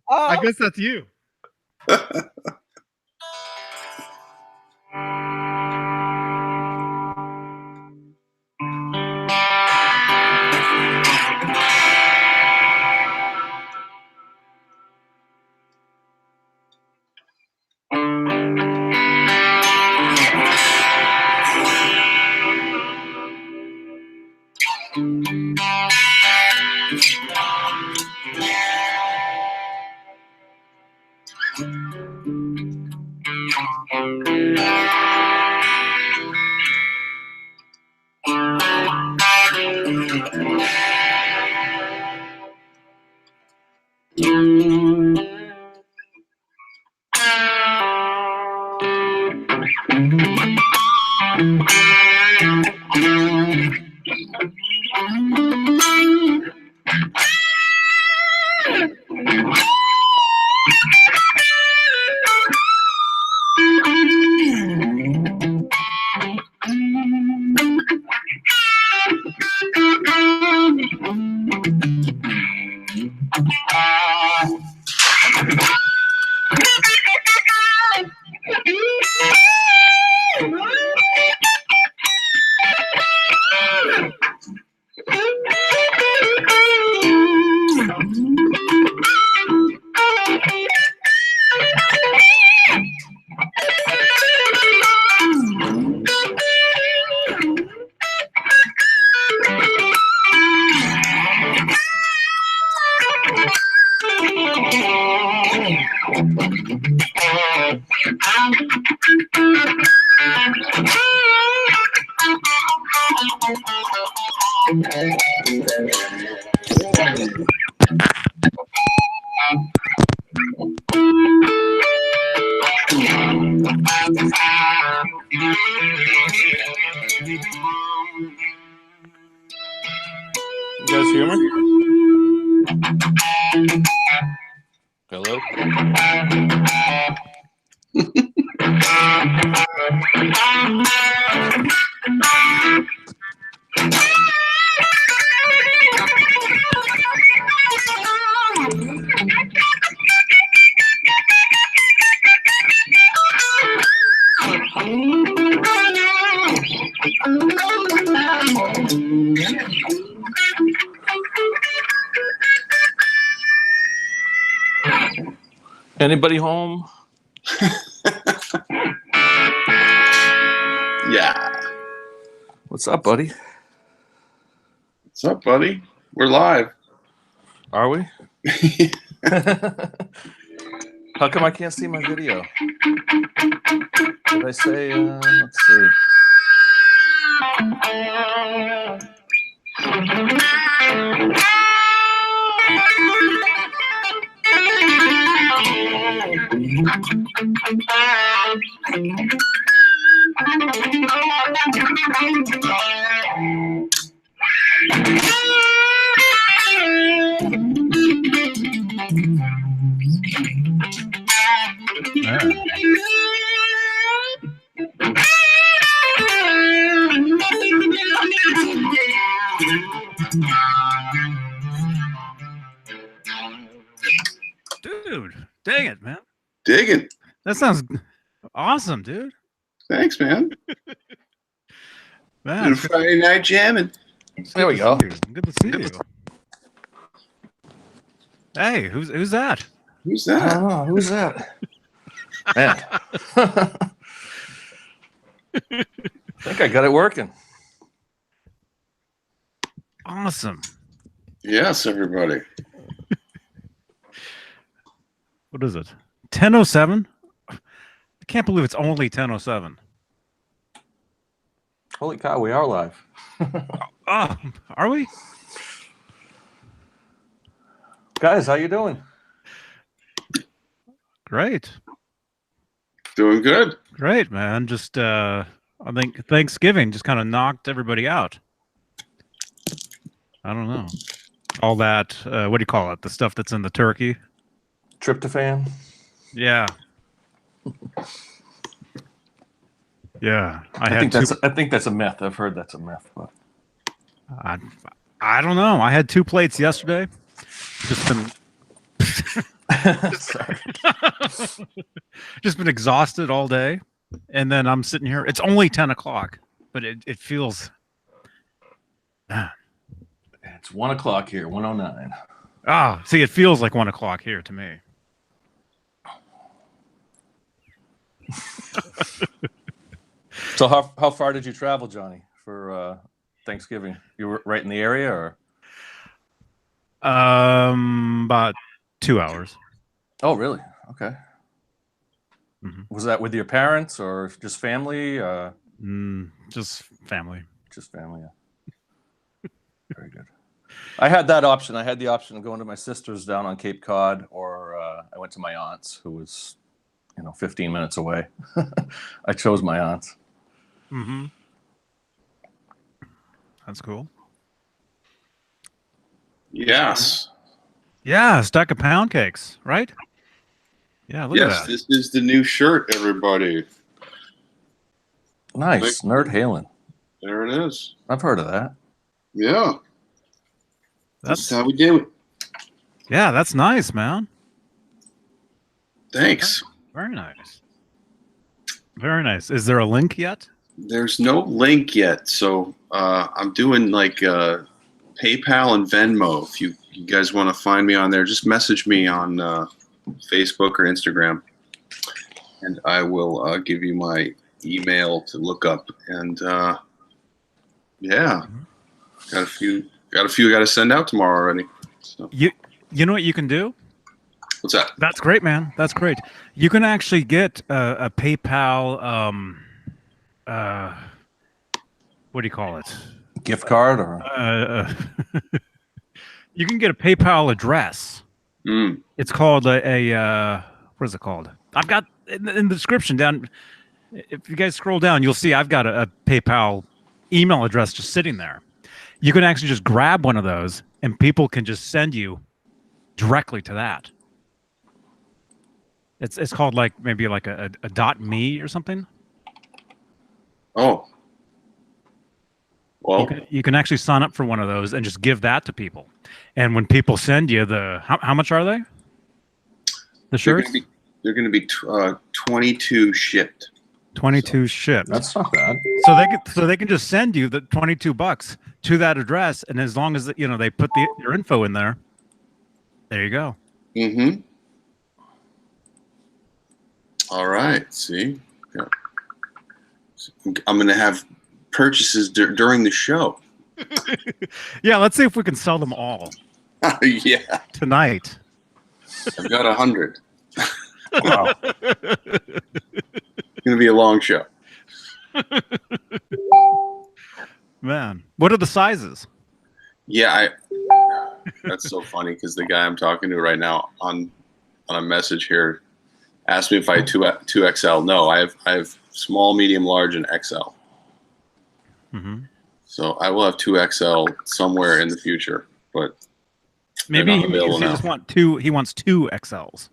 I guess that's you. You guys hear me? Hello? Anybody home? Yeah. What's up, buddy? What's up, buddy? We're live. Are we? How come I can't see my video? Did I say, let's see. Dude, dang it, man. Dig it. That sounds awesome, dude. Thanks, man. Man, Friday night jamming. There we go. Good to see you. Hey, who's that? Who's I that? don't know. Who's that? Man. I think I got it working. Awesome. Yes, everybody. What is it? 10:07? I can't believe it's only 10:07. Holy cow, we are live. Oh, are we? Guys, how you doing? Great. Doing good. Great, man. Just I think Thanksgiving just kind of knocked everybody out. I don't know. All that what do you call it? The stuff that's in the turkey. Tryptophan? Yeah. Yeah. I think that's a myth. I've heard that's a myth, but I don't know. I had 2 plates yesterday. Just been Sorry. just been exhausted all day, and then I'm sitting here. It's only 10 o'clock, but it feels. It's 1 o'clock here, 1:09. See, it feels like 1 o'clock here to me. So how far did you travel, Johnny, for Thanksgiving? You were right in the area, or? About 2 hours. Oh, really? Okay. Mhm. Was that with your parents or just family? Just family. Just family. Yeah. Very good. I had that option. I had the option of going to my sister's down on Cape Cod, or I went to my aunt's, who was, 15 minutes away. I chose my aunt's. Mm-hmm. That's cool. Yes. Yeah, a stack of pound cakes, right? Yeah, look at Yes, that. this is the new shirt, everybody. Nice. Nerd Halen. There it is. I've heard of that. Yeah. That's That's how we do it. Yeah, that's nice, man. Thanks. Very nice. Very nice. Is there a link yet? There's no link yet, so I'm doing like PayPal and Venmo. If you guys want to find me on there, just message me on Facebook or Instagram, and I will give you my email to look up. And yeah, got a few I got to send out tomorrow already. So. You know what you can do? What's that? That's great, man. That's great. You can actually get a PayPal. What do you call it? Gift card or? You can get a PayPal address. Mm. It's called a what is it called? I've got in the description down. If you guys scroll down, you'll see I've got a PayPal email address just sitting there. You can actually just grab one of those, and people can just send you directly to that. It's called like maybe like a .me or something. Oh. Well, You can actually sign up for one of those and just give that to people. And when people send you how much are they? The shirts? they're going to be 22 shipped. 22 shipped. That's not bad. So they can just send you the $22 to that address, and as long as they put your info in there, there you go. Mm-hmm. All right. See, yeah. I'm going to have purchases during the show. Yeah, let's see if we can sell them all Yeah, tonight. I've got 100. Wow. It's going to be a long show. Man, what are the sizes? Yeah, that's so funny because the guy I'm talking to right now on a message here asked me if I had 2XL. No, I have small, medium, large, and XL. Mm-hmm. So I will have 2XL somewhere in the future, but Maybe not available he now. just want two. He wants 2 XLs.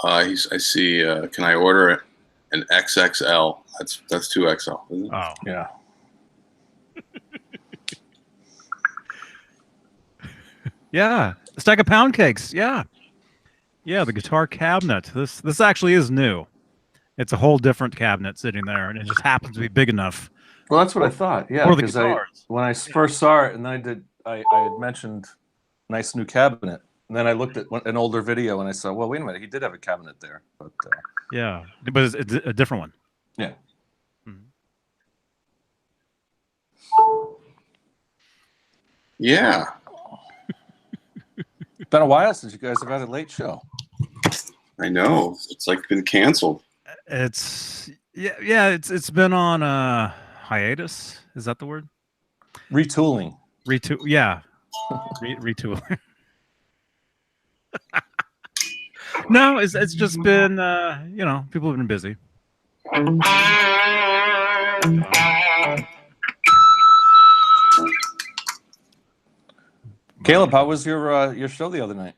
I see. Can I order an XXL? That's 2XL, isn't it? Oh, Yeah. yeah, a stack of pound cakes. Yeah, the guitar cabinet. This actually is new. It's a whole different cabinet sitting there, and it just happens to be big enough. Well, that's what I thought. Yeah, For the because guitars. when I first saw it, and then I had mentioned nice new cabinet, and then I looked at an older video, and I saw, well, wait a minute, he did have a cabinet there, but Yeah, but it's a different one. yeah. Yeah. It's been a while since you guys have had a late show. I know. It's like been canceled. It's it's been on hiatus. Is that the word? Retooling. Yeah. Retooling. No, it's just been people have been busy. Caleb, how was your show the other night?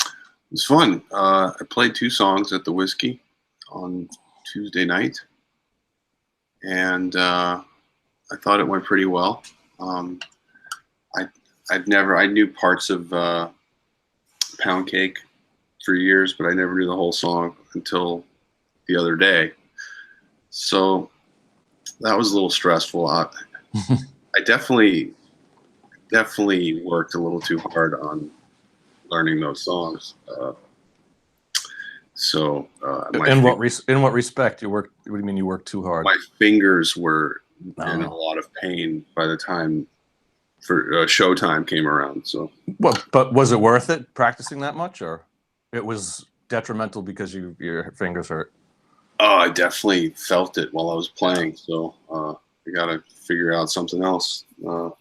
It was fun. I played 2 songs at the Whiskey on Tuesday night, and I thought it went pretty well. I knew parts of Pound Cake for years, but I never knew the whole song until the other day. So that was a little stressful. I definitely worked a little too hard on learning those songs. In what respect you worked? What do you mean you worked too hard? My fingers were in a lot of pain by the time showtime came around. So, but was it worth it practicing that much, or it was detrimental because your fingers hurt? Oh, I definitely felt it while I was playing. So I got to figure out something else to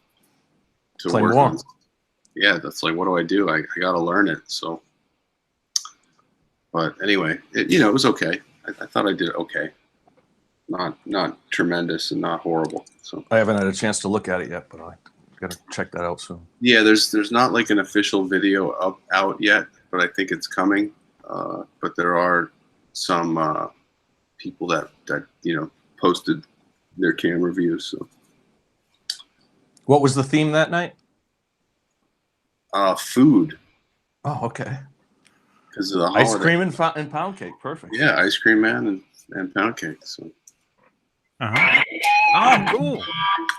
Play work more. on. Yeah, that's like, what do I do? I got to learn it. So, but anyway, it was okay. I thought I did okay. Not tremendous and not horrible. So I haven't had a chance to look at it yet, but I got to check that out soon. yeah, there's not like an official video out yet, but I think it's coming. But there are some people that posted their camera views. So What was the theme that night? food, Oh, okay. because of the Ice holiday. cream and pound cake. Perfect. Yeah, ice cream man and pound cake. So Uh-huh. Oh, cool.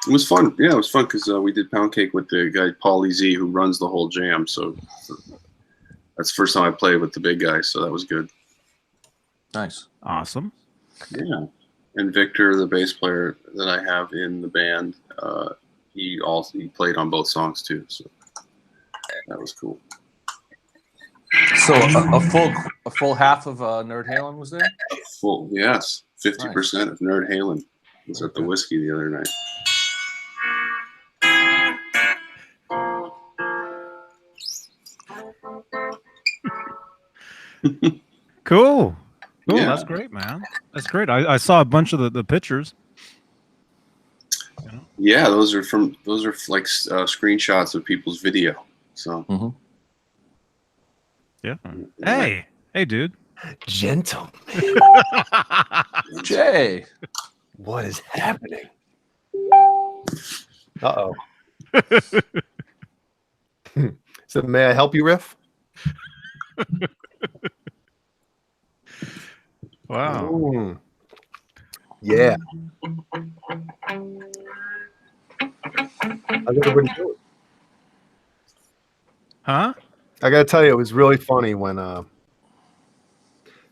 it was fun. Yeah, it was fun because we did pound cake with the guy Paulie Z, who runs the whole jam. So that's the first time I played with the big guy. So that was good. Nice. Awesome. Yeah, and Victor, the bass player that I have in the band, he played on both songs too. So that was cool. So a full half of Nerd Halen was there? Full, yes, 50% of Nerd Halen was at the Whiskey the other night. Cool. Cool. Yeah. That's great, man. That's great. I saw a bunch of the pictures. Yeah, those are like screenshots of people's video. So Yeah. Hey, dude. Gentlemen, Jay. what is happening? Uh-oh. So may I help you, Riff? Wow. Mm. Yeah. How's everybody doing? Huh? I gotta tell you, it was really funny when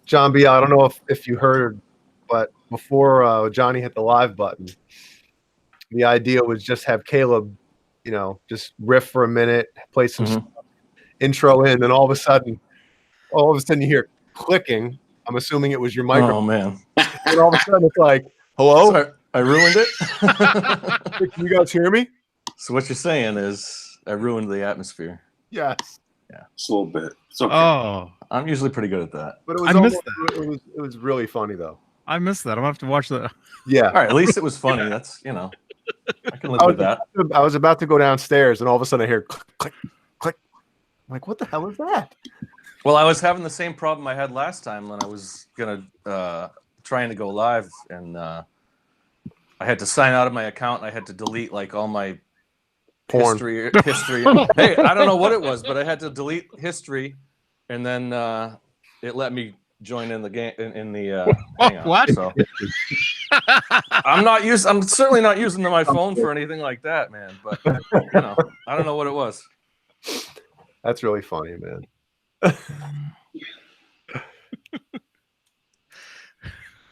John B. I don't know if you heard, but before Johnny hit the live button, the idea was just have Caleb, just riff for a minute, play some stuff, intro in, and all of a sudden you hear clicking. I'm assuming it was your microphone. Oh man. And all of a sudden it's like, hello? So I ruined it. Can you guys hear me? So what you're saying is I ruined the atmosphere. Yes. just a little bit. It's okay. Oh, I'm usually pretty good at that. But it I was missed it was really funny though. I missed that. I'm gonna have to watch that. Yeah. All right, at least it was funny. That's I can live with that. I was about to go downstairs and all of a sudden I hear click, click, click. I'm like, what the hell is that? Well, I was having the same problem I had last time when I was trying to go live, and I had to sign out of my account. And I had to delete like all my Porn. history. Hey, I don't know what it was, but I had to delete history, and then it let me join in the game in the hangout. What? So I'm certainly not using my phone for anything like that, man. But I don't know what it was. That's really funny, man.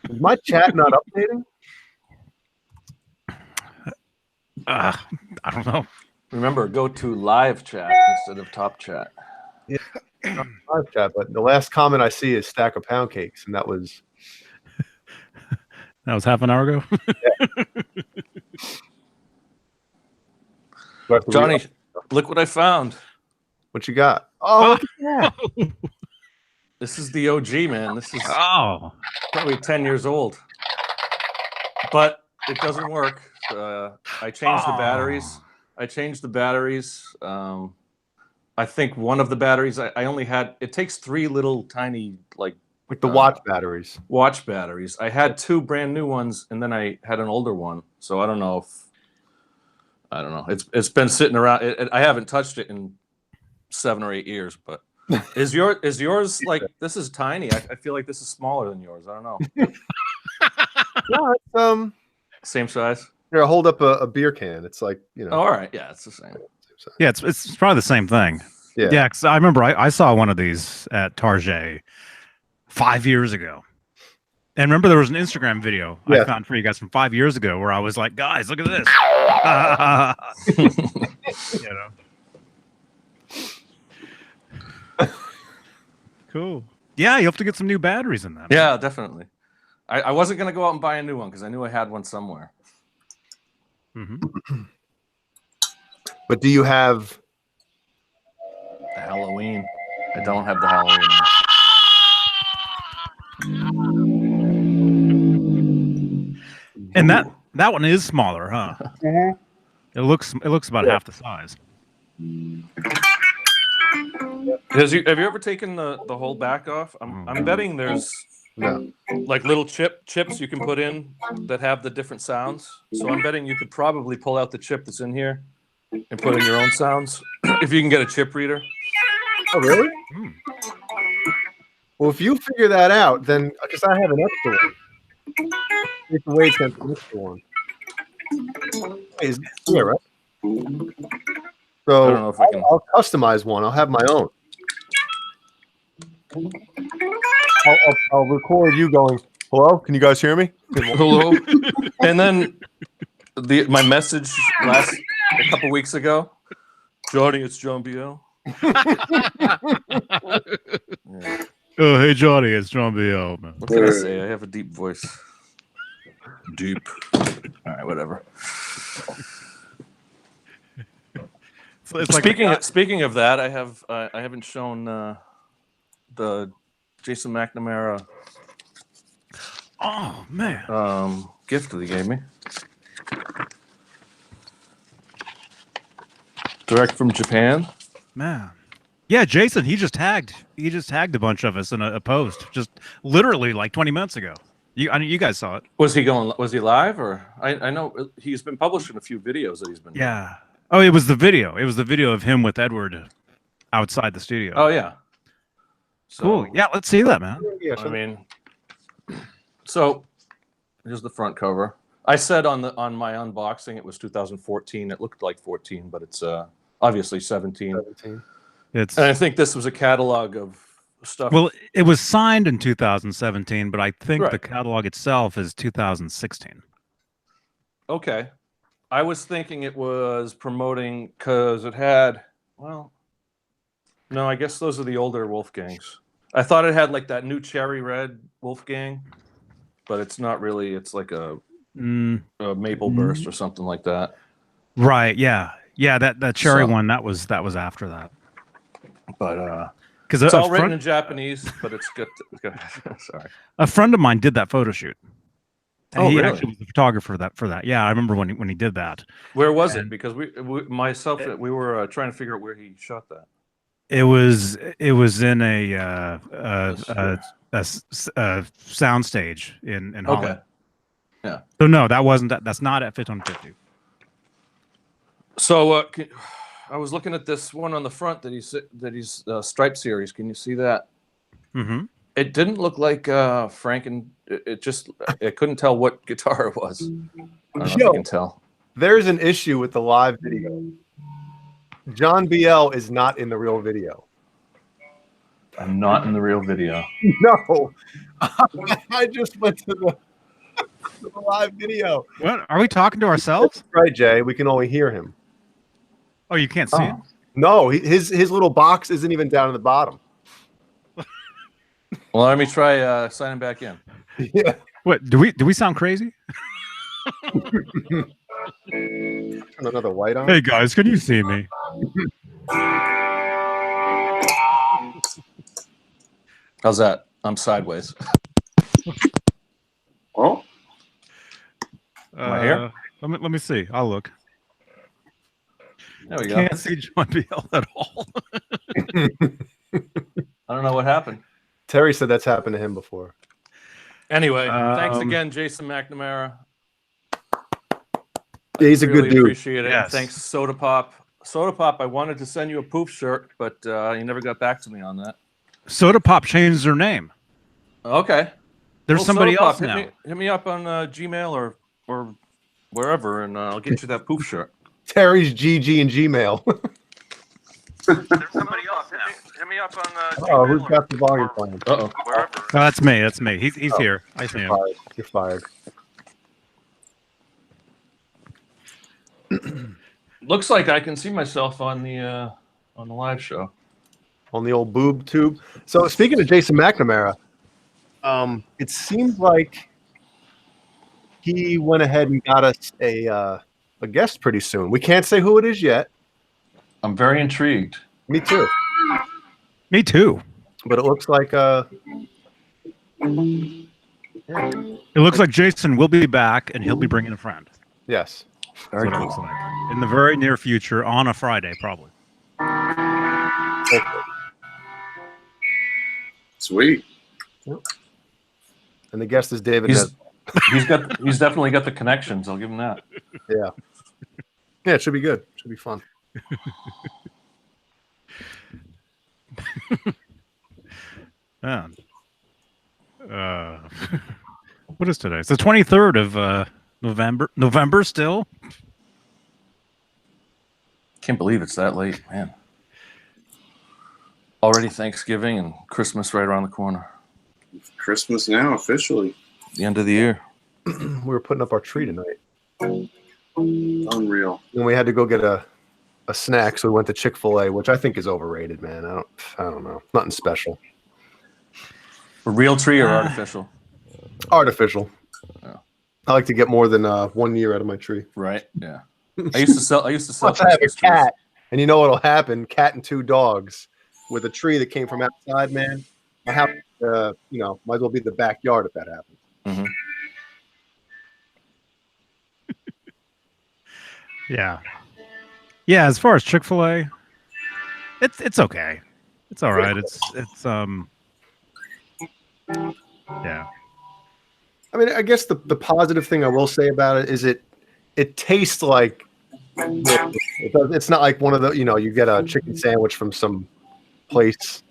Is my chat not updating? I don't know. Remember, go to live chat instead of top chat. Yeah, live chat, but the last comment I see is stack of pound cakes, and that was half an hour ago. Johnny, look what I found. What you got? Oh, yeah. This is the OG, man. This is Oh. probably 10 years old, but it doesn't work. I changed the batteries. I think one of the batteries I only had. It takes 3 little tiny like the watch batteries. Watch batteries. I had 2 brand new ones, and then I had an older one. So I don't know if I don't know. It's been sitting around. I haven't touched it in 7 or 8 years. But is yours like this is tiny? I feel like this is smaller than yours. I don't know. No, it's Same size. here, hold up a beer can. It's like, you know. Oh, all right. Yeah, it's the same. Yeah, it's probably the same thing. Yeah. Yeah, because I remember I saw one of these at Target 5 years ago. And remember there was an Instagram video I found for you guys from 5 years ago where I was like, guys, look at this. You know. Cool. Yeah, you have to get some new batteries in that. Yeah, definitely. I wasn't going to go out and buy a new one because I knew I had one somewhere. Mm-hmm. But do you have The Halloween. I don't have the Halloween one. And that one is smaller, huh? It looks about half the size. Have you ever taken the whole back off? I'm betting there's like little chips you can put in that have the different sounds. So I'm betting you could probably pull out the chip that's in here and put in your own sounds if you can get a chip reader. Oh, really? Well, if you figure that out, then because I have an extra one. You can wait till the extra one. Is here, right? So I don't know if I can. I'll customize one. I'll have my own. I'll record you going, hello? Can you guys hear me? Hello. And then my message a couple weeks ago, Johnny, it's John BL. Yeah. Oh, hey Johnny, it's John BL, man. What can I say? I have a deep voice. Deep. All right, whatever. It's Speaking of that, I haven't shown the Jason McNamara oh man, gift that he gave me. Direct from Japan. man. Yeah, Jason, he just tagged a bunch of us in a post just literally like 20 minutes ago. You guys saw it. Was he live or I know he's been publishing a few videos that he's been doing. Yeah. Oh, it was the video. It was the video of him with Edward outside the studio. Oh yeah. So, cool. Yeah, let's see that, man. I mean, so here's the front cover. I said on my unboxing it was 2014. It looked like 14, but it's obviously 17. And I think this was a catalog of stuff. Well, it was signed in 2017, but I think Right. the catalog itself is 2016. Okay. I was thinking it was promoting because it had, well, no, I guess those are the older Wolfgangs. I thought it had like that new cherry red Wolfgang, but it's not really. It's like a maple burst or something like that. Right. Yeah. Yeah. That cherry one. That was after that. But because it's all written in Japanese, but it's good. Sorry. A friend of mine did that photo shoot. And he really? actually was the photographer for that. Yeah, I remember when he did that. Where was it? Because we were trying to figure out where he shot that. It was in a soundstage in Holland. Okay. Yeah. So no, that's not at Fit on 50. So I was looking at this one on the front that he's Stripe series. Can you see that? Mm-hmm. It didn't look like Frank and it couldn't tell what guitar it was. I don't know if you can tell. There's an issue with the live video. John BL is not in the real video. I'm not in the real video. No. I just went to the live video. What are we talking to ourselves? That's right, Jay. We can only hear him. Oh, you can't see him? No, his little box isn't even down in the bottom. Well, let me try signing back in. Yeah. What do we sound crazy? Turn another light on. Hey guys, can you see me? How's that? I'm sideways. Oh, Am I here? Let me see. I'll look. There we go. Can't see John BL at all. I don't know what happened. Terry said that's happened to him before. Anyway, thanks again, Jason McNamara. He's a Really good dude. appreciate it. Yes. Thanks, Sodapop. Sodapop, I wanted to send you a poof shirt, but you never got back to me on that. Sodapop changed their name. Okay. There's Well, somebody Sodapop, else now. Hit me up on Gmail or wherever, and I'll get you that poof shirt. Terry's GG and Gmail. There's somebody else now. Hit me up on Oh, who's got the volume playing? Uh-oh. Oh, that's me. That's me. He's here. I see him. Fired. You're fired. Looks like I can see myself on the live show. On the old boob tube. So speaking of Jason McNamara, it seems like he went ahead and got us a guest pretty soon. We can't say who it is yet. I'm very intrigued. Me too. Me too. But it looks like It looks like Jason will be back, and he'll be bringing a friend. yes. That's what it looks like. In the very near future, on a Friday, probably. Sweet. And the guest is David. He's definitely got the connections. I'll give him that. Yeah. Yeah, it should be good. It should be fun. Man. What is today? It's the 23rd of November. November still? Can't believe it's that late, man. Already Thanksgiving and Christmas right around the corner. Christmas now, officially. The end of the year. We were putting up our tree tonight. Unreal. And we had to go get a snack, so we went to ChickfilA, which I think is overrated, man. I don't know. Nothing special. A real tree or artificial? Artificial. Yeah. I like to get more than 1 year out of my tree. Right. Yeah. I used to sell. Plus, I have a Christmas trees. cat, and you know what'll happen? Cat and 2 dogs with a tree that came from outside, man. My house, might as well be the backyard if that happens. Mhm. Yeah. Yeah, as far as Chick-fil-A, it's okay. It's all right. It's yeah. I mean, I guess the positive thing I will say about it is it tastes like it's not like one of the, you get a chicken sandwich from some place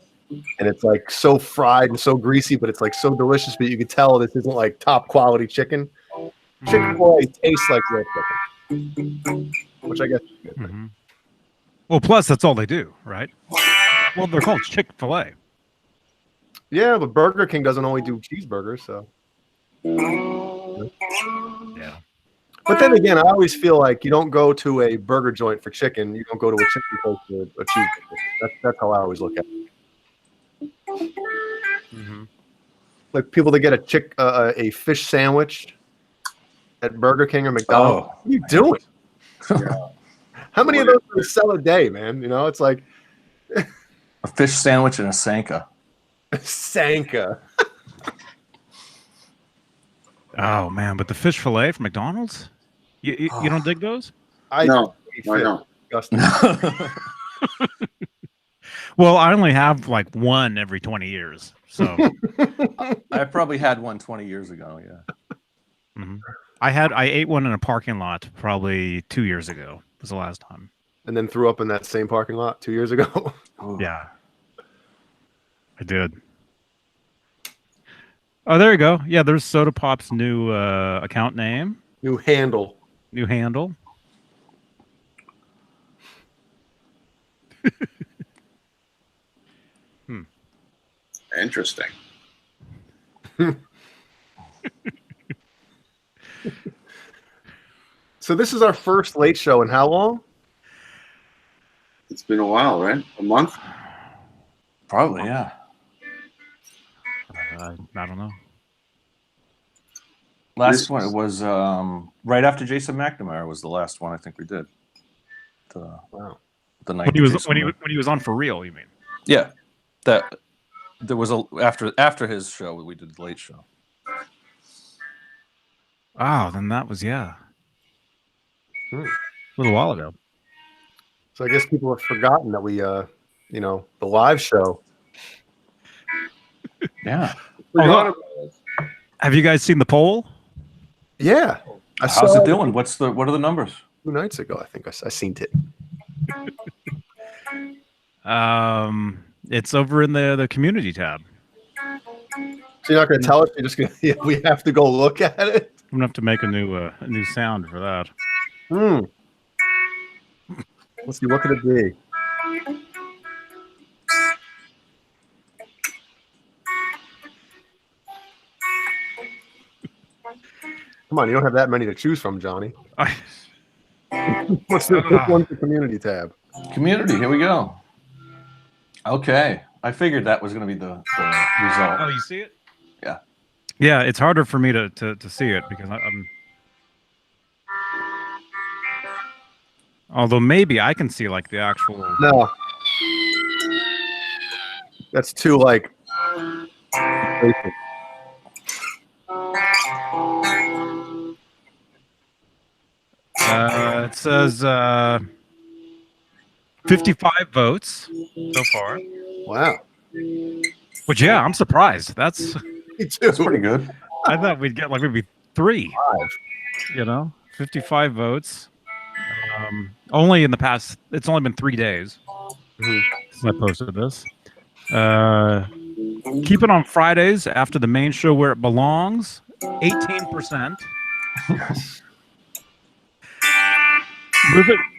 and it's like so fried and so greasy, but it's like so delicious, but you can tell this isn't like top quality chicken. Chick-fil-A tastes like real chicken, which I guess is good. Mm-hmm. Well, plus that's all they do, right? Well, they're called Chick-fil-A. Yeah, but Burger King doesn't only do cheeseburgers, so. Yeah. But then again, I always feel like you don't go to a burger joint for chicken. You don't go to a chicken place for a cheeseburger. That's how I always look at it. Mm-hmm. Like people that get a fish sandwich at Burger King or McDonald's. Oh, what are you doing? How many of those do they sell a day, man? It's like a fish sandwich and a Sanka. Sanka. Oh man, but the fish fillet from McDonald's, you don't dig those? No, I don't. Disgusting. Well, I only have like one every 20 years, so I probably had one 20 years ago. Yeah. Mhm. I ate one in a parking lot probably 2 years ago. Was the last time. And then threw up in that same parking lot 2 years ago. Yeah, I did. Oh, there you go. Yeah, there's Sodapop's new account name, New handle. new handle. Interesting. So this is our first late show in how long? It's been a while, right? A month? Probably, yeah. I don't know. Last one was right after Jason McNamara was the last one I think we did. Wow. The night When he was Jason when he was on for real, you mean? Yeah, that there was after his show we did the late show. Oh, then that was a little while ago. So I guess people have forgotten that we, the live show. Yeah. Have you guys seen the poll? Yeah. How's it doing? What are the numbers? 2 nights ago, I think I seen it. It's over in the community tab. So you're not going to tell us? You're just going to, we have to go look at it? I'm gonna have to make a new sound for that. Let's see, what could it be? Come on, you don't have that many to choose from, Johnny. What's the community tab? Community, here we go. Okay. I figured that was going to be the result. Oh, you see it? Yeah. Yeah, it's harder for me to see it because I'm. Although maybe I can see like the actual. No. That's too like. It says 55 votes so far. Wow. Which, yeah, I'm surprised. That's Me too. That's pretty good. I thought we'd get like maybe 3. 5. You know, 55 votes. Only in the past, it's only been 3 days since I posted this. Keep it on Fridays after the main show where it belongs. 18%.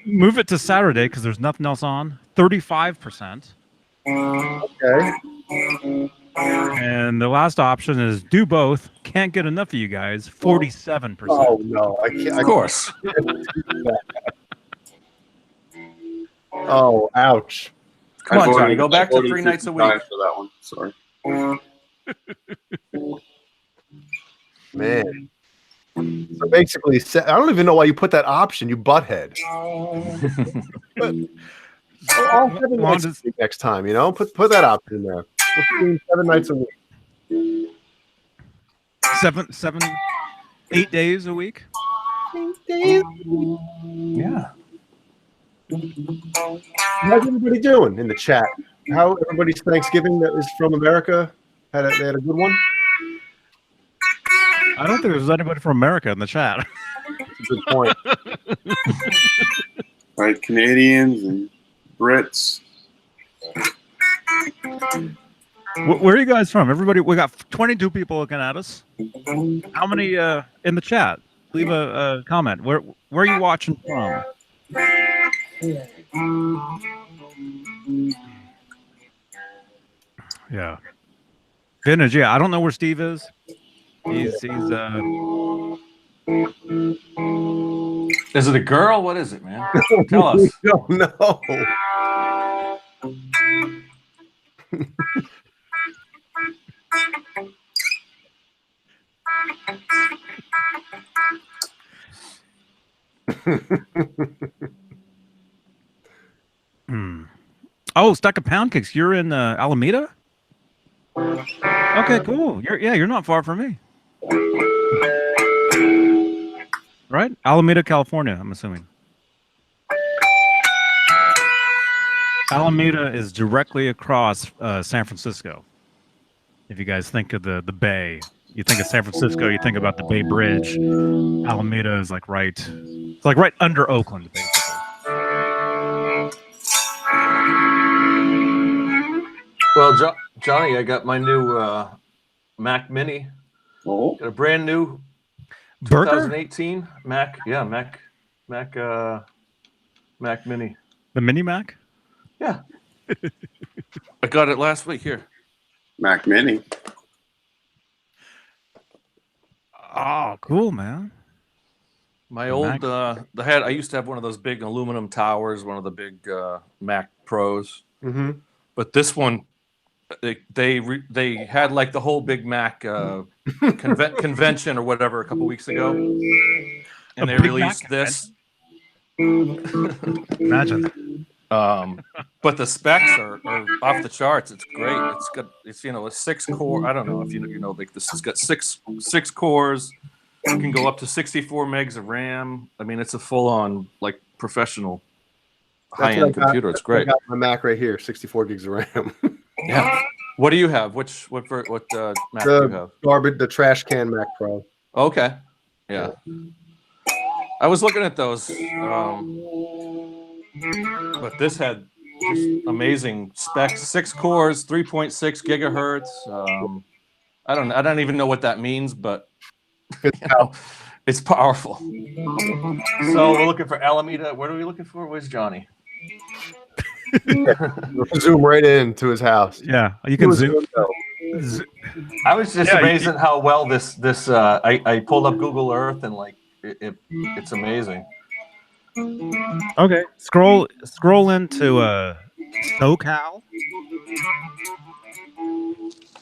Move it to Saturday because there's nothing else on. 35%. Okay. And the last option is do both. Can't get enough of you guys. 47%. Oh no, I can't. Of course. Oh, ouch. Come on, I voted- Johnny. Go back I to voted 3 nights a 59 week. for that one. Sorry. Man. So basically, I don't even know why you put that option, you butthead. I'll have it next time, you know? Put that option in there. We're doing 7 nights a week. 8 days a week. 8 days. Yeah. How's everybody doing in the chat? How everybody's Thanksgiving that is from America? They had a good one? I don't think there's anybody from America in the chat. That's a good point. All right, Canadians and Brits. Where are you guys from? Everybody, we got 22 people looking at us. How many in the chat? Leave a comment. Where are you watching from? Yeah. Vintage, yeah. I don't know where Steve is. He's Is it a girl? What is it, man? Tell us. Oh, no. Oh, Stack of Pound Cakes. You're in Alameda? Okay, cool. You're not far from me. Right? Alameda, California, I'm assuming. Alameda is directly across San Francisco. If you guys think of the Bay, you think of San Francisco, you think about the Bay Bridge. Alameda is like it's like right under Oakland, basically. Well, Johnny, I got my new Mac Mini. Oh, Got a brand new Burger? 2018 Mac. Yeah, Mac Mini. The Mini Mac? Yeah. I got it last week here. Mac Mini. Oh, cool, man. My old Mac. I used to have one of those big aluminum towers, one of the big Mac Pros. Mm-hmm. But this one, they had like the whole Big Mac convention or whatever a couple weeks ago, and they Big released Mac this. Imagine. But the specs are off the charts. It's great. It's a 6-core. I don't know if you know like this. It's got six cores. It can go up to 64 megs of RAM. I mean, it's a full-on like professional high-end computer. It's great. I got my Mac right here, 64 gigs of RAM. Yeah. What do you have? What Mac do you have? The trash can Mac Pro. Okay. Yeah. I was looking at those, but this had just amazing specs. 6 cores, 3.6 gigahertz. I don't even know what that means, but it's powerful. So we're looking for Alameda. What are we looking for? Where's Johnny? Zoom right into his house. Yeah, you can zoom. I was just amazed at how well this. I pulled up Google Earth and like it's amazing. Okay, scroll into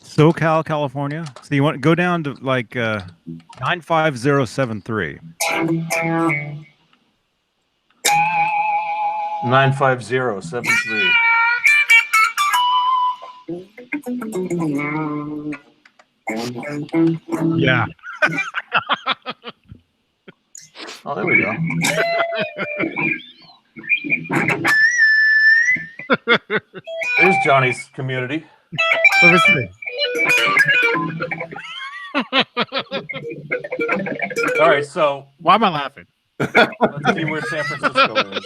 SoCal, California. So you want to go down to like 95073. 95073. Yeah. Oh, there we go. There's Johnny's community. Let me see. All right, so Why am I laughing? let's see where San Francisco is.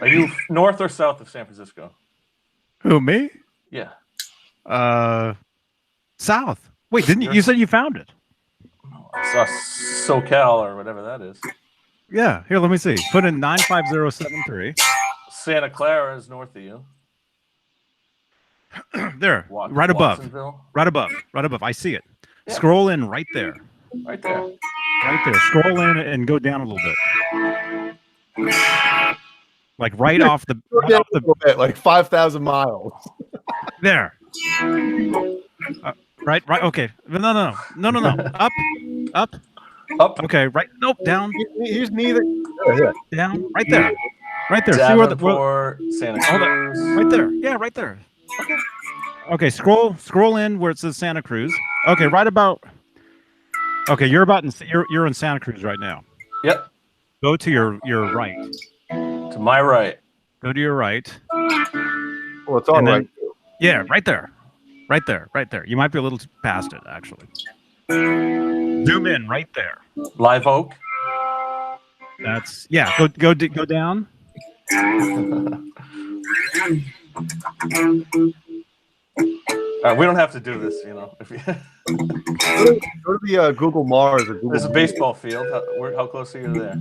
Are you north or south of San Francisco? Who, me? Yeah. South. Wait, didn't you said you found it? I saw Soquel or whatever that is. Yeah. Here, let me see. Put in 95073. Santa Clara is north of you. There. Right above. Watsonville. Right above. Right above. I see it. Yeah. Scroll in right there. Right there. Right there. Scroll in and go down a little bit. Like right off the, Go down a little bit, like 5,000 miles. there. Right. Okay. No. Up. Okay. Right. Nope. Down. Here's neither. Yeah. Down. Right there. Right there. See where the Davenport, Santa Cruz. right there. Yeah. Right there. Okay. Scroll in where it says Santa Cruz. Okay. Right about. Okay. You're in Santa Cruz right now. Yep. Go to your right. To my right. Go to your right. Well, it's all And then- right. Yeah, right there. Right there. You might be a little past it, actually. Zoom in right there. Live Oak. That's go down. We don't have to do this, you know. If you Go to the Google Mars or Google. There's a baseball field. How close are you there?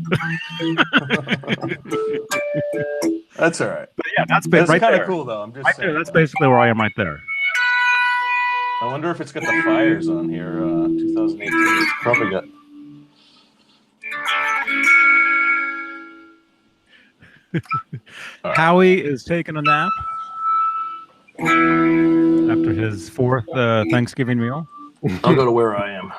That's all right. But yeah, that's It's right kind there. of cool, though. I'm just Right saying. there. That's basically where I am right there. I wonder if it's got the fires on here. 2018. It's probably got. Howie is taking a nap after his 4th Thanksgiving meal. I'll go to where I am.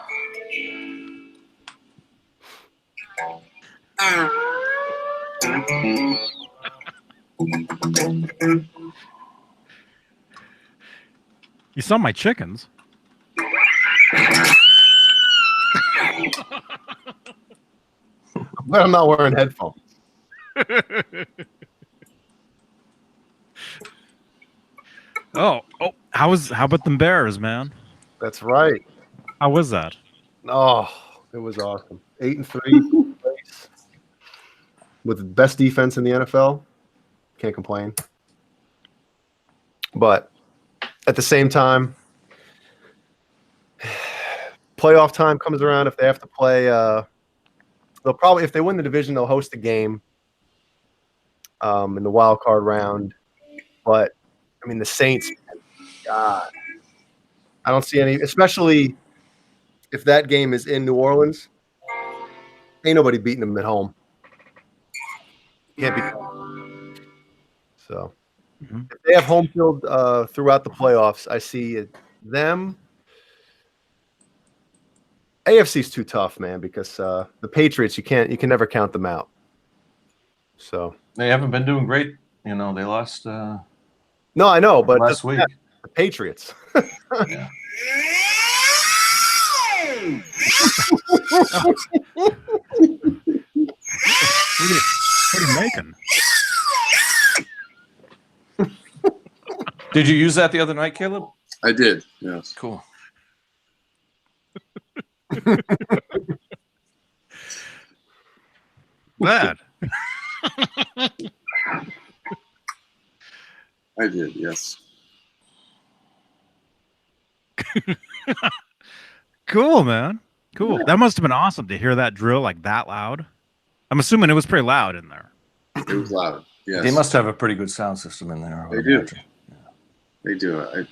You saw my chickens. But I'm not wearing headphones. Oh, how about them Bears, man? That's right. How was that? Oh, it was awesome. 8-3 place with the best defense in the NFL. Can't complain. But at the same time, playoff time comes around. If they have to play, they'll probably, if they win the division, they'll host a game in the wild card round. But I mean, the Saints, God, I don't see any, especially if that game is in New Orleans. Ain't nobody beating them at home. Can't be. So if they have home field throughout the playoffs, I see them. AFC's too tough, man, because the Patriots, you can never count them out. So They haven't been doing great. You know, they lost no, I know, but last week. the Patriots. Yeah. What are you making? Did you use that the other night, Caleb? I did. Yes. Cool. Bad. I did, yes. Cool, man. Cool. That must have been awesome to hear that drill like that loud. I'm assuming it was pretty loud in there. It was loud. Yes. They must have a pretty good sound system in there. I would They do. imagine. They do.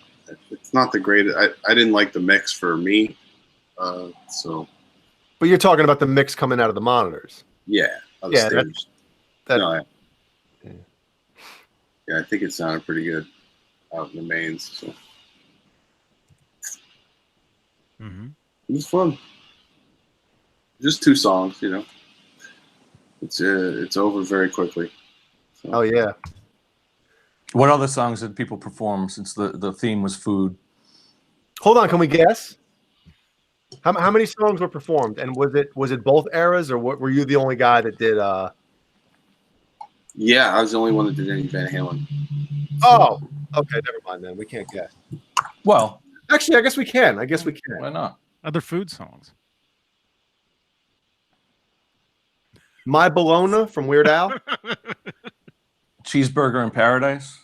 It's not the greatest. I didn't like the mix for me. So But you're talking about the mix coming out of the monitors. yeah. Yeah, Upstairs. that- No, Yeah. yeah, I think it sounded pretty good out in the mains. So Mm-hmm. it was fun. Just 2 songs, you know. It's over very quickly. So. Oh yeah. What other songs did people perform since the theme was food? Hold on, can we guess? How many songs were performed, and was it both eras, or were you the only guy that did? Yeah, I was the only one that did any Van Halen. Oh, okay, never mind then. We can't guess. Well, Actually, I guess we can. why not? Other food songs. My Bologna from Weird Al. Cheeseburger in Paradise.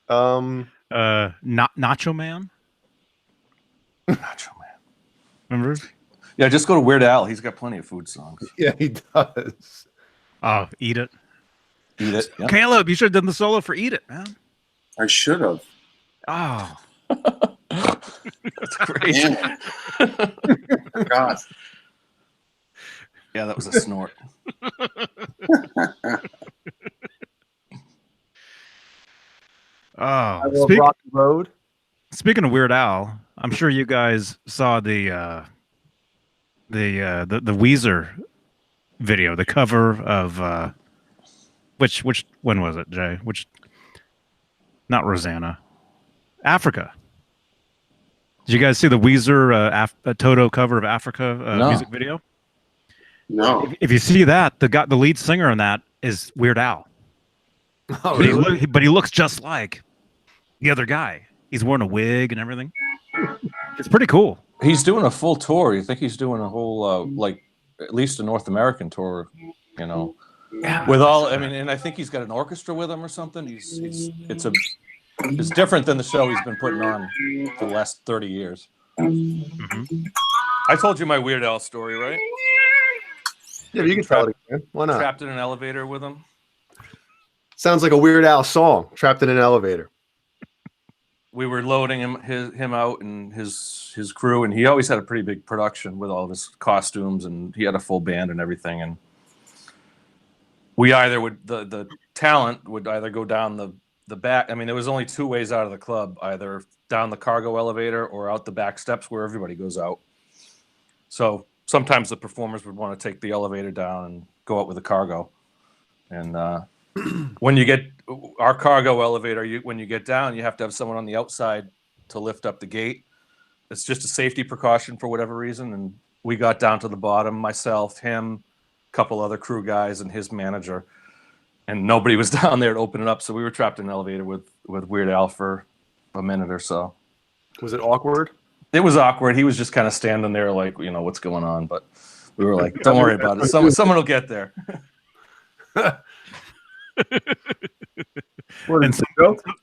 Nacho Man. Nacho Man. Remember? Yeah, just go to Weird Al. He's got plenty of food songs. Yeah, he does. Oh, Eat It. Eat it. Yeah. Caleb, you should have done the solo for Eat It, man. I should have. Oh, That's great. Damn. God. Yeah, that was a snort. I oh. love Rocky Road. Speaking of Weird Al, I'm sure you guys saw the Weezer video, the cover of which when was it, Jay? Not Rosanna, Africa. Did you guys see the Weezer Toto cover of Africa No. music video? No. If you see that, the lead singer on that is Weird Al. Oh, But he looks just like the other guy. He's wearing a wig and everything. It's pretty cool. He's doing a full tour. You think he's doing a whole like at least a North American tour, you know. Yeah. With all, I mean, and I think he's got an orchestra with him or something. It's different than the show he's been putting on for the last 30 years. Mm-hmm. I told you my Weird Al story, right? yeah, you can tell it again. Why not? Trapped in an elevator with him. Sounds like a Weird Al song. Trapped in an elevator. We were loading him out and his crew, and he always had a pretty big production with all of his costumes, and he had a full band and everything. And we either would the talent would either go down the back. I mean, there was only 2 ways out of the club: either down the cargo elevator or out the back steps where everybody goes out. So sometimes the performers would want to take the elevator down and go out with the cargo. And when you get our cargo elevator, when you get down, you have to have someone on the outside to lift up the gate. It's just a safety precaution for whatever reason. And we got down to the bottom, myself, him, a couple other crew guys, and his manager. And nobody was down there to open it up. So we were trapped in an elevator with Weird Al for a minute or so. Was it awkward? It was awkward. He was just kind of standing there like, you know, what's going on? But we were like, don't worry about it. Someone will get there. And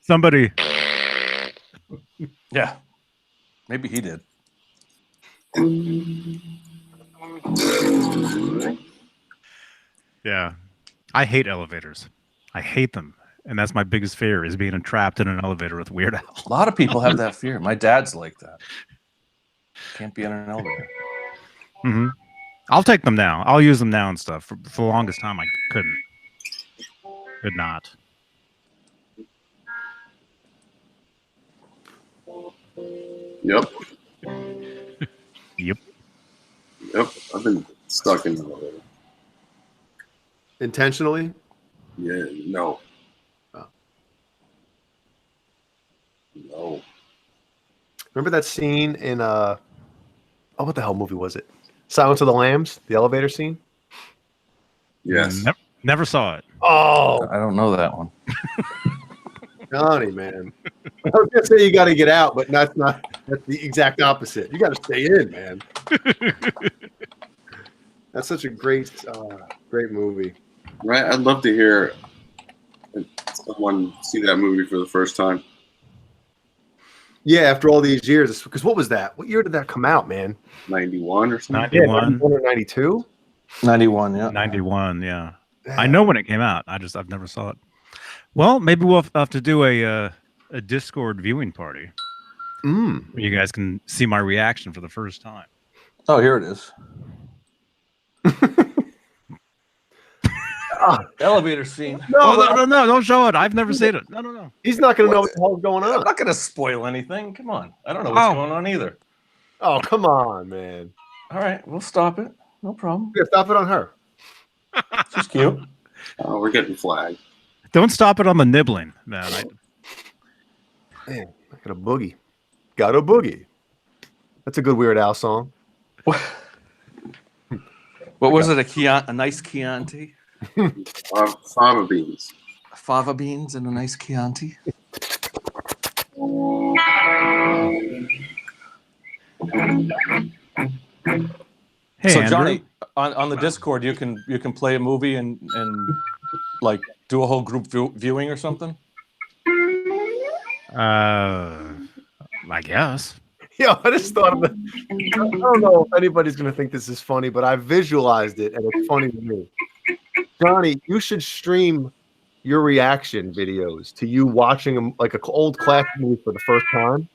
somebody, Yeah. Maybe he did. yeah, I hate elevators. I hate them, and that's my biggest fear is being trapped in an elevator with Weird Al. A lot of people have that fear. My dad's like that. Can't be in an elevator. Mm-hmm. I'll take them now. I'll use them now and stuff. For the longest time, I couldn't. Could not. Yep. Yep. Yep. I've been stuck in the elevator. Intentionally? Yeah. No. Oh. No. Remember that scene in what the hell movie was it? Silence of the Lambs, the elevator scene? Yes. Never saw it. Oh, I don't know that one. Johnny, man. I was gonna say you got to get out, but that's the exact opposite. You got to stay in, man. That's such a great movie. Right? I'd love to hear someone see that movie for the first time. Yeah, after all these years, because what was that? What year did that come out, man? 91 or something? 91. 91 or 92? 91, yeah. 91, yeah. Yeah. I know when it came out. I've never saw it. Well, maybe we'll have to do a Discord viewing party where you guys can see my reaction for the first time. Oh, here it is. Elevator scene. No, don't show it. I've never seen it. No. He's not going to know what the hell's going I'm on. not going to spoil anything. Come on. I don't know what's going on either. Oh, come on, man. All right, we'll stop it. No problem. Yeah, stop it on her. She's cute. Oh, we're getting flagged. Don't stop it on the nibbling, man. Man, I got a boogie. Got a boogie. That's a good Weird Al song. What was it? A nice Chianti? Fava beans. Fava beans and a nice Chianti. Hey, So Andrew. Johnny, on the Discord, you can play a movie and like do a whole group viewing or something. I guess. Yeah, I just thought of it. I don't know if anybody's going to think this is funny, but I visualized it, and it's funny to me. Johnny, you should stream your reaction videos to you watching like an old classic movie for the first time,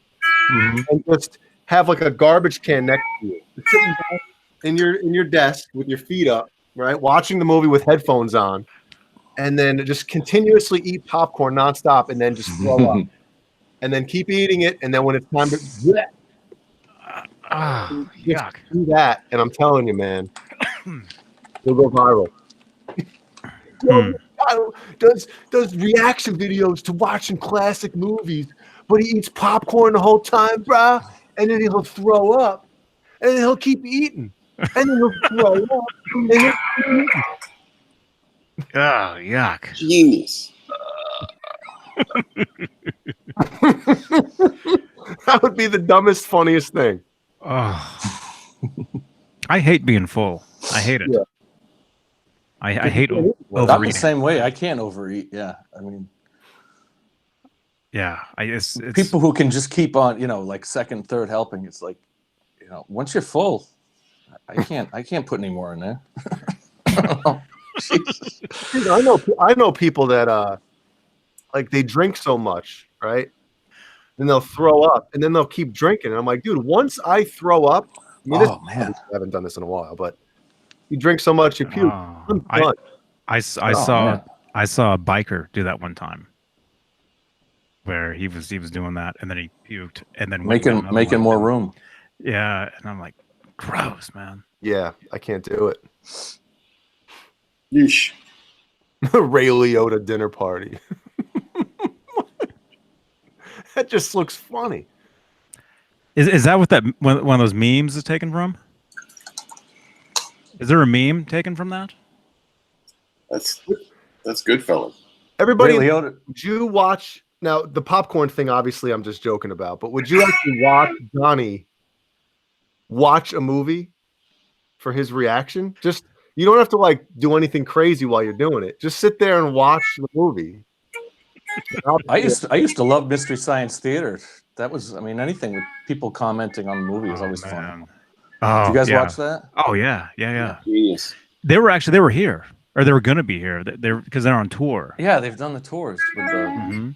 and just have like a garbage can next to you, sitting back in your desk with your feet up, right, watching the movie with headphones on, and then just continuously eat popcorn nonstop, and then just throw up, and then keep eating it, and then when it's time to yuck. do that, and I'm telling you, man, you'll go viral. Does reaction videos to watching classic movies, but he eats popcorn the whole time, brah, and then he'll throw up, and then he'll keep eating, and then he'll throw up, and he'll keep eating. Oh, yuck. Genius. That would be the dumbest, funniest thing. Oh. I hate being full. I hate it. Yeah. I hate I'm the overeating. same way. I can't overeat. Yeah, I mean, Yeah, it's people who can just keep on, like second, third helping. It's like, once you're full, I can't put any more in there. Jesus. Dude, I know people that like they drink so much, right? Then they'll throw up, and then they'll keep drinking. And I'm like, dude, once I throw up, Oh man, I haven't done this in a while, but you drink so much you puke. I'm done. I saw a biker do that one time, where he was doing that, and then he puked, and then making more room. Yeah, and I'm like, gross, man. Yeah, I can't do it. Yeesh. Ray Liotta dinner party. That just looks funny. Is that what that one of those memes is taken from? Is there a meme taken from that? That's good, fellas. Everybody, Ray Liotta. would you watch now the popcorn thing? Obviously, I'm just joking about, but would you actually watch Johnny watch a movie for his reaction? Just you don't have to like do anything crazy while you're doing it. Just sit there and watch the movie. I used to love Mystery Science Theater. That was, anything with people commenting on the movie was always fun. Oh, Did you guys yeah. watch that? Oh yeah. Genius. They were here, or they were gonna be here. They're because they're on tour. Yeah, they've done the tours with the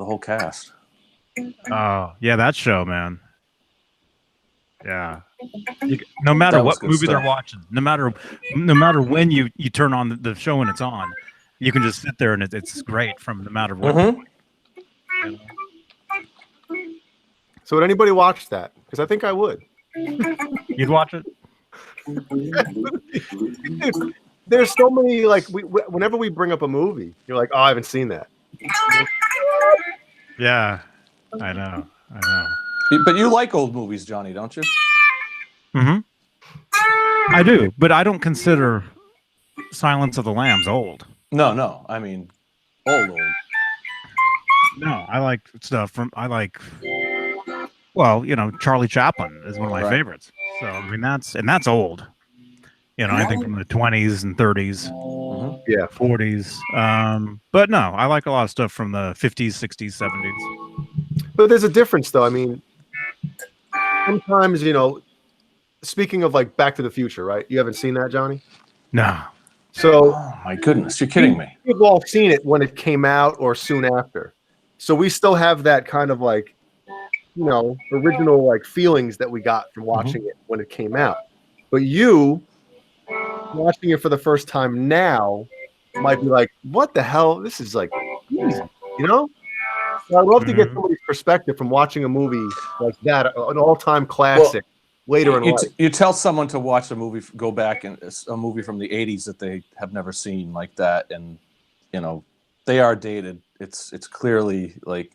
whole cast. Oh yeah, that show, man. Yeah. No matter That was what good movie stuff. they're watching, no matter when you turn on the show and it's on, you can just sit there and it's great from no matter what. Mm-hmm. So would anybody watch that? Because I think I would. You'd watch it? There's so many like whenever we bring up a movie, you're like, oh, I haven't seen that. Yeah, I know. But you like old movies, Johnny, don't you? Mm-hmm. I do, but I don't consider Silence of the Lambs old. No, old. No, I like stuff from well, Charlie Chaplin is one of my favorites. So that's old. You know, anything from the 20s and 30s, Yeah. 40s. But no, I like a lot of stuff from the 50s, 60s, 70s. But there's a difference, though. I mean, sometimes, you know, speaking of like Back to the Future, right? You haven't seen that, Johnny? No. So, Oh my goodness, you're kidding me. we've all seen it when it came out or soon after. So we still have that kind of like, you know, original like feelings that we got from watching it when it came out. But you watching it for the first time now might be like, what the hell? This is like easy, you know? So I'd love to get somebody's perspective from watching a movie like that, an all-time classic, later in life. You tell someone to watch a movie, go back and a movie from the 80s that they have never seen like that, and you know they are dated. It's clearly like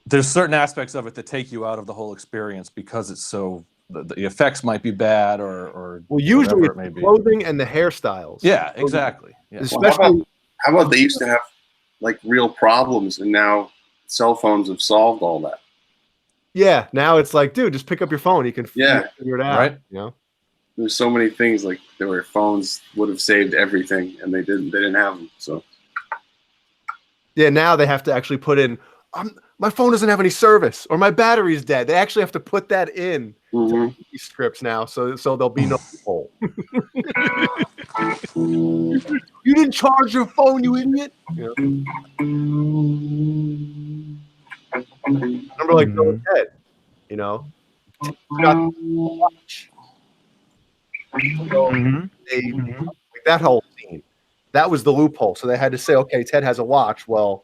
there's certain aspects of it that take you out of the whole experience because it's so the effects might be bad or well, usually it may it's be. the clothing and the hairstyles. Yeah, exactly. Yeah. Especially How about they used to have like real problems, and now cell phones have solved all that. yeah, now it's like, dude, just pick up your phone. You can Yeah. figure it out. Right. You know? There's so many things like there were phones would have saved everything, and they didn't have them. So Yeah, now they have to actually put in, my phone doesn't have any service, or my battery's dead. They actually have to put that in to these scripts now, so there'll be no hole. You didn't charge your phone, you idiot. You know? Remember, like Bill and Ted, you know, forgot to watch. So like that whole scene, that was the loophole. So they had to say, okay, Ted has a watch. Well,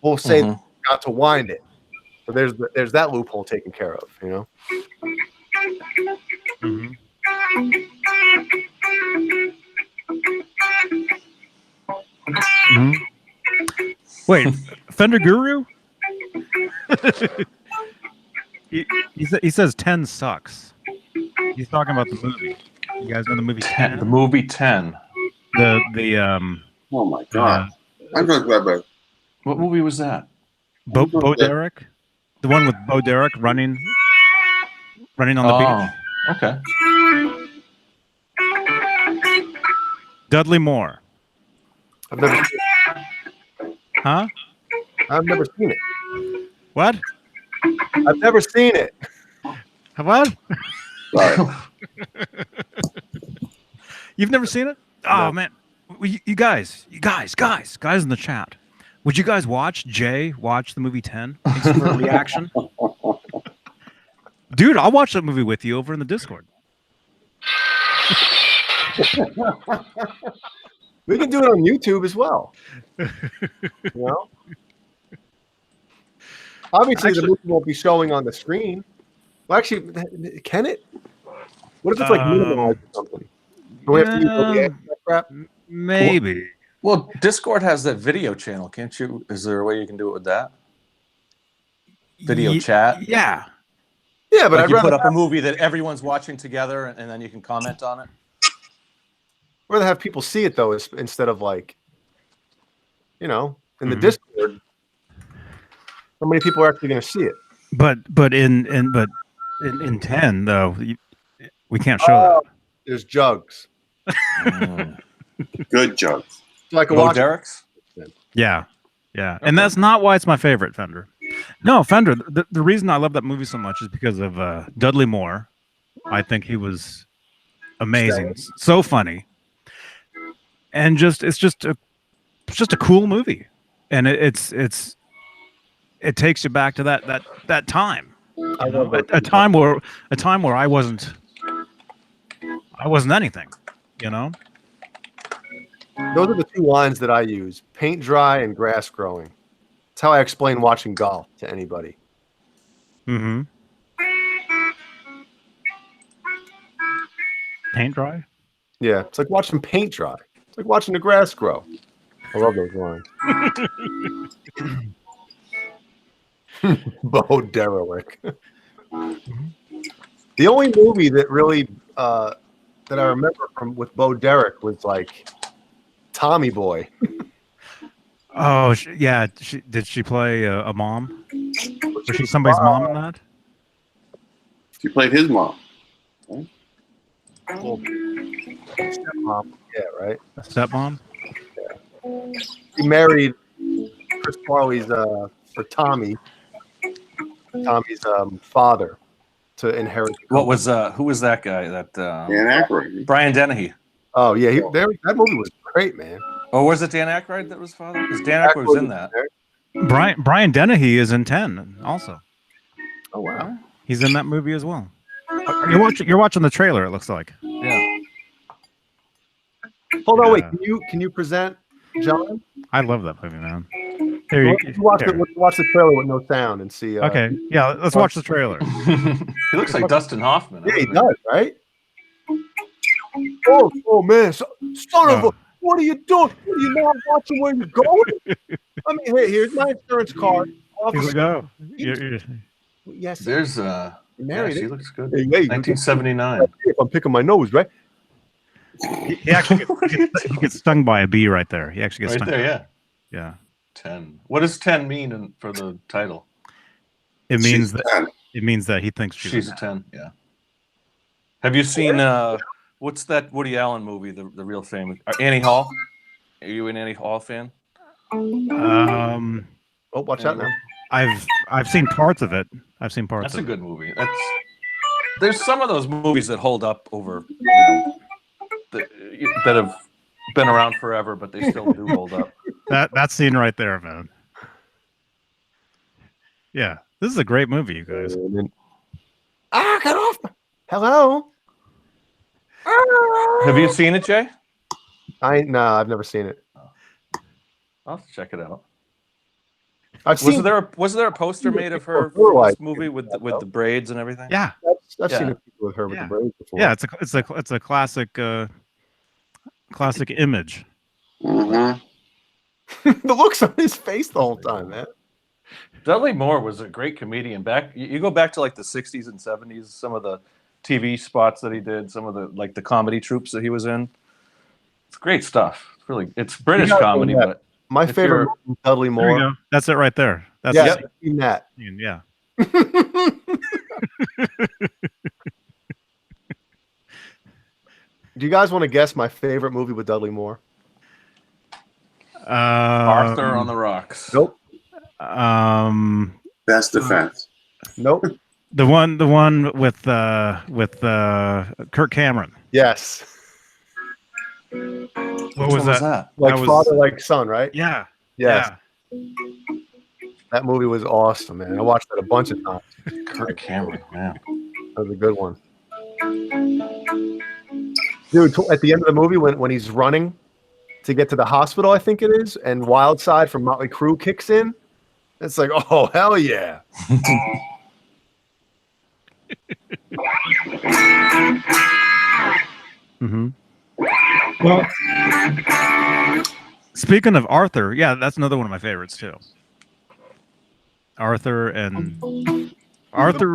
we'll say they got to wind it. So there's that loophole taken care of, you know. Wait, Fender Guru? he says 10 sucks. He's talking about the movie. You guys know the movie 10? The movie 10. oh my god, I'm talking about What movie was that? Bo Derek? The one with Bo Derek running on the beach? Okay. Dudley Moore. I've never seen it. Huh? I've never seen it. What? I've never seen it. What? sorry. You've never seen it? Oh man, you guys in the chat. Would you guys watch the movie 10? For a reaction? Dude, I'll watch that movie with you over in the Discord. We can do it on YouTube as well. You know? Obviously, the movie won't be showing on the screen. Well, actually, can it? What if it's like minimalized or something? Do we have to use OBS for that crap? Maybe. Well, Discord has that video channel, can't you? Is there a way you can do it with that? Video chat? Yeah. Yeah, but Like I'd you rather put up a movie that everyone's watching together and then you can comment on it? rather have people see it though, instead of like, you know, in the Discord. How many people are actually going to see it? But in 10 though, we can't show that. There's jugs. Good jokes. So I can Bo watch Derek's? Yeah. And that's not why it's my favorite, Fender. No, Fender, the reason I love that movie so much is because of Dudley Moore. I think he was amazing. So funny. And it's just a cool movie. And it takes you back to that time. I love that. A time where I wasn't anything, you know? Those are the two lines that I use: paint dry and grass growing. It's how I explain watching golf to anybody. Mm-hmm. Paint dry? Yeah, it's like watching paint dry. It's like watching the grass grow. I love those lines. Bo Derek. The only movie that really that I remember with Bo Derek was like Tommy Boy. Oh, yeah. Did she play a mom? Was she somebody's mom in that? She played his mom. Right? Well, stepmom, yeah, right. Stepmom. He married Chris Farley's or Tommy's father to inherit. What was who was that guy? That Dan Aykroyd. Brian Dennehy. Oh yeah, that movie was great, man. Or was it Dan Aykroyd that was father? Because Dan Aykroyd was in that. Brian Dennehy is in 10 also. Oh wow. He's in that movie as well. You're watching the trailer, it looks like. Yeah. Hold on, Yeah. wait. Can you present John? I love that movie, man. Here you Watch here. the trailer with no sound and see. Okay, yeah, let's watch the trailer. He looks like Dustin Hoffman. Yeah, he does, right? Oh man, son of a! What are you doing? Are you not watching where you're going? I mean, here's my insurance card. Here we go. Yes, There's married. she looks good. Hey, 1979. if I'm picking my nose, right? He actually he gets stung by a bee right there. He actually gets Right stung. there, yeah. Yeah. 10. What does 10 mean for the title? It means She's that 10. it means that he thinks She's a 10. Yeah. Have you seen what's that Woody Allen movie? The real famous Annie Hall. Are you an Annie Hall fan? Oh, watch out now. I've seen parts of it. I've seen parts. That's a of it. good movie. There's some of those movies that hold up over that have been around forever, but they still do hold up. That scene right there, man. Yeah, this is a great movie, you guys. Get off! Hello. Have you seen it, Jay? I've never seen it. I'll have to check it out. Was Was there a poster made of her Before, for like, this movie with the braids and everything? Yeah, I've Yeah. seen a picture with her with Yeah. the braids before. yeah. It's a classic classic image. Mhm. The looks on his face the whole time, man. Dudley Moore was a great comedian. You go back to like the 60s and 70s, some of the TV spots that he did, some of the comedy troupes that he was in. It's great stuff. It's British gotta comedy, do that. but My If favorite you're- movie was Dudley There you Moore. go. That's it right there. That's Yeah, the I've seen that. scene, yeah. Do you guys want to guess my favorite movie with Dudley Moore? Arthur on the Rocks. Nope. Best defense. Nope. The one with Kirk Cameron. Yes. What was that? Like That was- father, like son, right? Yeah. Yes. Yeah. That movie was awesome, man. I watched that a bunch of times. Kirk Cameron, man. That was a good one. Dude, at the end of the movie, when he's running to get to the hospital, I think it is, and Wild Side from Motley Crue kicks in, it's like, oh, hell yeah. Mm-hmm. Well, speaking of Arthur, yeah, that's another one of my favorites too. Arthur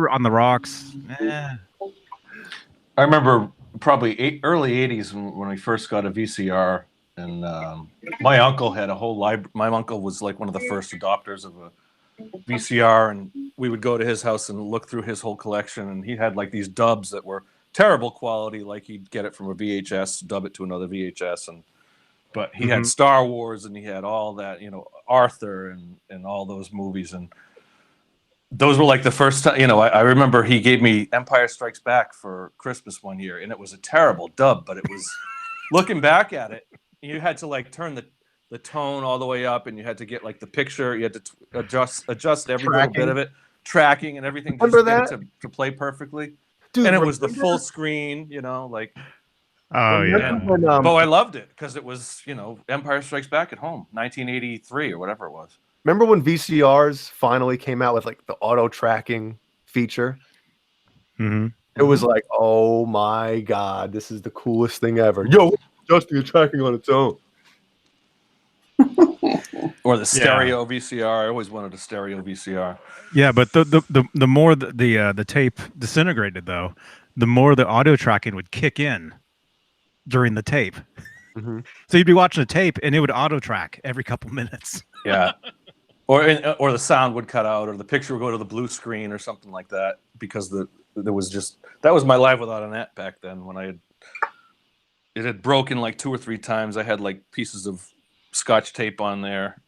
on the Rocks. Eh. I remember probably early 80s when we first got a VCR, and my uncle had a whole library. My uncle was like one of the first adopters of a VCR, and we would go to his house and look through his whole collection, and he had like these dubs that were terrible quality, like he'd get it from a VHS, dub it to another VHS, but he had Star Wars, and he had all that, Arthur and all those movies, and those were like the first time, I remember he gave me Empire Strikes Back for Christmas one year, and it was a terrible dub, but it was, looking back at it, you had to like turn the tone all the way up, and you had to get like the picture, you had to adjust every little bit of it, tracking and everything, just Remember to get that? it to play perfectly. Dude, And it was the remember- full screen, like, Oh yeah. remember when, but I loved it because it was, Empire Strikes Back at home, 1983 or whatever it was. Remember when VCRs finally came out with like the auto tracking feature? Mm-hmm. It was like, oh my God, this is the coolest thing ever. Yo, adjusting the tracking on its own. Or the stereo VCR. I always wanted a stereo VCR. Yeah, but the more the tape disintegrated, though, the more the audio tracking would kick in during the tape. Mm-hmm. So you'd be watching a tape, and it would auto track every couple minutes. Yeah. Or the sound would cut out, or the picture would go to the blue screen or something like that, because that was my life without a net back then, when I had it had broken like 2 or 3 times. I had like pieces of Scotch tape on there.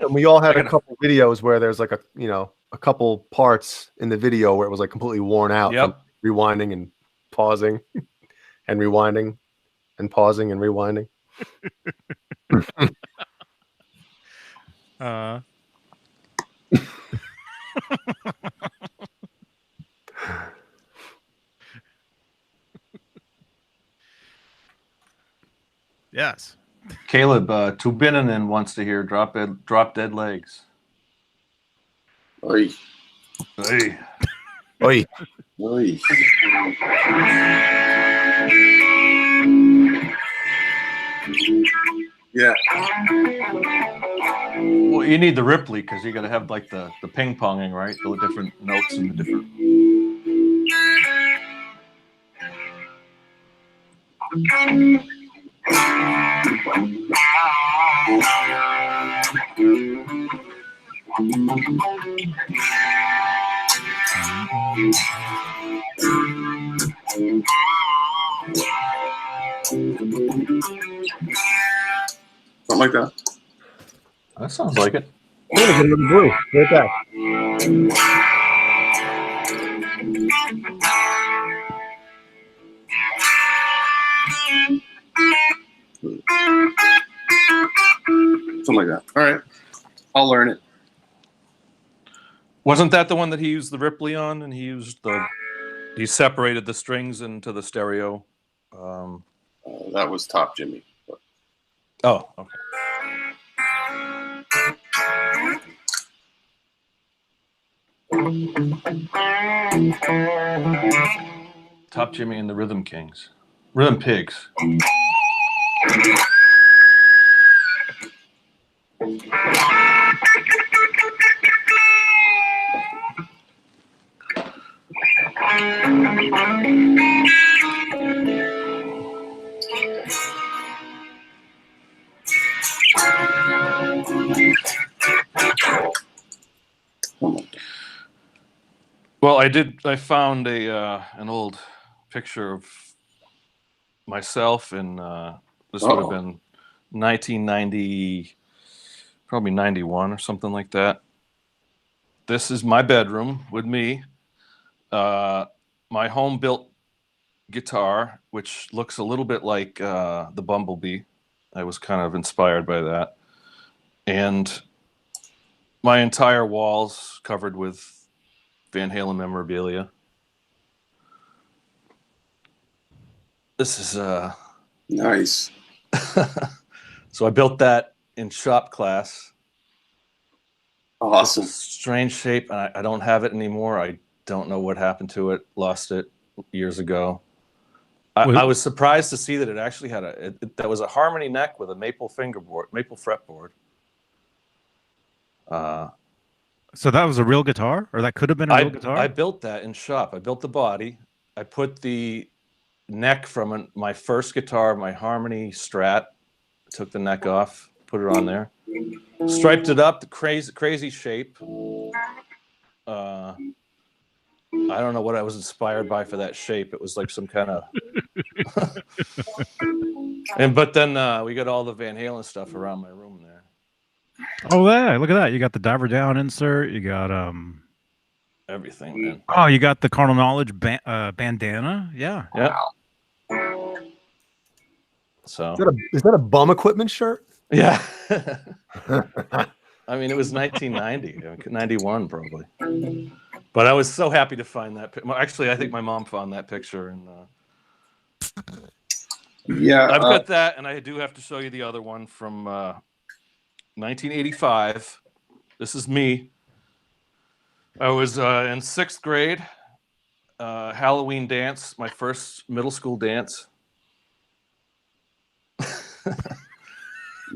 And we all had a couple videos where there's like a couple parts in the video where it was like completely worn out from rewinding and pausing and rewinding and pausing and rewinding. Yes. Caleb, Tubinanen wants to hear Drop Dead Legs. Oi. Hey. Oi. Oi. Yeah. Well, you need the Ripley because you got to have like the ping ponging, right? The different notes and the different. Something like that. That sounds like it. I'm gonna get another brew. Right back. Something like that. All right. I'll learn it. Wasn't that the one that he used the Ripley on, and he separated the strings into the stereo? That was Top Jimmy. But... Oh, okay. Top Jimmy and the Rhythm Kings. Rhythm Pigs. Well, I found an old picture of myself, and this would have been 1990, probably 91 or something like that. This is my bedroom with me. My home-built guitar, which looks a little bit like the Bumblebee. I was kind of inspired by that. And my entire walls covered with Van Halen memorabilia. This is nice. So I built that in shop class. Awesome. It's a strange shape, and I don't have it anymore. I don't know what happened to it. Lost it years ago. I was surprised to see that it actually had that was a harmony neck with a maple fretboard. So that was a real guitar, or that could have been a real guitar? I built that in shop. I built the body. I put the neck from my first guitar, my Harmony Strat. Took the neck off, put it on there, striped it up, the crazy shape. I don't know what I was inspired by for that shape. It was like some kind of. But then we got all the Van Halen stuff around my room there. Oh yeah, look at that. You got the diver down insert. You got everything, man. Oh, you got the Carnal Knowledge bandana. Yeah. Yeah. So is that a bum equipment shirt? Yeah. I mean, it was 1990, 91 probably. But I was so happy to find that. Actually, I think my mom found that picture, and yeah, I've got that, and I do have to show you the other one from 1985. This is me. I was in 6th grade, Halloween dance, my first middle school dance.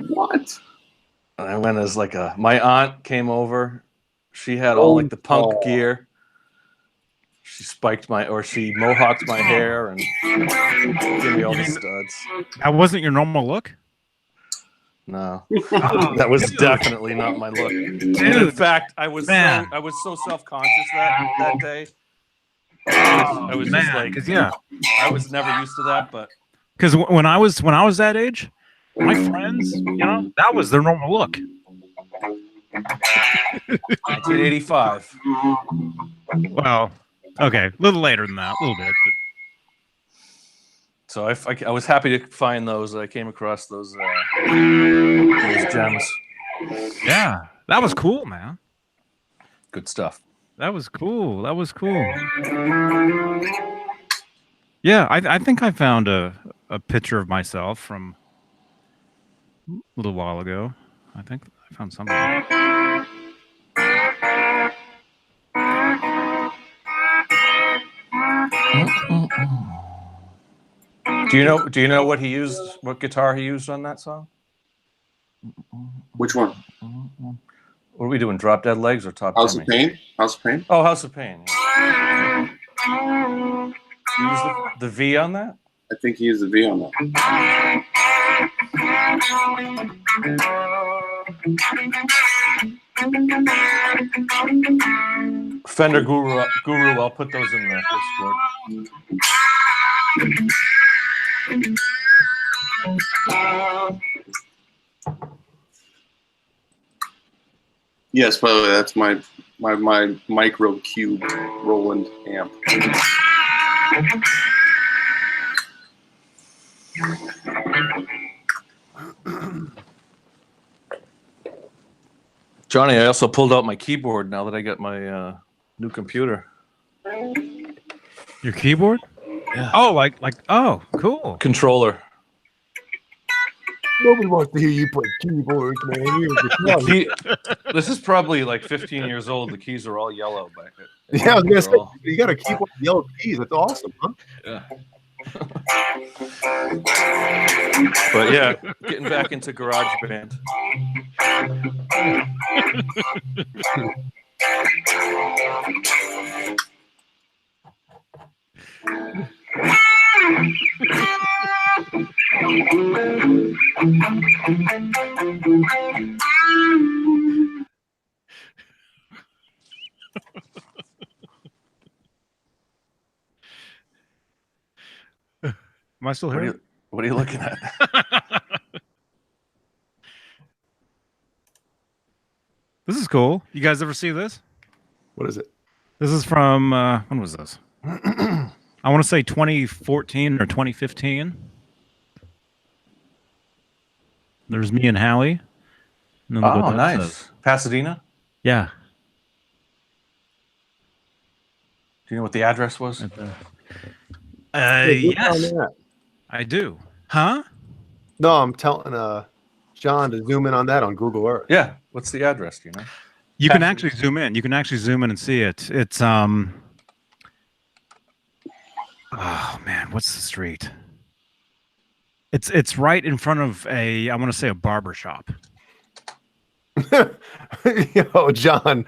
What? And I went as like my aunt came over. She had all like the punk gear. She she mohawked my hair and gave me all the studs. That wasn't your normal look? No, that was definitely not my look. In fact, I was so self-conscious that day. I was just like, yeah, I was never used to that, but Because when I was that age, my friends, that was their normal look. 1985. Well, okay, a little later than that, a little bit. But. So I was happy to find those. I came across those gems. Yeah, that was cool, man. Good stuff. That was cool. That was cool. Yeah, I think I found a picture of myself from a little while ago. I think I found something. Do you know what he used? What guitar he used on that song? Which one? What are we doing? Drop Dead Legs or Top House Jimmy? of Pain? House of Pain? Oh, House of Pain. Yeah. You used the V on that? I think he used the V on that. Fender Guru, I'll put those in the Discord. Yes, by the way, that's my micro cube Roland amp. Johnny, I also pulled out my keyboard now that I got my new computer. Your keyboard? Yeah. Oh, oh, cool. Controller. Nobody wants to hear you play keyboards, man. This is probably like 15 years old. The keys are all yellow back there. Yeah, I was gonna say, you got a keyboard with yellow keys. That's awesome, huh? Yeah. But yeah, getting back into GarageBand. Am I still here? What are you looking at? This is cool. You guys ever see this? What is it? This is from when was this? I want to say 2014 or 2015. There's me and Howie. And then look what Oh, that nice. says. Pasadena? Yeah. Do you know what the address was? Right there. Hey, Yes, on that. I do. Huh? No, I'm telling John to zoom in on that on Google Earth. Yeah. What's the address? Do you know? You can actually zoom in. You can actually zoom in and see it. It's oh man, what's the street? It's right in front of I want to say a barber shop. Yo, John,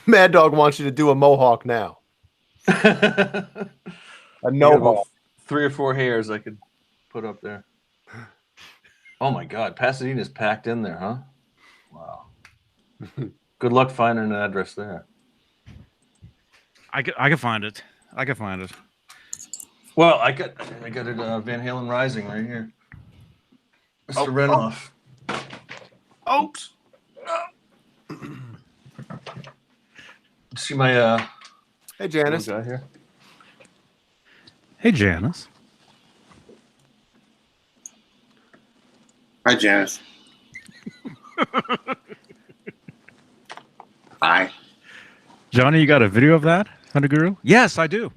Mad Dog wants you to do a mohawk now. A no hawk. 3 or 4 hairs I could put up there. Oh my God, Pasadena's packed in there, huh? Wow. Good luck finding an address there. I can find it. I can find it. Well, I got it. Van Halen Rising right here. Mr. Renoff. Oops. See my Hey, Janice. guy here. Hey, Janice. Hi, Janice. Hi. Johnny, you got a video of that, Thunder Guru? Yes, I do.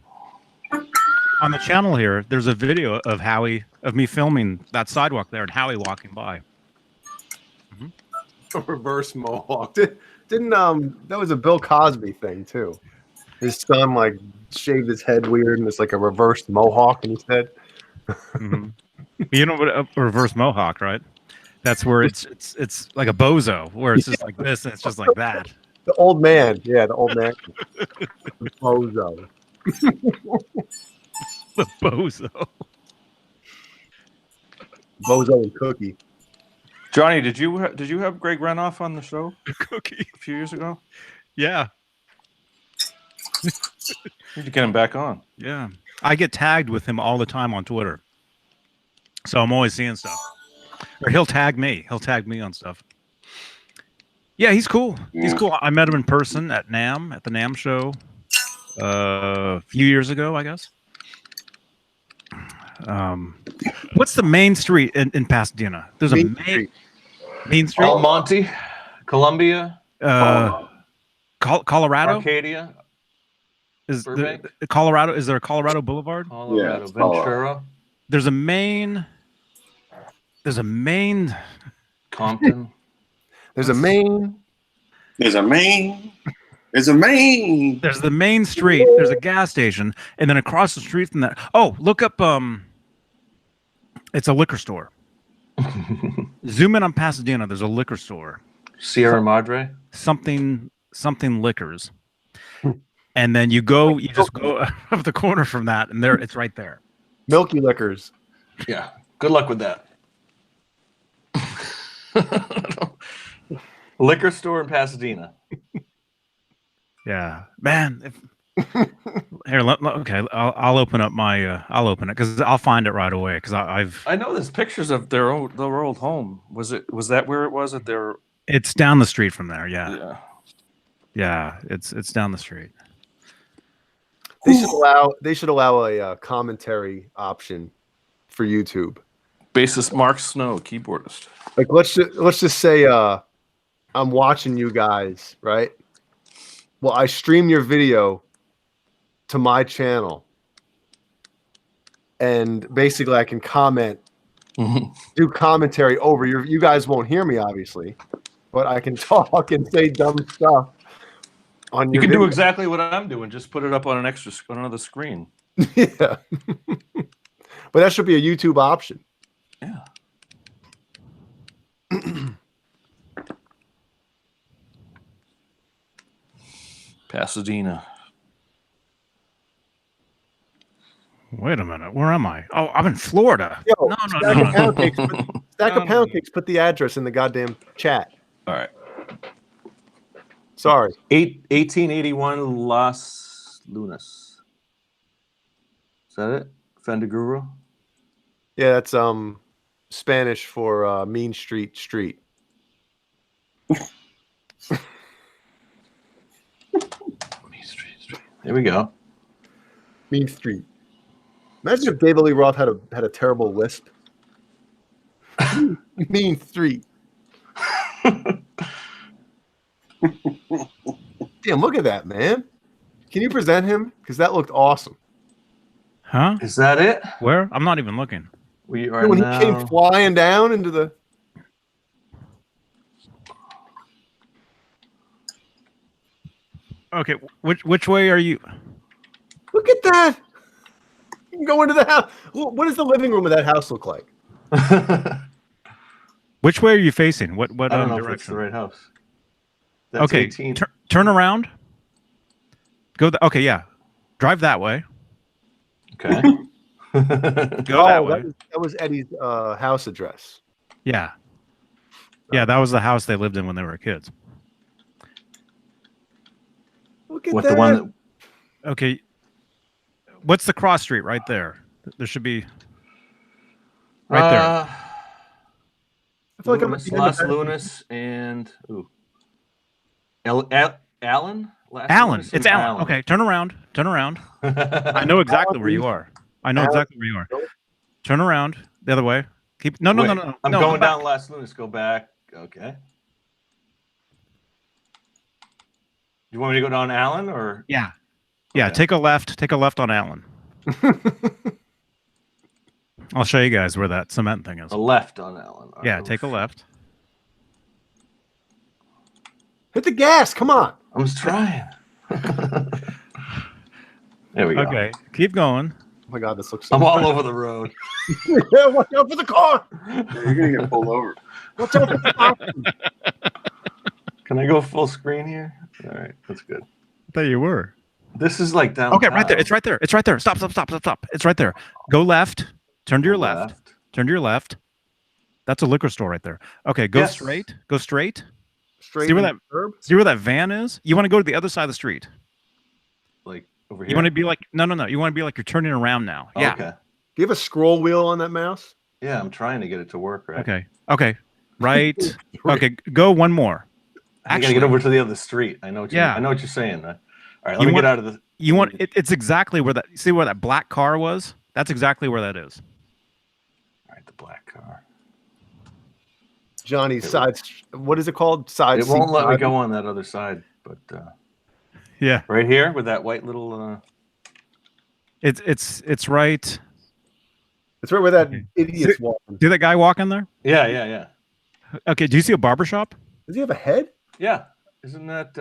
On the channel here, there's a video of me filming that sidewalk there and Howie walking by. A reverse mohawk. Didn't that was a Bill Cosby thing too. His son like shaved his head weird and it's like a reverse mohawk in his head. Mm-hmm. You know what a reverse mohawk, right? That's where it's like a bozo, where it's just like this and it's just like that. The old man, yeah, the old man. The bozo. The bozo. Bozo and Cookie. Johnny, did you have Greg Renoff on the show Cookie. a few years ago? Yeah. Need to get him back on. Yeah. I get tagged with him all the time on Twitter. So I'm always seeing stuff. Or he'll tag me. He'll tag me on stuff. Yeah, he's cool. He's cool. I met him in person at NAMM, at the NAMM show a few years ago, I guess. What's the main street in Pasadena? There's a main street. Almonte, Columbia, Colorado. Arcadia. Is there, Colorado? Is there a Colorado Boulevard? Colorado, Yeah, Ventura. There's a main. There's a main. Compton. There's a main. There's a main. There's a main. There's the main street. There's a gas station, and then across the street from that. Oh, look up. It's a liquor store. Zoom in on Pasadena. There's a liquor store. Sierra Madre. Something liquors. And then you just go up the corner from that, and there it's right there. Milky Liquors. Yeah. Good luck with that. Liquor store in Pasadena. Yeah, man. Here, okay. I'll open up my. I'll open it because I'll find it right away. Because I know there's pictures of their old home. Was that where it was at their? It's down the street from there. Yeah. Yeah. Yeah. It's down the street. They should allow a commentary option for YouTube. Bassist Mark Snow, keyboardist. Like let's just say I'm watching you guys, right? Well, I stream your video to my channel, and basically I can comment, do commentary over you guys won't hear me obviously, but I can talk and say dumb stuff. On You your can video. do exactly what I'm doing. Just put it up on on another screen. Yeah. But that should be a YouTube option. Yeah. Pasadena. Wait a minute. Where am I? Oh, I'm in Florida. Yo, No. Stack of pound cakes, put the address in the goddamn chat. All right. Sorry. 1881 Las Lunas. Is that it? Fendaguro? Yeah, that's Spanish for Mean Street. Main Street. There we go. Mean Street. Imagine if David Lee Roth had a terrible lisp. Mean Street. Damn, look at that, man. Can you present him? Because that looked awesome. Huh? Is that it? Where? I'm not even looking. We are When now... he came flying down into the... Okay, which way are you? Look at that. You can go into the house. What does the living room of that house look like? Which way are you facing? What I don't know if it's direction? the right house. That's Okay, 18. turn around. Go. Okay, yeah. Drive that way. Okay. Go that way. That was Eddie's house address. Yeah. Yeah, that was the house they lived in when they were kids. Look at What that. the one that... Okay. What's the cross street right there? There should be right there. I feel like I'm at Lunas, the end of Las that. Lunas and Allen? Last Alan. Lunas It's and Alan. Okay, turn around. Turn around. I know exactly where you are. I know exactly where you are. Turn around the other way. Keep no. Wait, I'm No, going go back. down Las Lunas. Go back. Okay. You want me to go down Allen or? Yeah. Yeah, Okay. take a left. Take a left on Allen. I'll show you guys where that cement thing is. A left on Allen. All Yeah, right. take a left. Hit the gas. Come on. I'm just trying. There we go. Okay, keep going. Oh my God, this looks so I'm all over the road. Yeah, watch out for the car. You're gonna get pulled over. Watch out for the car. Can I go full screen here? All right, that's good. I thought you were. This is like downtown. Okay, right there. It's right there. It's right there. Stop. It's right there. Go left. Turn to your left. Turn to your left. That's a liquor store right there. Okay, go Yes. straight. Go straight. Straight See where in the curb. See where that van is? You want to go to the other side of the street. Like over here. You want to be like no. You want to be like you're turning around now. Oh, Yeah. Okay. Do you have a scroll wheel on that mouse? Yeah, I'm trying to get it to work. Right. Okay. Okay. Right. Okay. Go one more. I gotta get over to the other street. I know what Yeah. I know what you're saying. All right, let You me want- get out of the. You want it's exactly where that. See where that black car was? That's exactly where that is. All right, the black car. Johnny's side. What is it called? Side. It won't seat let me drive? go on that other side, but Yeah. right here with that white little. It's right. It's right where that idiot's walking. See that guy walking there? Yeah. Okay. Do you see a barber shop? Does he have a head? Yeah. Isn't that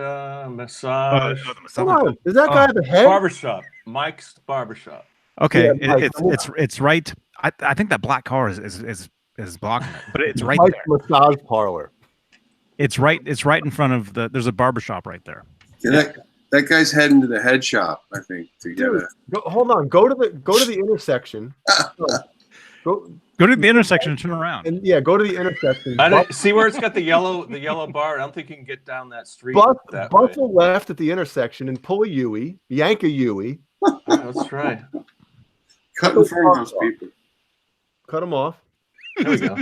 massage? Come on. Does that guy have a head? Barbershop. Mike's barbershop. Okay. Yeah, Mike, It's right. I think that black car is blocking it, but it's right Mike's there. massage parlor. It's right in front of the. There's a barber shop right there. Yeah, that guy's heading to the head shop, I think, to get Dude, a. hold on. Go to the intersection. Go to the intersection and turn around. And yeah, go to the intersection. I don't see where it's got the yellow bar. I don't think you can get down that street. That way. Bustle left at the intersection and pull a Yui, yank a Yui. Let's try. Cut in front of those people. Cut them off. There we go.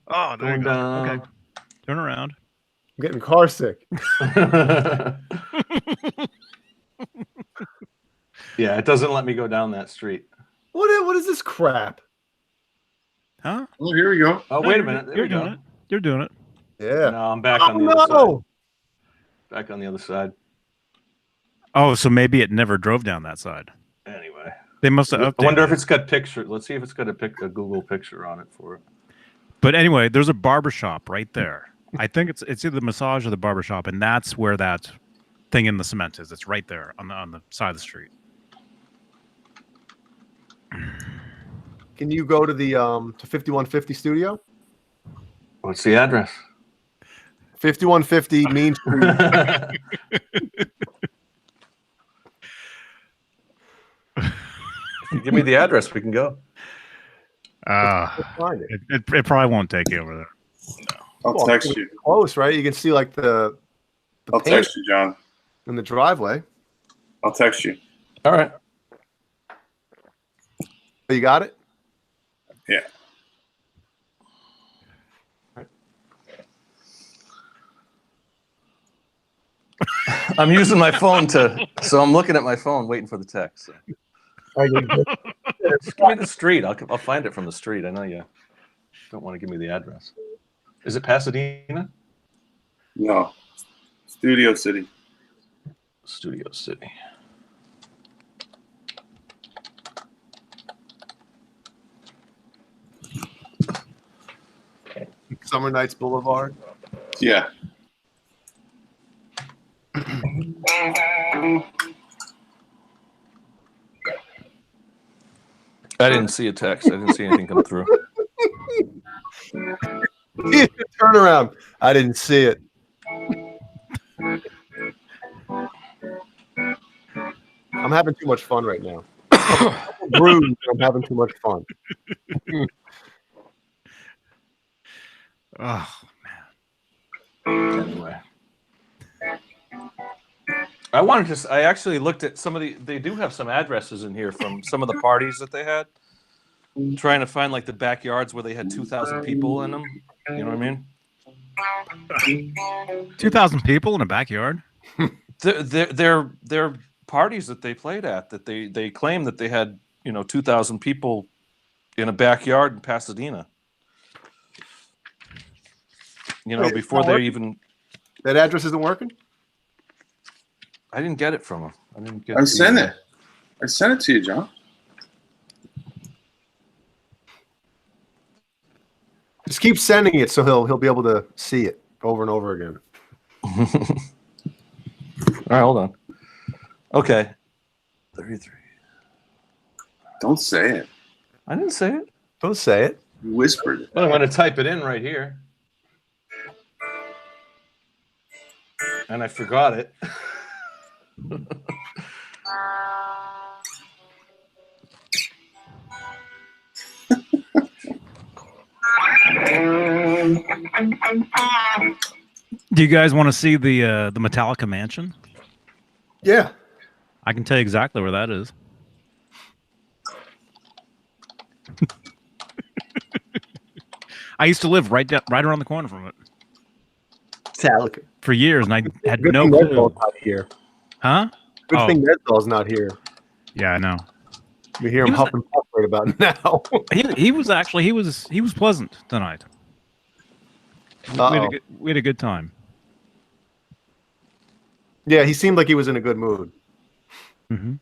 Oh, there you Going go. down. Okay. Turn around. I'm getting car sick. Yeah, it doesn't let me go down that street. What is this crap? Huh? Oh, here we go. Oh, wait a minute. There You're we go. doing it. You're doing it. Yeah. No, I'm back Oh on the other side. no! Back on the other side. Oh, so maybe it never drove down that side. Anyway, They must have updated. I wonder if it's got picture. Let's see if it's got a Google picture on it for it. But anyway, there's a barber shop right there. I think it's either the massage or the barber shop, and that's where that thing in the cement is. It's right there on the side of the street. Can you go to the to 5150 studio? What's the address? 5150 Mean Street. Give me the address. We can go. Find it. It probably won't take you over there. I'll text you. Close, right? You can see like the I'll paint text you, John. in the driveway. I'll text you. All right. Oh, you got it? Yeah. I'm using my phone so I'm looking at my phone, waiting for the text. So. Just give me the street. I'll find it from the street. I know you don't want to give me the address. Is it Pasadena? No. Studio City. Studio City. Summer Nights Boulevard. Yeah. I didn't see a text. I didn't see anything come through. Turn around. I didn't see it. I'm having too much fun right now. Bruised, I'm having too much fun. Oh, Anyway. I actually looked at some of they do have some addresses in here from some of the parties that they had. Trying to find like the backyards where they had 2,000 people in them. You know what I mean? 2,000 people in a backyard. They're parties that they played at that they claim that they had 2,000 people in a backyard in Pasadena. Wait, before they even. That address isn't working? I didn't get it from them. I sent it. I sent it to you, John. Just keep sending it so he'll be able to see it over and over again. All right, hold on. Okay. 33. Don't say it. I didn't say it. Don't say it. You whispered it. Well, I'm going to type it in right here. And I forgot it. Do you guys want to see the Metallica mansion? Yeah. I can tell you exactly where that is. I used to live right around the corner from it Metallica. for years, and I had Good no thing clue. Redball's not here. Huh? Good Oh. thing Redball's not here. Yeah, I know. We hear him was- huffing puff right about now. He was pleasant tonight. Uh-oh. We had a good time. Yeah, he seemed like he was in a good mood. Mm-hmm.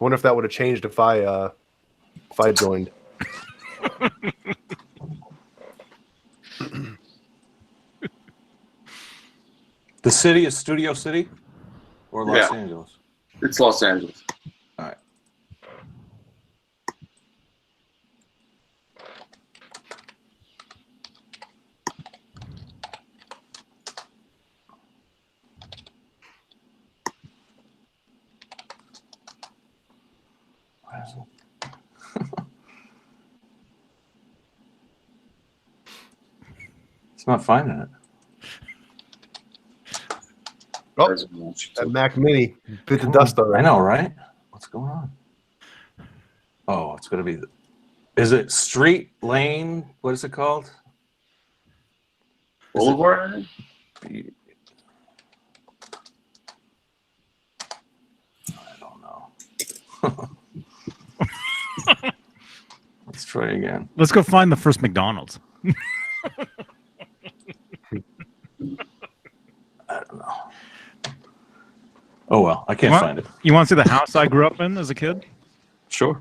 Wonder if that would have changed if I joined. The city is Studio City or Los Yeah. Angeles? It's Los Angeles. All right. Why is it? It's not finding it. Oh, President. that Mac Mini bit the Come dust on. already. I know, right? What's going on? Oh, it's going to be. Is it street, lane? What is it called? Boulevard? I don't know. Let's try again. Let's go find the first McDonald's. I don't know. Oh, well, I can't find it. You want to see the house I grew up in as a kid? Sure.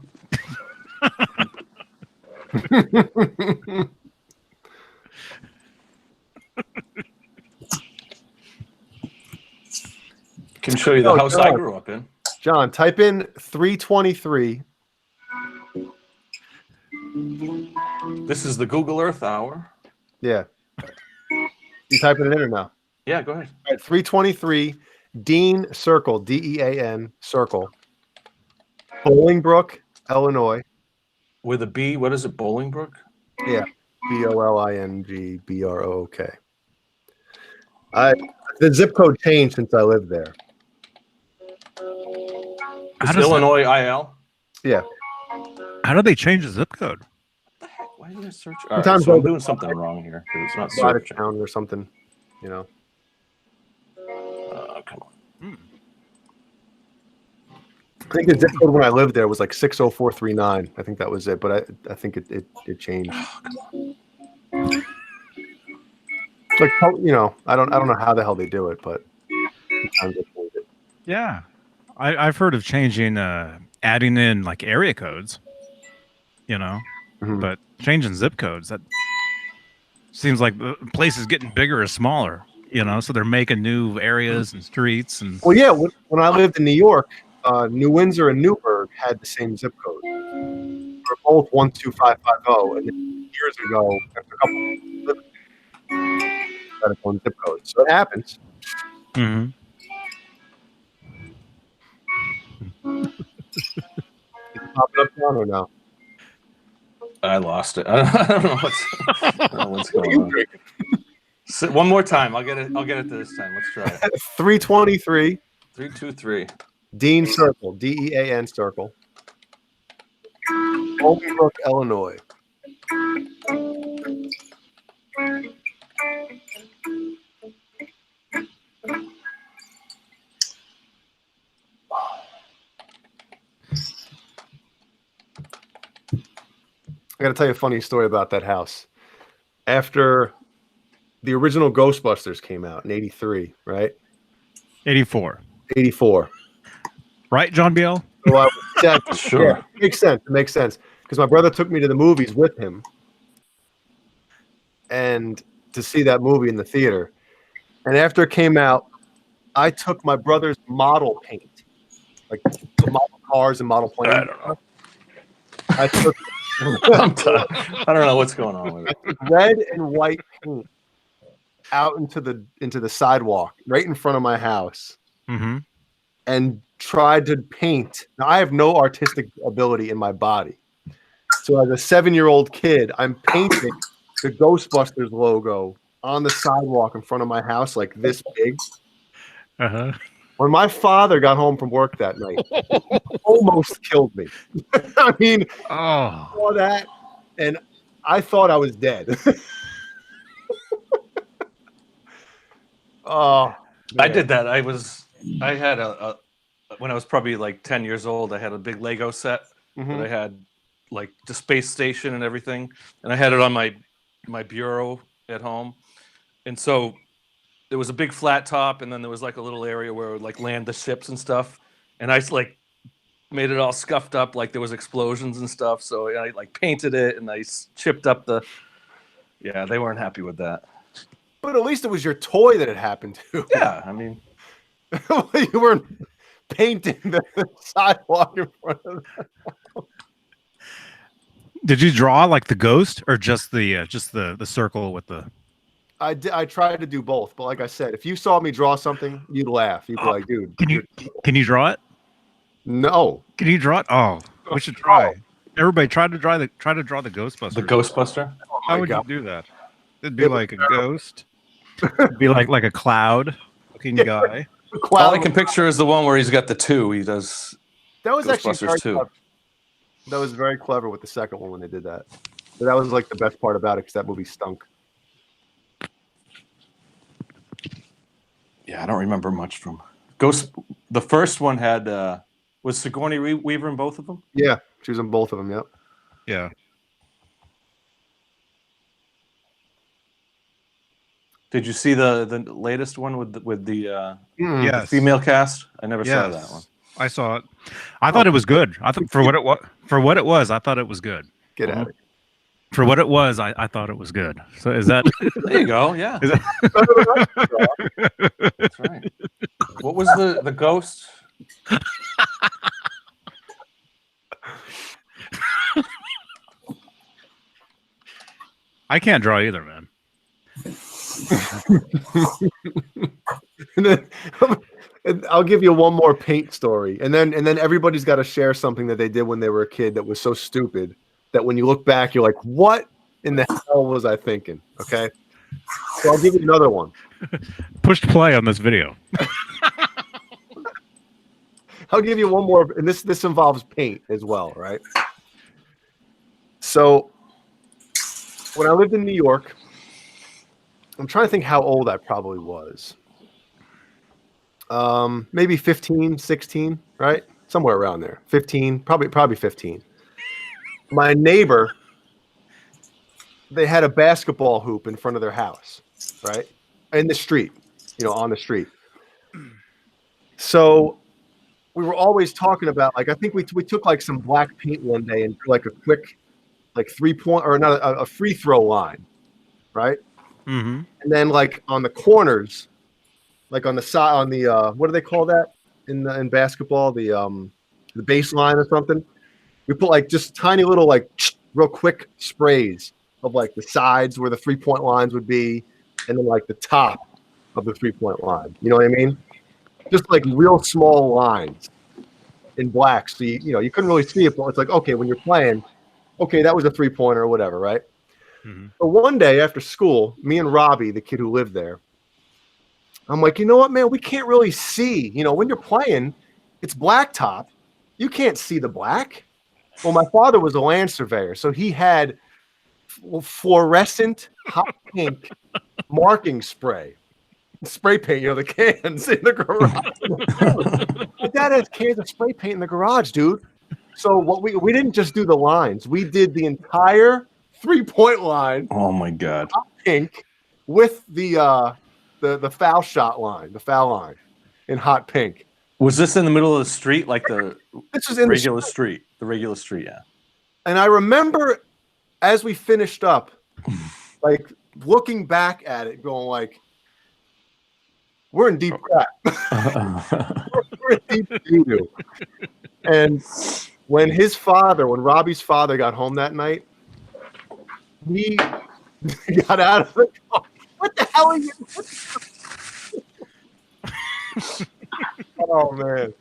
Can show you the Oh, house I God. grew up in. John, type in 323. This is the Google Earth hour. Yeah. You typing it in or no? Yeah, go ahead. All right, 323 Dean Circle, Dean Circle, Bolingbrook, Illinois. With a B, what is it? Bolingbrook? Yeah, Bolingbrook. The zip code changed since I lived there. It's Illinois IL. Yeah. How do they change the zip code? Why did I search? All right, Sometimes so I'm I'll- doing something wrong here because it's not Out of searching. town or something, you know. Come on. I think the zip code when I lived there was like 60439. I think that was it, but I think it changed. It's like, you know, I don't know how the hell they do it, but sometimes they change it. Yeah, I've heard of changing, adding in like area codes. You know, Mhm. but changing zip codes, that seems like the place is getting bigger or smaller. You know, so they're making new areas and streets and. Well, yeah, when I lived in New York, New Windsor and Newburgh had the same zip code. They were both 12550, and then years ago, after a couple of years, had its own zip code. So it happens. Mm-hmm. Is it popping up now or no? I lost it. I don't know what's going on. One more time. I'll get it this time. Let's try it. 323 323. Dean Circle, Dean Circle, Bolingbrook, Illinois. I got to tell you a funny story about that house. After the original Ghostbusters came out in '83, right? 84. 84. Right, John Biel? So Sure. Yeah, it makes sense. It makes sense because my brother took me to the movies with him, and to see that movie in the theater. And after it came out, I took my brother's model paint, like the model cars and model planes. I don't know. I took I'm done. I don't know what's going on with it. red and white paint out into the sidewalk right in front of my house, Mm-hmm. and tried to paint. Now I have no artistic ability in my body, so as a 7-year-old kid, I'm painting the Ghostbusters logo on the sidewalk in front of my house, like this big. Uh-huh. When my father got home from work that night, he almost killed me. I mean, I saw that, and I thought I was dead. Oh, I did that. I had a when I was probably like 10 years old, I had a big Lego set that I had like the space station and everything. And I had it on my bureau at home. And so there was a big flat top, and then there was like a little area where it would like land the ships and stuff. And I like made it all scuffed up, like there was explosions and stuff. So I like painted it, and I chipped up the. Yeah, they weren't happy with that. But at least it was your toy that it happened to. Yeah, I mean, you weren't painting the sidewalk in front of them. Did you draw like the ghost, or just the circle with the? I tried to do both, but like I said, if you saw me draw something, you'd laugh. You'd be like, "Dude, can you draw it?" No. Can you draw it? Oh, we should try. Everybody try to draw the Ghostbusters. the Ghostbuster. How would you do that? It'd be like a ghost. It'd be like a cloud looking guy. All I can picture is the one where he's got the two. He does. That was actually Ghostbusters very 2. clever. That was very clever with the second one when they did that. But that was like the best part about it, because that movie stunk. Yeah, I don't remember much from Ghost. The first one had was Sigourney Weaver in both of them. Yeah, she was in both of them. Yep. Yeah. Did you see the latest one with the Yes. female cast? I never saw that one. I saw it. I thought it was good. I thought for what it was, I thought it was good. Get out of here. For what it was, I thought it was good. So is that? There you go. Yeah, Is that that's right. What was the ghost? I can't draw either, man. And I'll give you one more paint story, and then everybody's got to share something that they did when they were a kid that was so stupid that when you look back, you're like, "What in the hell was I thinking?" Okay, so I'll give you another one. Push play on this video. I'll give you one more, and this involves paint as well, right? So when I lived in New York, I'm trying to think how old I probably was. Maybe 15, 16, right? Somewhere around there. 15, probably 15. My neighbor, they had a basketball hoop in front of their house, right? In the street, on the street. So we were always talking about, like, I think we took like some black paint one day and like a quick, like 3-point, or not a free throw line, right? Mm-hmm. And then like on the corners, like on the side, on the what do they call that in basketball? The baseline or something. We put like just tiny little like real quick sprays of like the sides where the 3-point lines would be, and then like the top of the 3-point line. You know what I mean? Just like real small lines in black. So you couldn't really see it, but it's like, okay, when you're playing, okay, that was a 3-pointer or whatever, right? Mm-hmm. But one day after school, me and Robbie, the kid who lived there, I'm like, you know what, man? We can't really see. When you're playing, it's blacktop. You can't see the black. Well, my father was a land surveyor, so he had fluorescent hot pink marking spray paint, the cans in the garage. My dad has cans of spray paint in the garage, dude. So what we didn't just do the lines. We did the entire 3-point line. Oh my God! Hot pink with the foul shot line, the foul line, in hot pink. Was this in the middle of the street, like the This was in regular street? The regular street, yeah. And I remember as we finished up, like looking back at it, going like, "We're in deep crap. We're in deep doo-doo." And when Robbie's father got home that night, we got out of the car. What the hell are you? Oh man!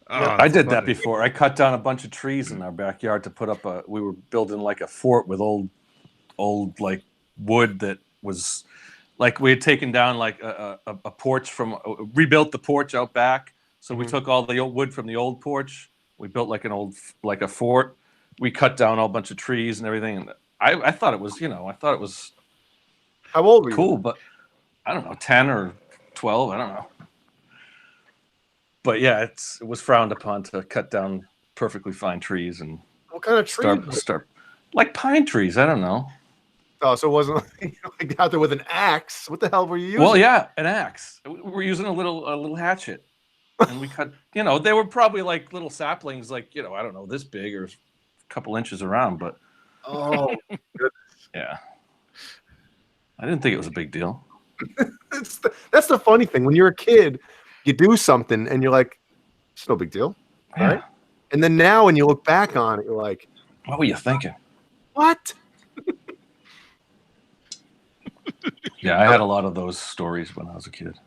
I did that before. I cut down a bunch of trees in our backyard to put up we were building like a fort with old like wood that was Like we had taken down like a porch from rebuilt the porch out back. So we took all the old wood from the old porch. We built like a fort. We cut down a bunch of trees and everything. And I thought it was, I thought it was How old were you? cool, but I don't know, 10 or 12. I don't know. But yeah, it was frowned upon to cut down perfectly fine trees and What kind of tree? start like pine trees. I don't know. Oh, so it wasn't like out there with an axe. What the hell were you using? Well, yeah, an axe. We're using a little hatchet, and we cut. They were probably like little saplings, like I don't know, this big or a couple inches around. But Oh, yeah, I didn't think it was a big deal. that's the funny thing. When you're a kid, you do something and you're like, it's no big deal, right? Yeah. And then now when you look back on it, you're like, What were you thinking? what? Yeah, I had a lot of those stories when I was a kid.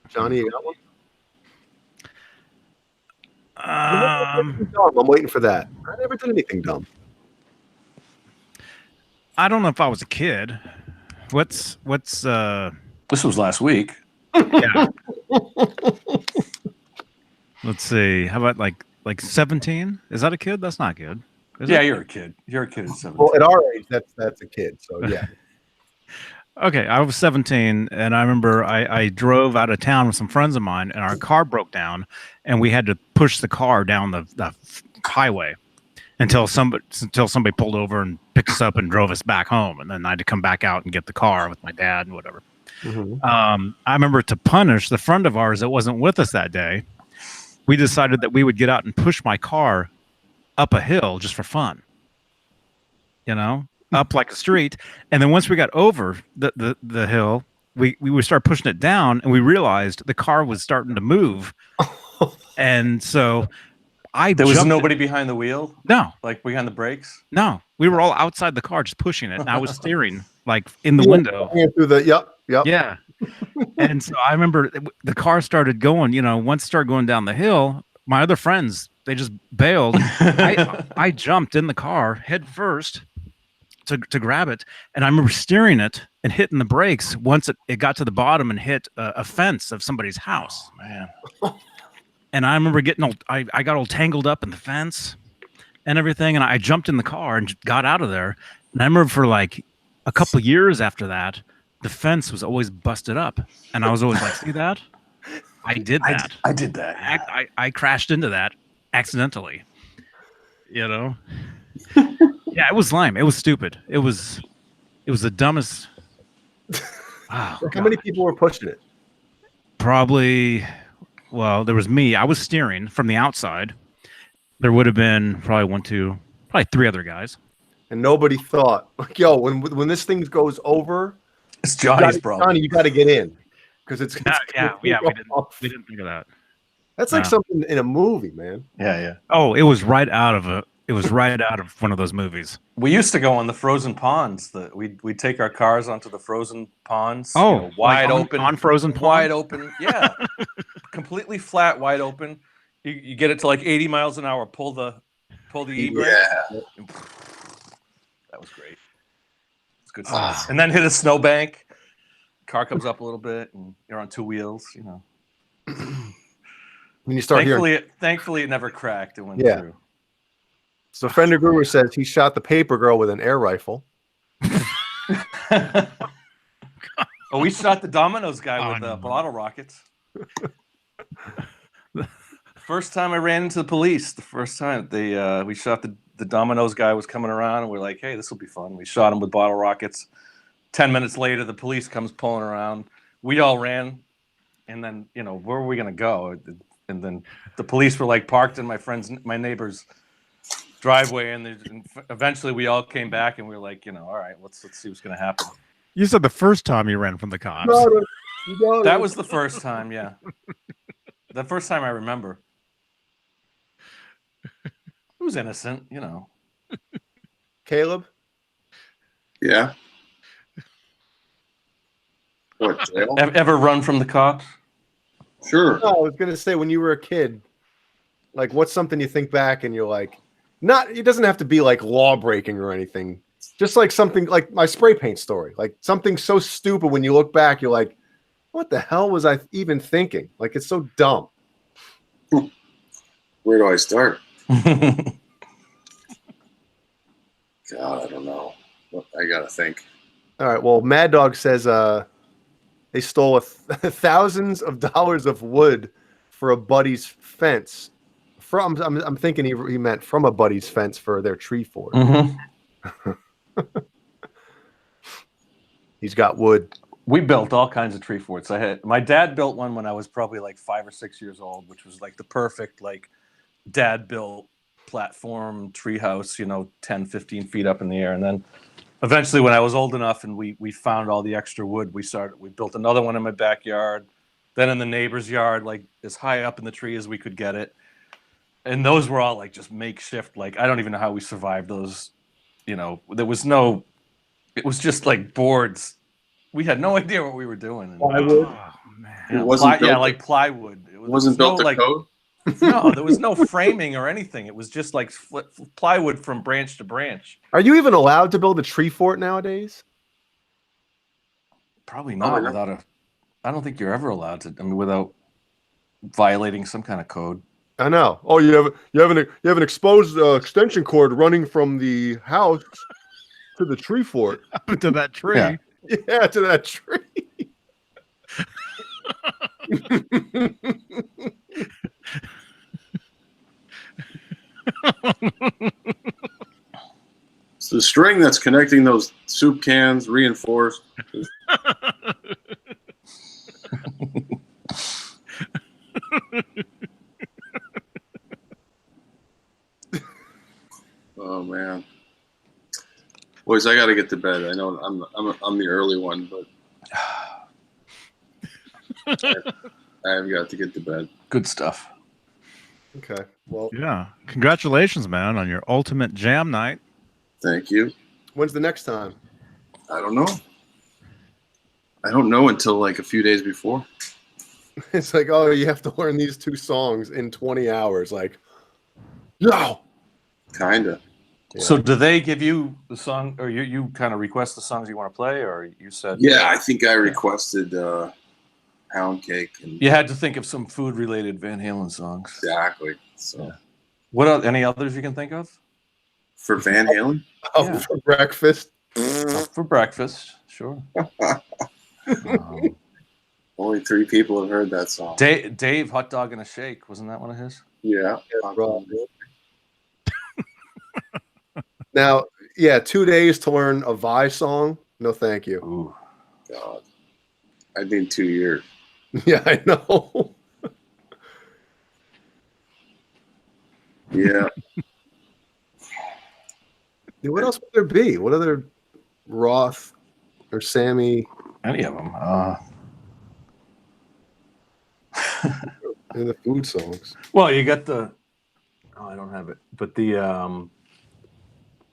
Johnny, you got one? Um, I'm waiting for that. I never did anything dumb. I don't know if I was a kid. What's This was last week. yeah. Let's see. How about like 17? Is that a kid? That's not good. Is Yeah, it? you're a kid. You're a kid at 17. Well, at our age, that's a kid. So yeah. Okay, I was 17, and I remember I drove out of town with some friends of mine, and our car broke down, and we had to push the car down the highway until somebody pulled over and picked us up and drove us back home, and then I had to come back out and get the car with my dad and whatever. I remember, to punish the friend of ours that wasn't with us that day, we decided that we would get out and push my car up a hill just for fun. Up like a street, and then once we got over the hill, we would start pushing it down, and we realized the car was starting to move, and so There was jumped nobody behind the wheel, No, like behind the brakes. no, we were all outside the car just pushing it, and I was steering like in the window. Through the yep. Yeah, and so I remember the car started going. Once it started going down the hill, my other friends, they just bailed. I jumped in the car head first to grab it, and I remember steering it and hitting the brakes once it got to the bottom and hit a fence of somebody's house. Oh, man. And I remember getting I got all tangled up in the fence and everything, and I jumped in the car and got out of there. And I remember for like a couple of years after that, the fence was always busted up, and I was always like, see that? I did that. I did that. Yeah. I crashed into that accidentally. Yeah, it was lame. It was stupid. It was the dumbest. Wow. How many people were pushing it? Probably, well, there was me. I was steering from the outside. There would have been probably three other guys. And nobody thought, like, yo, when this thing goes over, It's Johnny's problem. Johnny, you got to get in because it's We didn't think of that. That's like something in a movie, man. Yeah. Oh, it was right out of one of those movies. We used to go on the frozen ponds. We'd take our cars onto the frozen ponds. Oh, wide like open. on frozen ponds? Wide open. Yeah. Completely flat, wide open. You get it to like 80 miles an hour, pull the e-brake. Yeah. That was great. It's good stuff. And then hit a snowbank. Car comes up a little bit, and you're on two wheels. When you start hearing, Thankfully, it never cracked. It went through. so Fender Gruber says he shot the paper girl with an air rifle. Oh, we shot the Domino's guy with bottle rockets. First time I ran into the police. The first time we shot the Domino's guy was coming around, and we're like, "Hey, this will be fun." We shot him with bottle rockets. 10 minutes later, the police comes pulling around. We all ran, and then where were we gonna go? And then the police were like parked in my neighbor's driveway, and eventually we all came back, and we were like, all right, let's see what's gonna happen. You said the first time you ran from the cops. That was the first time, yeah. The first time I remember. It was innocent, Caleb? Yeah. What, jail? Ever run from the cops? Sure. No, I was gonna say, when you were a kid, like, what's something you think back and you're like, it doesn't have to be like law breaking or anything. Just like something like my spray paint story, like something so stupid. When you look back, you're like, "What the hell was I even thinking?" Like it's so dumb. Where do I start? God, I don't know. I gotta think. All right. Well, Mad Dog says they stole thousands of dollars of wood for a buddy's fence. I'm thinking he meant from a buddy's fence for their tree fort. He's got wood. We built all kinds of tree forts. My dad built one when I was probably like 5 or 6 years old, which was like the perfect like dad built platform tree house, 10, 15 feet up in the air. And then eventually when I was old enough and we found all the extra wood, we built another one in my backyard, then in the neighbor's yard, like as high up in the tree as we could get it. And those were all like just makeshift. Like, I don't even know how we survived those. It was just like boards. We had no idea what we were doing. Plywood? Oh, man. It wasn't built like plywood. It wasn't built to code? No, there was no framing or anything. It was just like plywood from branch to branch. Are you even allowed to build a tree fort nowadays? Probably not I don't think you're ever allowed to. I mean, without violating some kind of code. I know. Oh, you have an exposed extension cord running from the house to the tree fort. To that tree. Yeah. Yeah, to that tree. It's the string that's connecting those soup cans reinforced. Oh man, boys, I got to get to bed. I know I'm the early one, but I've got to get to bed. Good stuff. Okay. Well, Yeah. Congratulations, man, on your ultimate jam night. Thank you. when's the next time? I don't know. I don't know until like a few days before. It's like, oh, you have to learn these 2 songs in 20 hours. Like, no. Kinda. Yeah. So do they give you the song, or you kind of request the songs you want to play, or you said? Yeah, I think I requested pound cake. And You had to think of some food-related Van Halen songs. exactly. So Any others you can think of? for Van Halen, Oh, Yeah. for breakfast. For breakfast, sure. only 3 people have heard that song. Dave, Hot Dog and a Shake, wasn't that one of his? Yeah. Now, yeah, 2 days to learn a Vi song. No, thank you. Ooh. God. I need 2 years. Yeah, I know. Yeah. Yeah, what else would there be? What other Roth or Sammy Any of them. in the food songs? Well, you got the. Oh, I don't have it, but the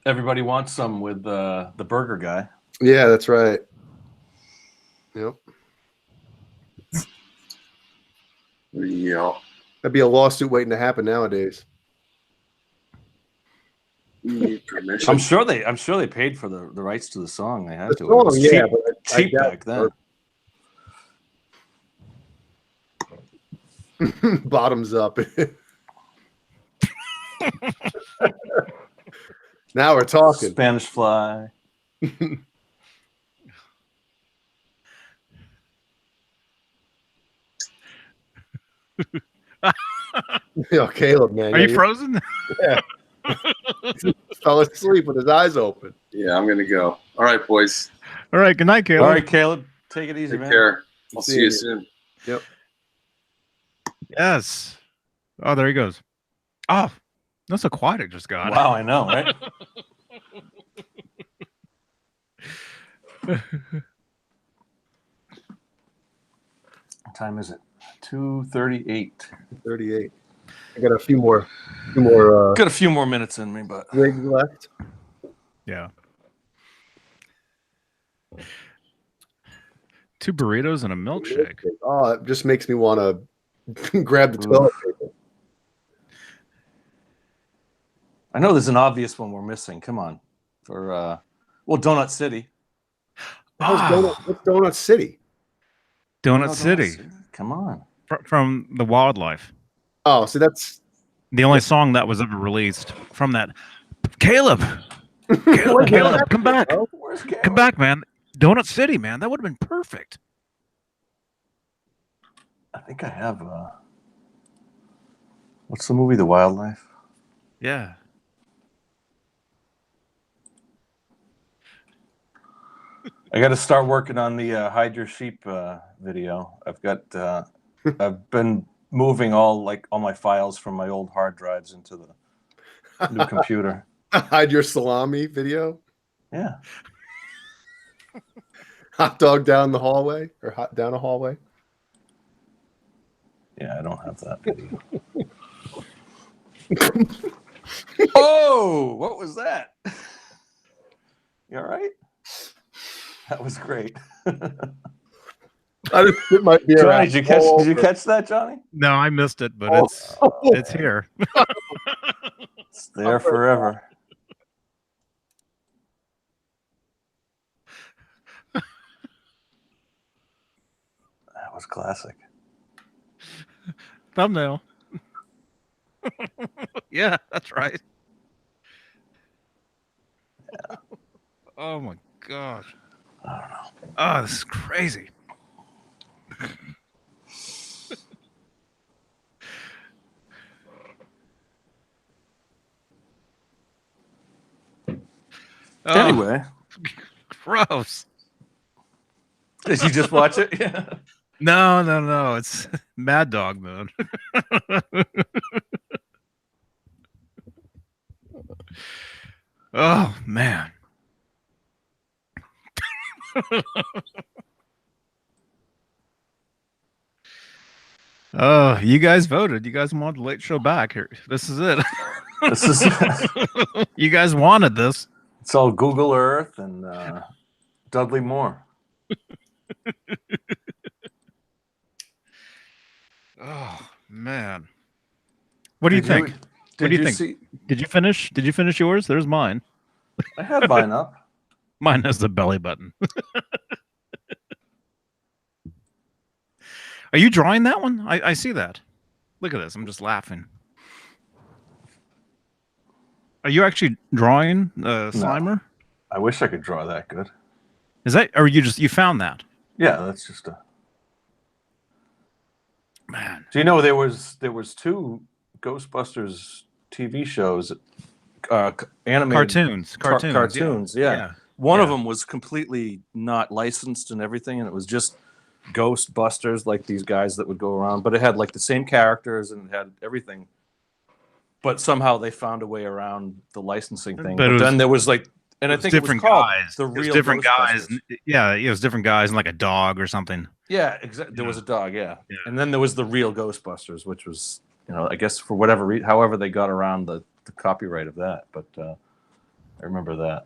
Everybody Wants Some with the burger guy. Yeah, that's right. Yep. Yeah. That'd be a lawsuit waiting to happen nowadays. You need permission. I'm sure they paid for the rights to the song. They had The to. song, It was yeah, cheap, but I cheap doubt back then. Bottoms up. Now we're talking. Spanish Fly. Yo, Caleb, man. Are you frozen? Yeah. Fell asleep with his eyes open. Yeah, I'm gonna go. All right, boys. All right. Good night, Caleb. All right, Caleb. Take it easy, Take man. care. I'll See see you you. soon. Yep. Yes. Oh, there he goes. Oh, that's aquatic just got. Wow, I know, right? What time is it? 2:38. 38. I got a few more Got a few more minutes in me, but rigs left. Yeah. 2 burritos and a milkshake. Oh, it just makes me want to grab the toilet paper. I know there's an obvious one we're missing. Come on, for Well, Donut City. What's Donut City? Donut City. Come on. From the Wildlife. Oh, so that's The only song that was ever released from that. Caleb, Caleb, come back. Where's Caleb? Come back, man. Donut City, man. That would have been perfect. I think I have. What's the movie? The Wildlife. Yeah. I got to start working on the hide your sheep video. I've got. I've been moving all my files from my old hard drives into the new computer. hide your salami video. Yeah. Hot dog down the hallway or hot down a hallway. Yeah, I don't have that video. Oh, what was that? You all right? That was great. It might be Johnny, did you catch that, Johnny? No, I missed it, but it's here. It's there forever. That was classic. Thumbnail. Yeah, that's right. Yeah. Oh my gosh. I don't know. Oh, this is crazy. Anyway. Gross. Did you just watch it? Yeah. No. It's Mad Dog mode. Oh, man. Oh, you guys voted. You guys wanted the late show back. Here, this is it. This is You guys wanted this. It's all Google Earth and Dudley Moore. Oh man, what do you think? What do you think? See? Did you finish? Did you finish yours? There's mine. I had mine up. Mine has the belly button. Are you drawing that one? I see that. Look at this. I'm just laughing. Are you actually drawing Slimer? No. I wish I could draw that good. Is that, or you found that? Yeah, that's just a. Man. Do you know there was 2 Ghostbusters TV shows, animated cartoons. Yeah. One of them was completely not licensed and everything, and it was just Ghostbusters, like these guys that would go around, but it had like the same characters and it had everything. But somehow they found a way around the licensing thing. But then there was like, and I think it was called The Real different guys. Ghostbusters. Yeah, it was different guys and like a dog or something. Yeah, exactly. There was a dog, yeah. And then there was The Real Ghostbusters, which was, I guess for whatever reason, however they got around the copyright of that. But I remember that.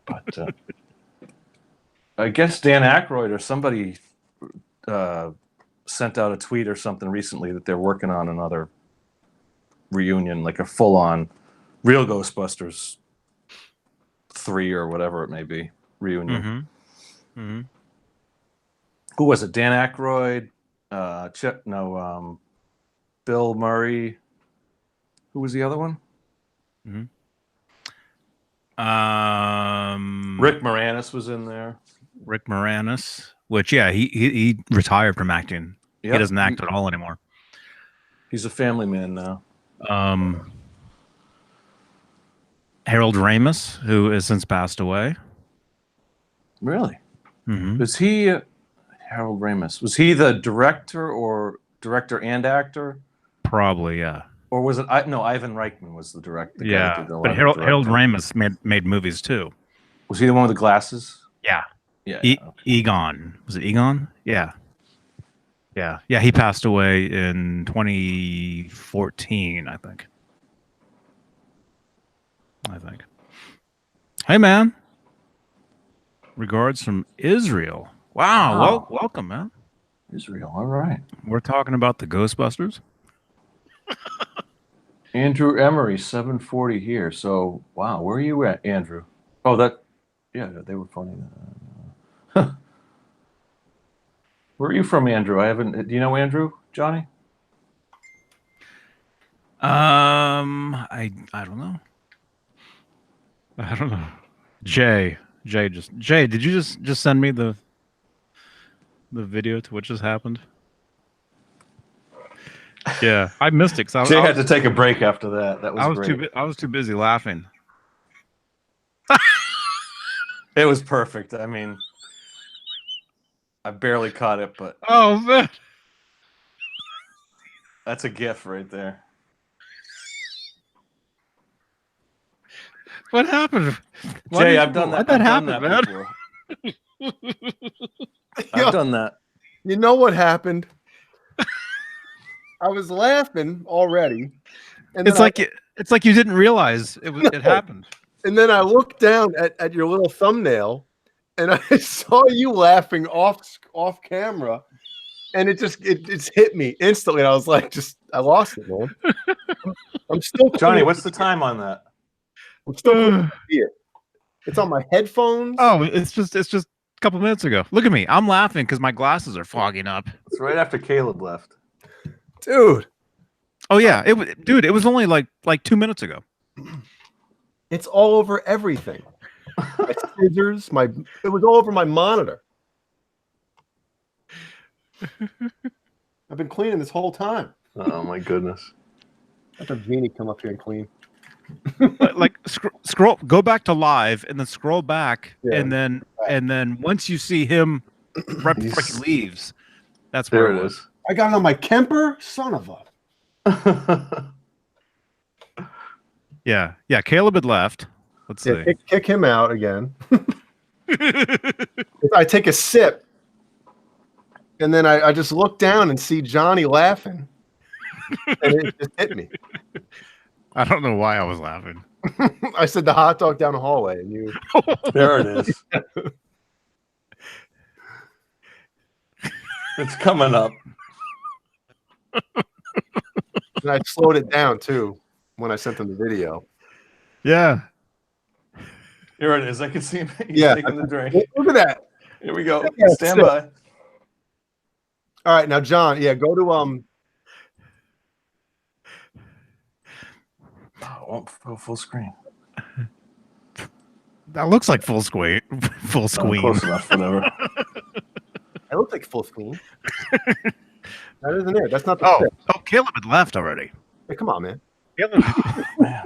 But I guess Dan Aykroyd or somebody sent out a tweet or something recently that they're working on another reunion, like a full-on Real Ghostbusters 3 or whatever it may be reunion. Mm-hmm. Mm-hmm. Who was it? Dan Aykroyd, Bill Murray. Who was the other one? Mm-hmm. Rick Moranis was in there. Rick Moranis, which he retired from acting. Yep. He doesn't act at all anymore. He's a family man now. Harold Ramis, who has since passed away. Really? Mm-hmm. Was he Harold Ramis? Was he the director and actor? Probably, yeah. Or was it? Ivan Reichman was the director. Yeah, but Harold Ramis made movies too. Was he the one with the glasses? Yeah. Yeah. Okay. Egon. Was it Egon? Yeah. Yeah. Yeah. He passed away in 2014, I think. Hey, man. Regards from Israel. Wow. Well, welcome, man. Israel. All right. We're talking about the Ghostbusters. Andrew Emery, 740 here. So, wow, where are you at, Andrew? Oh, yeah, they were funny. Where are you from, Andrew? Do you know Andrew, Johnny? I don't know. I don't know. Jay, did you just send me the video to what just happened? Yeah, I missed it. Jay had to take a break after that. That was great. I was too busy laughing. It was perfect. I mean, I barely caught it, but Oh man, that's a GIF right there. what happened? Jay, I've done that. Why'd that happen, man? I've done that. You know what happened? I was laughing already, and It's like you didn't realize it happened. And then I looked down at your little thumbnail, and I saw you laughing off camera, and it hit me instantly. I was like, I lost it, man. I'm still Johnny. What's the time on that? I'm still here. It's on my headphones. Oh, it's just a couple minutes ago. Look at me. I'm laughing because my glasses are fogging up. It's right after Caleb left. Dude. Oh yeah, it was only like 2 minutes ago. It's all over everything. My scissors, it was all over my monitor. I've been cleaning this whole time. Oh my goodness. Let the Beane come up here and clean. Like scroll, go back to live, and then scroll back, Yeah. and then once you see him right before he leaves, that's There where it was. is. I got it on my Kemper, son of a. Yeah. Caleb had left. Let's see. Yeah, kick him out again. I take a sip, and then I just look down and see Johnny laughing, and it just hit me. I don't know why I was laughing. I said the hot dog down the hallway, and you. There it is. It's coming up. And I slowed it down too when I sent them the video. Yeah. Here it is. I can see him. He's Yeah. taking the drink. Look at that. Here we go. Yeah, Stand by. All right, now John, go to Oh, full screen. That looks like full screen. Full screen. Close enough. Whatever. I look like full screen. That isn't it. That's not the Oh, script. Caleb had left already. Hey, come on, man. Caleb. Man.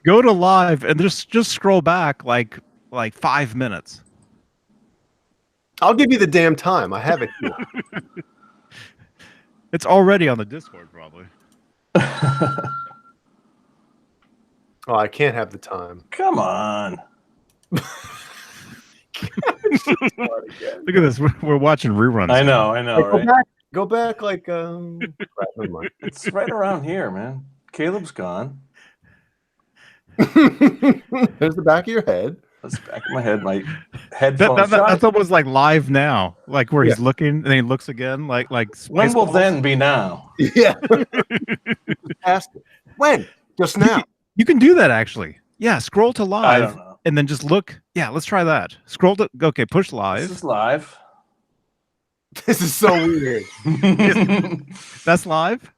Go to live and just scroll back like 5 minutes. I'll give you the damn time. I have it here. It's already on the Discord, probably. Oh, I can't have the time. Come on. Look at this. We're watching reruns. I know, Hey, right? go back like crap, never mind. It's right around here, man. Caleb's gone. There's the back of your head. That's the back of my head. My headphones. That's almost like live now, like where he's looking and then he looks again, like When will Spaceballs. then be now? Yeah. Ask it. When? Just now. You can do that actually. Yeah, scroll to I live don't know. and then just look. Yeah, let's try that. Scroll to push live. This is live. This is so weird. That's live.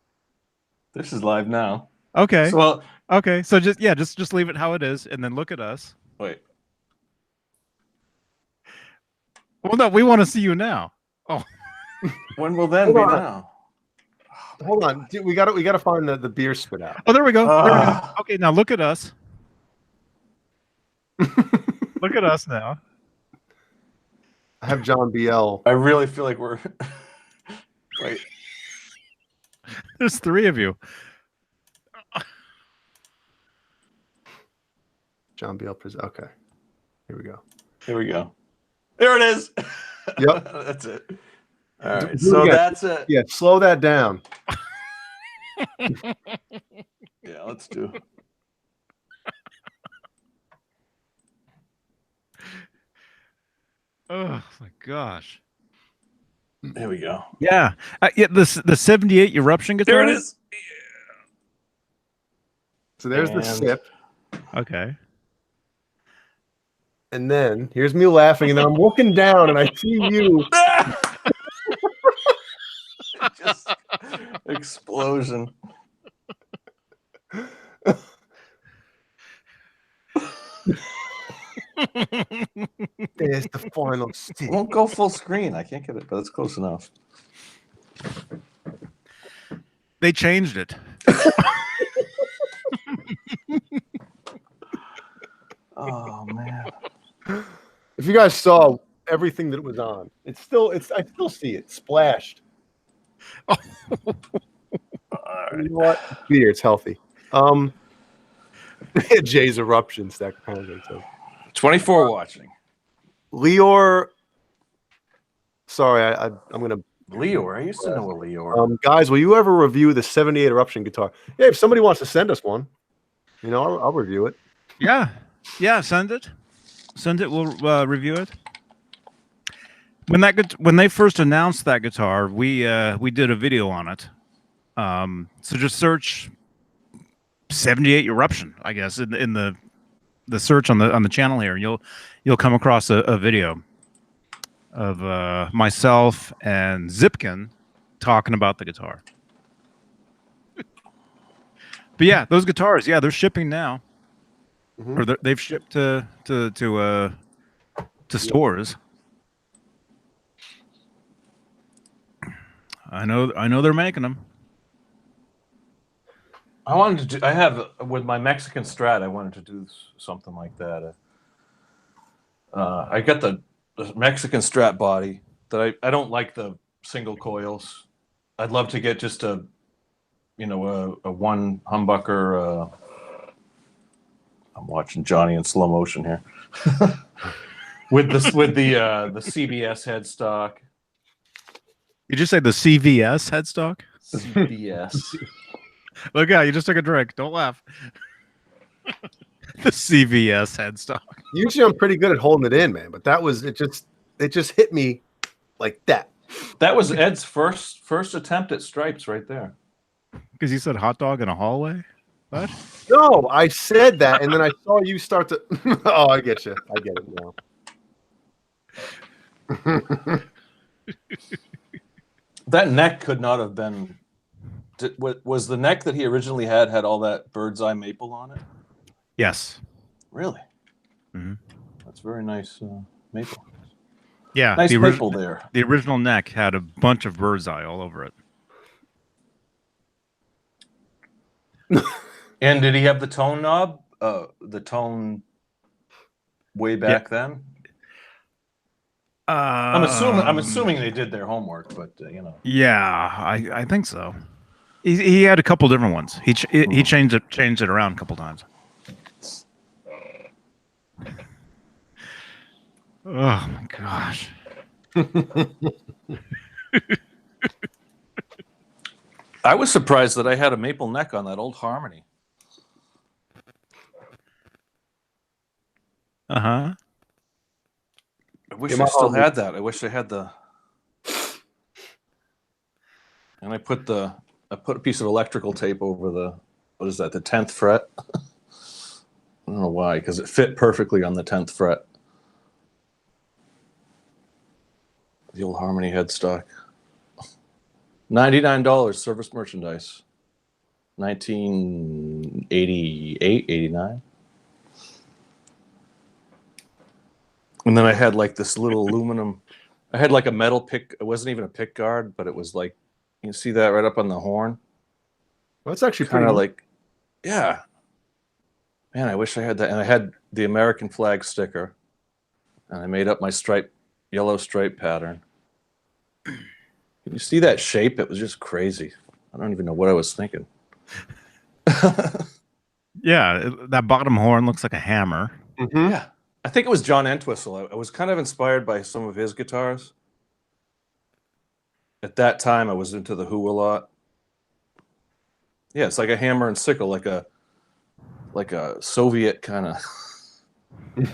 This is live now. Okay. So, well, Okay. So just leave it how it is and then look at us. wait. Well, no, we want to see you now. Oh, When will then Hold be on. now? Hold on. Dude, we gotta find the beer spit out. there we go. There we go. Ah. Okay, now look at us. Look at us now. I have John BL. I really feel like we're. Wait. There's 3 of you. John BL present. Okay. Here we go. Here we go. There it is. Yep. That's it. All right. Do So it again. that's it. Yeah, slow that down. Yeah, let's do. Oh my gosh. Here we go. Yeah. Yeah. The 78 Eruption guitar. There it is. So there's the And- sip. Okay. And then here's me laughing, and then I'm looking down and I see you. Just explosion. There's the final stick. Won't go full screen. I can't get it, but it's close enough. They changed it. Oh man. If you guys saw everything that it was on, I still see it splashed. All You know what? Beer, it's healthy. Jay's eruption stack apparently. So 24 watching. Leor. Sorry, I'm gonna. Leor. I used to know a Leor. Guys, will you ever review the 78 eruption guitar? Yeah, if somebody wants to send us one, I'll review it. Yeah. Yeah. Send it. We'll review it. When they first announced that guitar, we did a video on it. So just search 78 Eruption, I guess, in the search on the channel here. You'll come across a video of myself and Zipkin talking about the guitar. But yeah, those guitars, they're shipping now, or they've shipped to stores. I know they're making them. I wanted to do. I have with my Mexican Strat. I wanted to do something like that. I got the Mexican Strat body that I don't like the single coils. I'd love to get just a one humbucker. I'm watching Johnny in slow motion here. with the CBS headstock. Did you say the CVS headstock? CBS. Look out, you just took a drink. Don't laugh. The CVS headstock. Usually I'm pretty good at holding it in, man, but it just hit me like that. That was Ed's first attempt at stripes right there. Because you said hot dog in a hallway? What? No, I said that, and then I saw you start to. Oh, I get you. I get it now. That neck could not have been. Was the neck that he originally had all that bird's eye maple on it? Yes. Really? Mm-hmm. That's very nice maple. Yeah. Nice maple there. The original neck had a bunch of bird's eye all over it. And did he have the tone knob? The tone way back then? I'm assuming they did their homework, but Yeah, I think so. He had a couple different ones. He changed it around a couple times. Oh my gosh. I was surprised that I had a maple neck on that old Harmony. Uh-huh. I wish I still had that. I wish I had the. And I put a piece of electrical tape over the 10th fret. I don't know why, because it fit perfectly on the 10th fret. The old Harmony headstock. $99 service merchandise. 1988, 89. And then I had like this little aluminum. I had like a metal pick. It wasn't even a pick guard, but it was like, you see that right up on the horn? Well, that's actually Kind pretty of like, yeah. Man, I wish I had that. And I had the American flag sticker. And I made up my yellow stripe pattern. Can you see that shape? It was just crazy. I don't even know what I was thinking. Yeah, that bottom horn looks like a hammer. Mm-hmm. Yeah. I think it was John Entwistle. I was kind of inspired by some of his guitars. At that time, I was into the Who a lot. Yeah, it's like a hammer and sickle, like a Soviet kind of.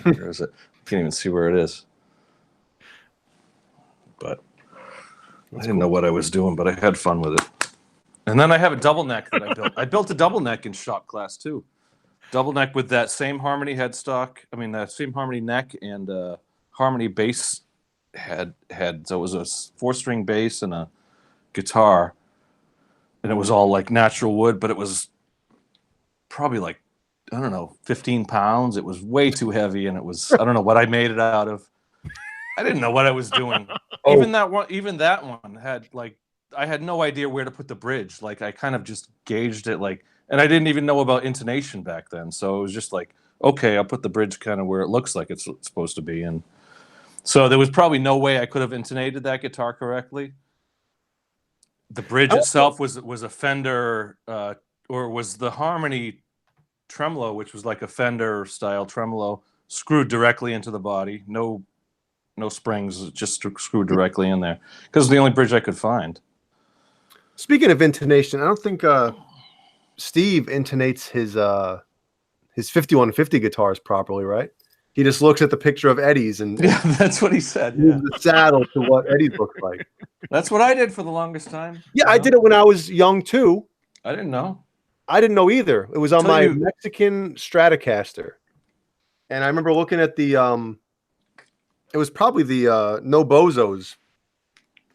Where is it? Can't even see where it is. But I didn't know what I was doing, but I had fun with it. And then I have a double neck that I built. I built a double neck in shop class too. Double neck with that same harmony headstock. I mean, that same harmony neck and harmony bass head. So it was a 4-string bass and a guitar, and it was all like natural wood, but it was probably like, I don't know, 15 pounds. It was way too heavy, and it was, I don't know what I made it out of. I didn't know what I was doing. Oh. Even that one had like, I had no idea where to put the bridge. Like I kind of just gauged it, like, and I didn't even know about intonation back then. So it was just like, okay, I'll put the bridge kind of where it looks like it's supposed to be. And so there was probably no way I could have intonated that guitar correctly. The bridge itself was a Fender, or was the harmony tremolo, which was like a Fender style tremolo, screwed directly into the body. No springs, just screwed directly in there, because it's the only bridge I could find. Speaking of intonation, I don't think Steve intonates his 5150 guitars properly, right? He just looks at the picture of Eddie's and Yeah, that's what he said. moves the saddle to what Eddie's looks like. That's what I did for the longest time. Yeah, I did it when I was young too. I didn't know. I didn't know either. It was on Until my you- Mexican Stratocaster, and I remember looking at the it was probably the No Bozos.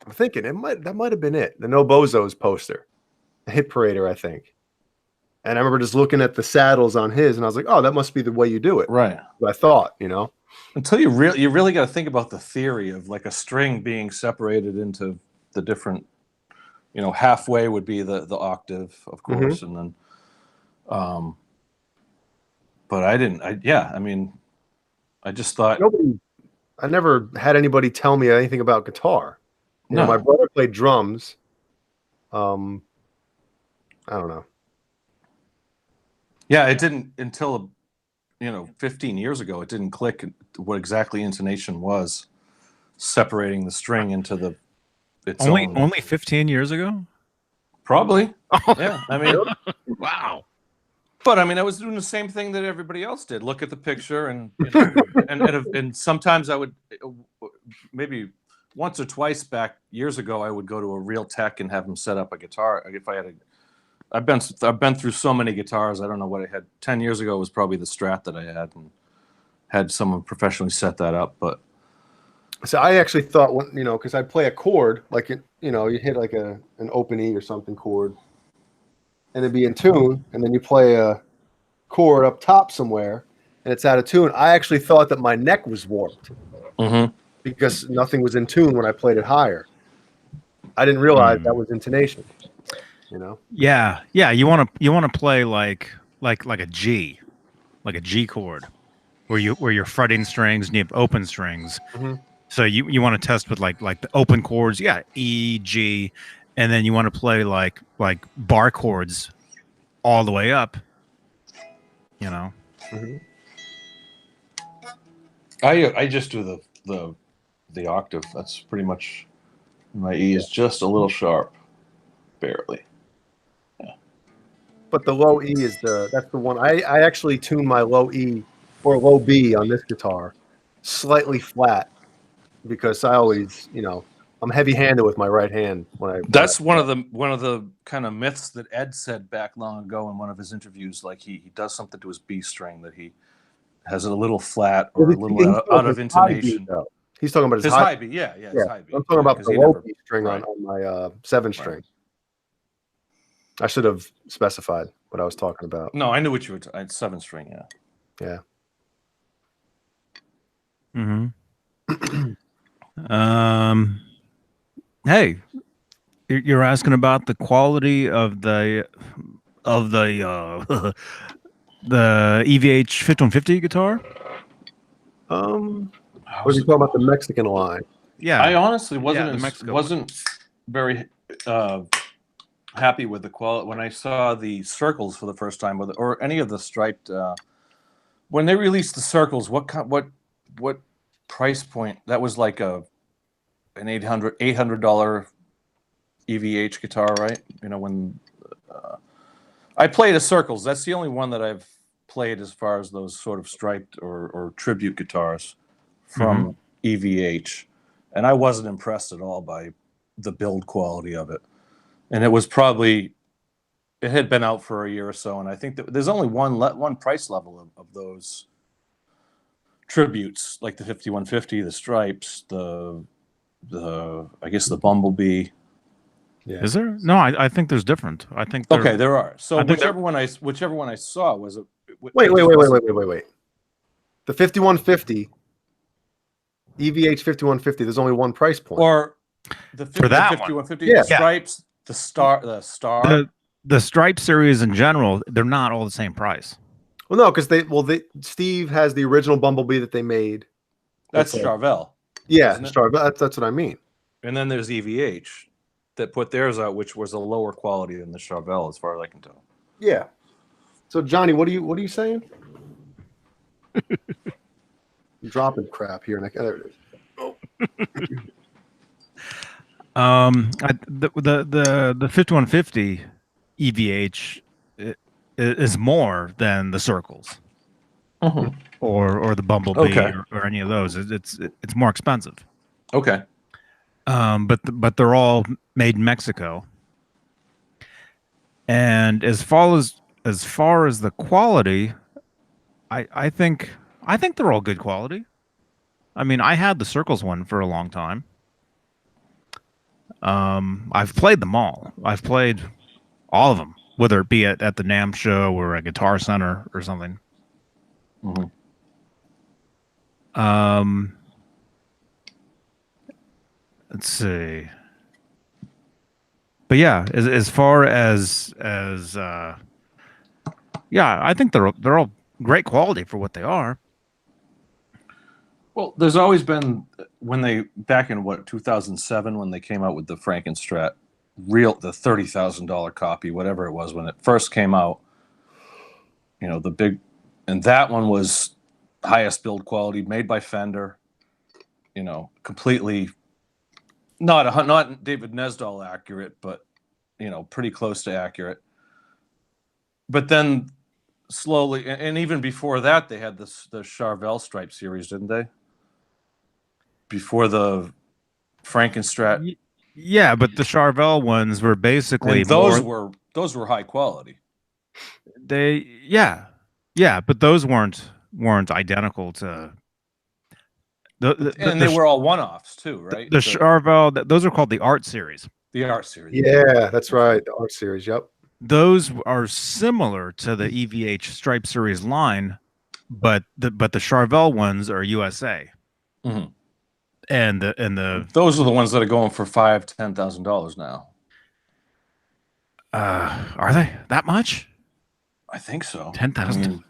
I'm thinking that might have been it. The No Bozos poster, the Hit Parader, I think. And I remember just looking at the saddles on his, and I was like, "Oh, that must be the way you do it." Right. I thought, you know. Until you really got to think about the theory of like a string being separated into the different, you know, halfway would be the octave, of course, and then, but I didn't. I mean, I just thought. I never had anybody tell me anything about guitar. You know, my brother played drums. I don't know. Yeah, it didn't until, 15 years ago. It didn't click what exactly intonation was, separating the string into its own. Only 15 years ago. Probably. Yeah, I mean, Wow. but I mean, I was doing the same thing that everybody else did. Look at the picture, and and sometimes I would, maybe once or twice back years ago, I would go to a real tech and have them set up a guitar. If I had I've been through so many guitars. I don't know what I had 10 years ago. Was probably the Strat that I had, and had someone professionally set that up. But so I actually thought, because I'd play a chord, like you hit like an open E or something chord, and it'd be in tune, and then you play a chord up top somewhere, and it's out of tune. I actually thought that my neck was warped because nothing was in tune when I played it higher. I didn't realize that was intonation. Yeah. You want to play like a G, like a G chord, where you're fretting strings and you have open strings. So you want to test with like the open chords. Yeah, E, G, and then you want to play like bar chords all the way up. I just do the octave. That's pretty much, my E is just a little sharp, barely. But the low E that's the one. I actually tune my low E or low B on this guitar slightly flat because I always, I'm heavy-handed with my right hand when I. That's one of the kind of myths that Ed said back long ago in one of his interviews. Like he does something to his B string that he has it a little flat or a little out of intonation. He's talking about his high B. Yeah, his high B. I'm talking about the low B string right. on my 7-string. Right. I should have specified what I was talking about. No, I knew what you were. 7-string. Yeah. Hey, you're asking about the quality of the the EVH 5150 guitar. Was he talking about the Mexican line? Yeah, I honestly wasn't very happy with the quality when I saw the circles for the first time, or any of the striped. When they released the circles, what price point? That was like an $800 EVH guitar, right? When I played a circles, that's the only one that I've played as far as those sort of striped or tribute guitars from EVH, and I wasn't impressed at all by the build quality of it. And it was probably, it had been out for a year or so, and I think that there's only one price level of those tributes, like the 5150, the Stripes, the I guess the Bumblebee. Yeah. Is there? No, I think there's different. I think Okay, there are. So I think whichever one I saw was a Wait. The 5150, EVH 5150. There's only one price point. Or the For that 5150, Yeah. the Stripes, the Star. the Stripe series in general, they're not all the same price. Well, no, because Steve has the original Bumblebee that they made. That's like- Charvel. Yeah, Isn't it? Star. That's what I mean. And then there's EVH that put theirs out, which was a lower quality than the Charvel, as far as I can tell. Yeah. So Johnny, what are you saying? I'm dropping crap here. There it is. The 5150 EVH is more than the Circles or the Bumblebee or any of those. It's more expensive. Okay. But they're all made in Mexico. And as far as the quality, I think they're all good quality. I mean, I had the Circles one for a long time. I've played them all. I've played all of them, whether it be at the NAMM show or a Guitar Center or something. Let's see. But yeah, as far as yeah, I think they're all great quality for what they are. Well, there's always been, when they, back in 2007, when they came out with the Frankenstrat, the $30,000 copy, whatever it was, when it first came out, you know, the big, and that one was highest build quality, made by Fender, you know, completely, not David Nesdall accurate, but, you know, pretty close to accurate. But then slowly, and even before that, they had the Charvel Stripe series, didn't they? Before the Frankenstrat. Yeah, but the Charvel ones were basically And those were high quality. Yeah, but those weren't identical to and they were all one-offs too, right? The Charvel, those are called the Art Series. The Art Series. Yeah, that's right. The Art Series. Yep. Those are similar to the EVH Stripe Series line, but the Charvel ones are USA. Mm-hmm. And the those are the ones that are going for $5,000-$10,000 now. Are they that much? I think so. 10,000. I mean,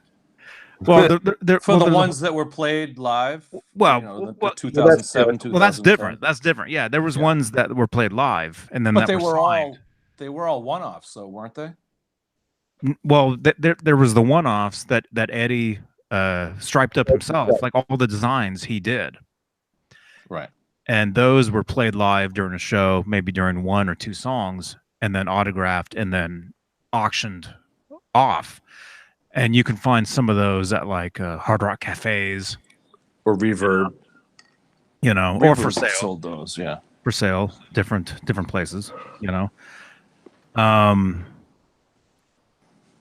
well, they're for the ones that were played live. Well, you know, the 2007. Well, that's different. That's different. Yeah, there was ones that were played live, and then but that were signed. They were all one-offs, though, weren't they? Well, there was the one-offs that Eddie striped up himself, like all the designs he did. Right. And those were played live during a show, maybe during one or two songs, and then autographed and then auctioned off. And you can find some of those at like Hard Rock cafes or Reverb, you know, Reverb or for sale. Sold those, yeah, for sale, different places, you know.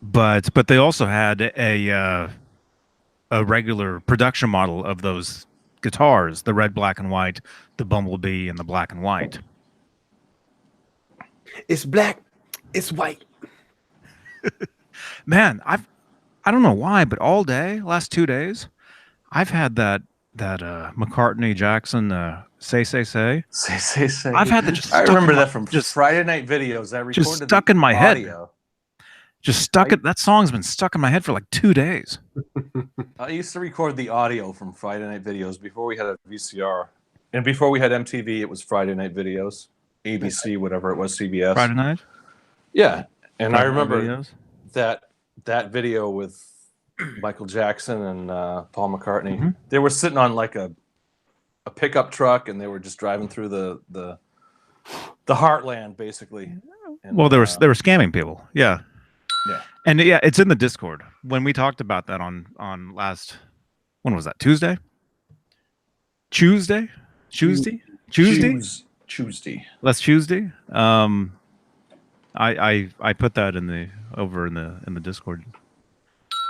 But they also had a regular production model of those guitars, the red, black, and white, the Bumblebee, and the black and white. It's black, it's white. Man, I don't know why, but all day, last 2 days, I've had that McCartney Jackson say. I've had that. I remember that from Friday Night Videos. I recorded just stuck in my audio. head. Just stuck it. That song's been stuck in my head for like 2 days. I used to record the audio from Friday Night Videos before we had a VCR, and before we had MTV, it was Friday Night Videos, ABC, whatever it was, CBS. Friday night. Yeah, and Friday I remember videos. that video with Michael Jackson and Paul McCartney. Mm-hmm. They were sitting on like a pickup truck, and they were just driving through the heartland, basically. And, Well, they were scamming people. Yeah. Yeah. And yeah, it's in the Discord. When we talked about that on last, when was that? Tuesday? Tuesday. Last Tuesday. I put that in the Discord.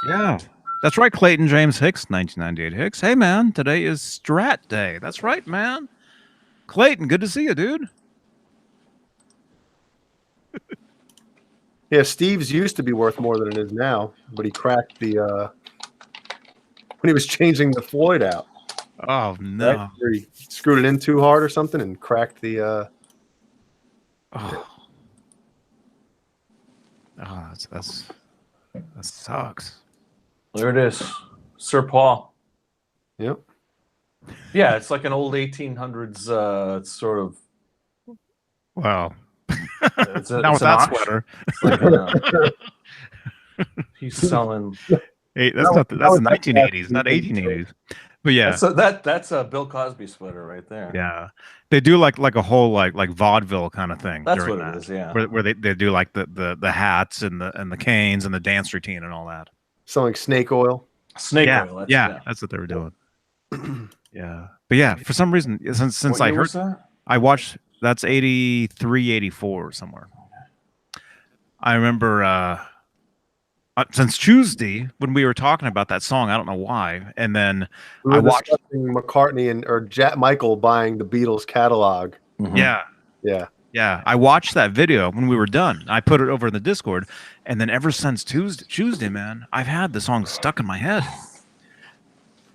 Yeah, that's right. Clayton James Hicks, 1998 Hicks. Hey man, today is Strat Day. That's right, man. Clayton, good to see you, dude. Yeah, Steve's used to be worth more than it is now, but he cracked the when he was changing the Floyd out. Oh no! Right? Where he screwed it in too hard or something and cracked the. Oh, that sucks. There it is, Sir Paul. Yep. Yeah, it's like an old 1800s sort of. Wow. It's Not with that sweater. He's selling. Hey, that's the 1980s, not 1880s. But yeah, that's a Bill Cosby sweater right there. Yeah, they do like a whole like vaudeville kind of thing. That's what it is. Yeah, where they do like the hats and the canes and the dance routine and all that. Selling snake oil. Snake oil. That's what they were doing. Yeah, but yeah, for some reason, since I heard, I watched. That's 83, 84 somewhere. I remember since Tuesday when we were talking about that song, I don't know why, and then I watched McCartney or Michael buying the Beatles catalog. Mm-hmm. Yeah. I watched that video when we were done. I put it over in the Discord, and then ever since Tuesday, man, I've had the song stuck in my head.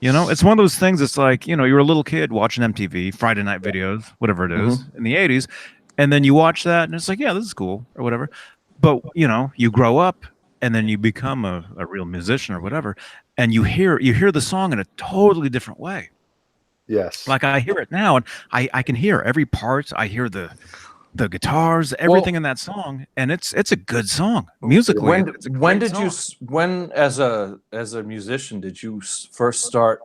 You know, it's one of those things. It's like, you know, you're a little kid watching MTV, Friday night videos, whatever it is, in the 80s. And then you watch that and it's like, yeah, this is cool or whatever. But, you know, you grow up and then you become a real musician or whatever. And you hear the song in a totally different way. Yes. Like I hear it now and I can hear every part. I hear the guitars, everything in that song. And it's a good song musically. When as a musician did you first start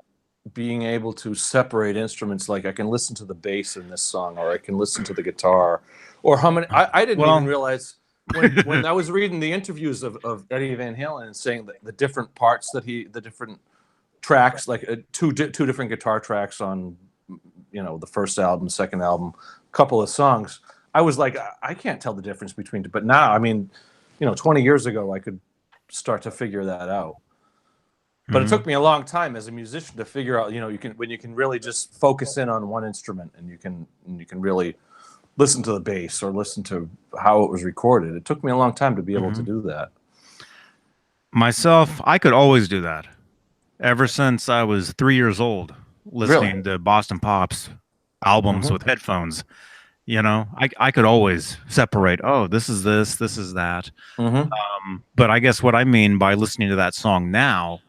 being able to separate instruments? Like I can listen to the bass in this song, or I can listen to the guitar, or how many? I didn't even realize when I was reading the interviews of Eddie Van Halen and saying that the different parts that the different tracks, like two different guitar tracks on, you know, the first album, second album, couple of songs. I was like, I can't tell the difference between, but now, I mean, you know, 20 years ago, I could start to figure that out. But it took me a long time as a musician to figure out, you know, when you can really just focus in on one instrument and you can really listen to the bass or listen to how it was recorded. It took me a long time to be able to do that. Myself, I could always do that. Ever since I was 3 years old, listening to Boston Pops albums with headphones. You know, I could always separate, oh, this is this is that. But I guess what I mean by listening to that song now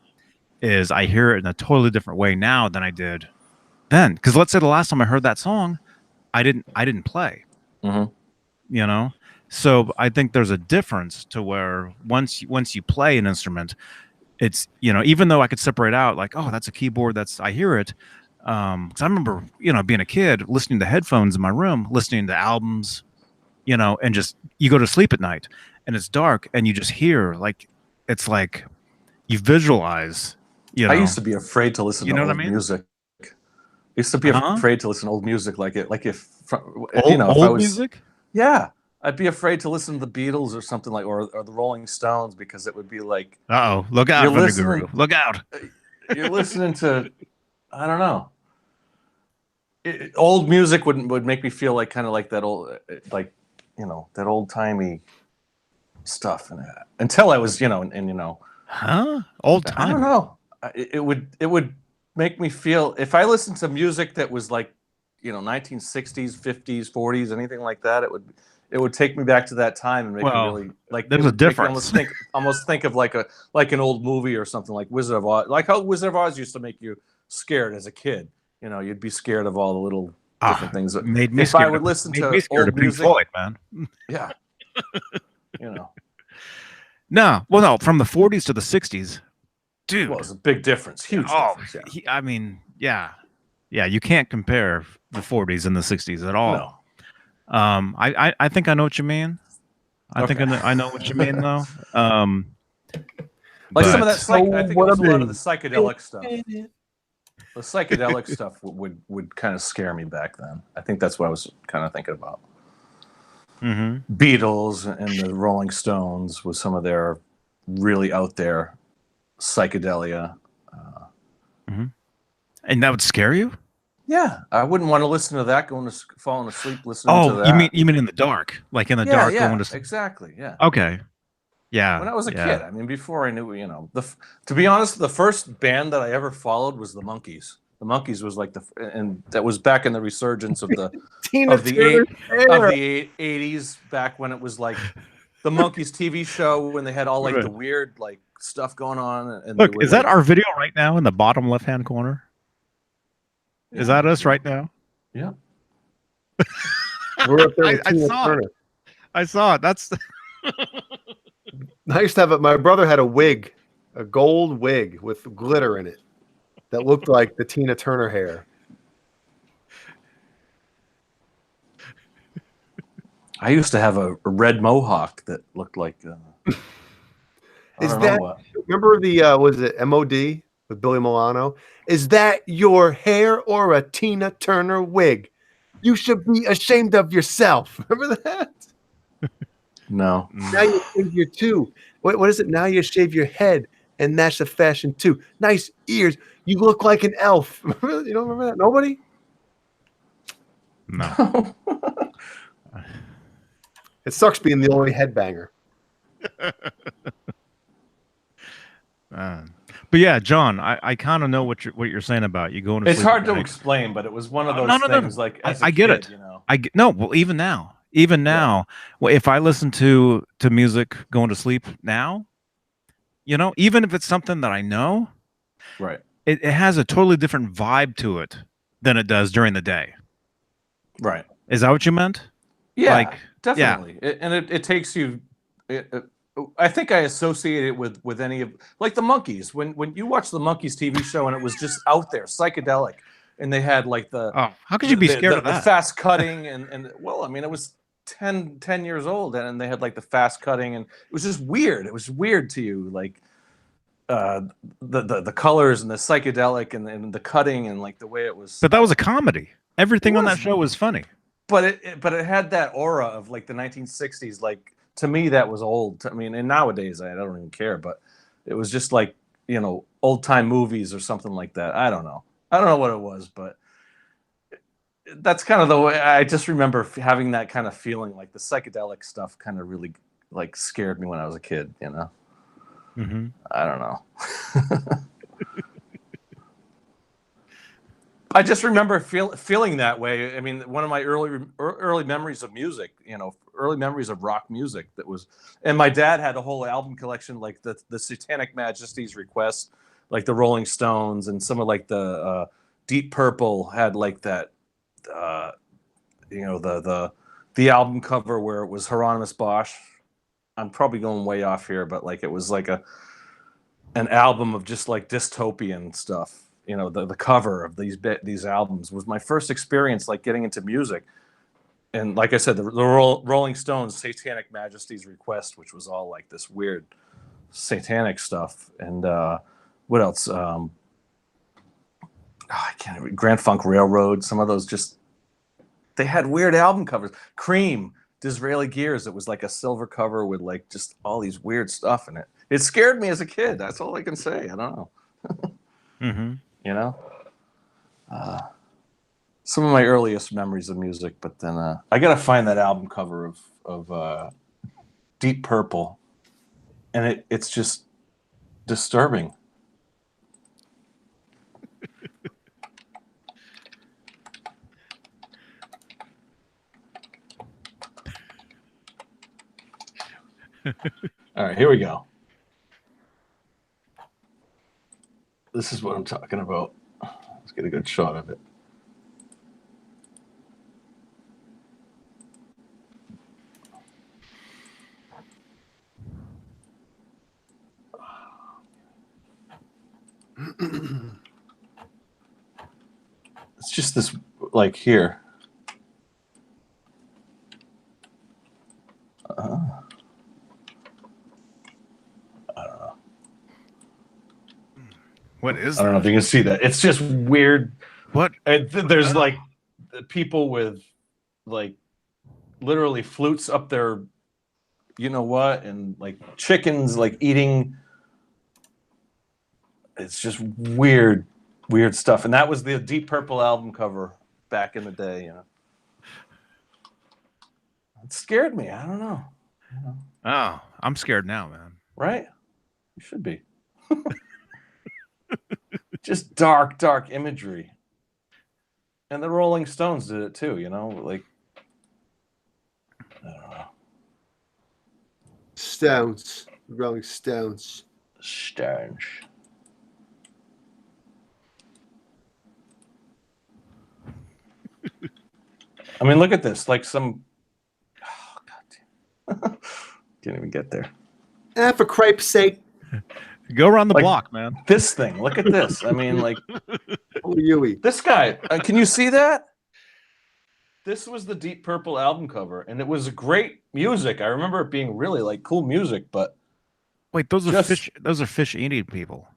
is I hear it in a totally different way now than I did then. Because let's say the last time I heard that song, I didn't play. You know? So I think there's a difference to where once you play an instrument, it's, you know, even though I could separate out like, oh, that's a keyboard, I hear it. Because I remember, you know, being a kid, listening to headphones in my room, listening to albums, you know, and just you go to sleep at night and it's dark and you just hear like it's like you visualize. You know, I used to be afraid to listen to old music. I used to be afraid to listen to old music, old music. Yeah, I'd be afraid to listen to the Beatles or something like, or the Rolling Stones, because it would be like, look out, Guru. Look out! You're listening to, I don't know. Old music would make me feel like kind of like that old, like, you know, that old timey stuff. And until I was, you know, and you know, old time. I don't know. It would make me feel, if I listened to music that was like, you know, 1960s, 50s, 40s, anything like that, it would take me back to that time and make me really like. There's a difference. Almost think of like an old movie or something like Wizard of Oz, like how Wizard of Oz used to make you scared as a kid. You know, you'd be scared of all the little different things. That made me if scared I would listen to old music, Floyd, man. Yeah, you know. No, from the 40s to the 60s, dude. Well, it's a big difference, huge difference. Yeah. I mean, yeah, you can't compare the 40s and the 60s at all. No. I think I know what you mean. I think I know what you mean, though. Like some of that, I think it was a lot of the psychedelic stuff. The psychedelic stuff would kind of scare me back then. I think that's what I was kind of thinking about. Mm-hmm. Beatles and the Rolling Stones with some of their really out there psychedelia. And that would scare you? Yeah, I wouldn't want to listen to that falling asleep listening to Oh, that. you mean in the dark, like in the dark going to sleep? Exactly. Yeah. Okay. Yeah. When I was a kid, I mean, before I knew, to be honest, the first band that I ever followed was the Monkees. The Monkees was like and that was back in the resurgence of the Tina Turner hair. 80s, back when it was like the Monkees TV show when they had all like the weird like stuff going on. And look, they were, is that our video right now in the bottom left-hand corner? Is that us right now? Yeah. We're up there with I Tina saw Turner. it. I saw it. That's. I used to have it. My brother had a wig, a gold wig with glitter in it that looked like the Tina Turner hair. I used to have a red mohawk that looked like. Remember the was it MOD with Billy Milano? Is that your hair or a Tina Turner wig? You should be ashamed of yourself. Remember that? No. Now you shave your two. What is it? Now you shave your head, and that's the fashion too. Nice ears. You look like an elf. You don't remember that? Nobody? No. It sucks being the only headbanger. But yeah, John, I kind of know what you're saying about you going to It's sleep hard at to night. explain, but it was one of those things. Like as I get kid, it. you know. No. Well, even now, well, if I listen to music going to sleep now, even if it's something that I know, Right. it has a totally different vibe to it than it does during the day. Right. Is that what you meant? Yeah, definitely. Yeah. It takes you. I think I associate it with any of like the Monkees. When you watch the Monkees TV show and it was just out there, psychedelic, and they had like how could you be scared of that? The fast cutting and well, I mean, it was 10 years old and they had like the fast cutting and it was just weird. It was weird to you, like the colors and the psychedelic and the cutting and like the way it was. But that was a comedy. Everything on that show was funny. But it had that aura of like the 1960s. Like to me, that was old. I mean, and nowadays I don't even care. But it was just like old time movies or something like that. I don't know what it was, but that's kind of the way. I just remember having that kind of feeling. Like the psychedelic stuff kind of really like scared me when I was a kid. Mm-hmm. I don't know. I just remember feeling that way. I mean, one of my early memories of music, early memories of rock music and my dad had a whole album collection, like the Satanic Majesty's Request, like the Rolling Stones and some of like the Deep Purple had like that, the album cover where it was Hieronymus Bosch. I'm probably going way off here, but like it was like an album of just like dystopian stuff. The cover of these albums was my first experience, like getting into music. And like I said, the Rolling Stones Satanic Majesty's Request, which was all like this weird satanic stuff. And what else? I can't remember. Grand Funk Railroad. Some of those they had weird album covers. Cream, Disraeli Gears. It was like a silver cover with like just all these weird stuff in it. It scared me as a kid. That's all I can say. I don't know. Mm-hmm. Some of my earliest memories of music, but then I gotta find that album cover of Deep Purple, and it's just disturbing. All right, here we go. This is what I'm talking about. Let's get a good shot of it. It's just this, like here. I don't know. What is I don't know that? if you can see that. It's just weird. What? There's like people with like literally flutes up their, you know what, and like chickens like eating. It's just weird stuff. And that was the Deep Purple album cover back in the day. You know, it scared me. I don't know. Oh, I'm scared now, man. Right? You should be. Just dark imagery. And the Rolling Stones did it too, you know? Like, I don't know. Stones. Rolling Stones. Stones. I mean, look at this. Like some. Oh, God damn. Can't even get there. For cripe's sake. Go around the Like- block, man. This thing. Look at this. I mean, like. Oh, Yui. This guy, can you see that? This was the Deep Purple album cover, and it was great music. I remember it being really like cool music, but Wait, those are Just- fish. Those are fish eating people.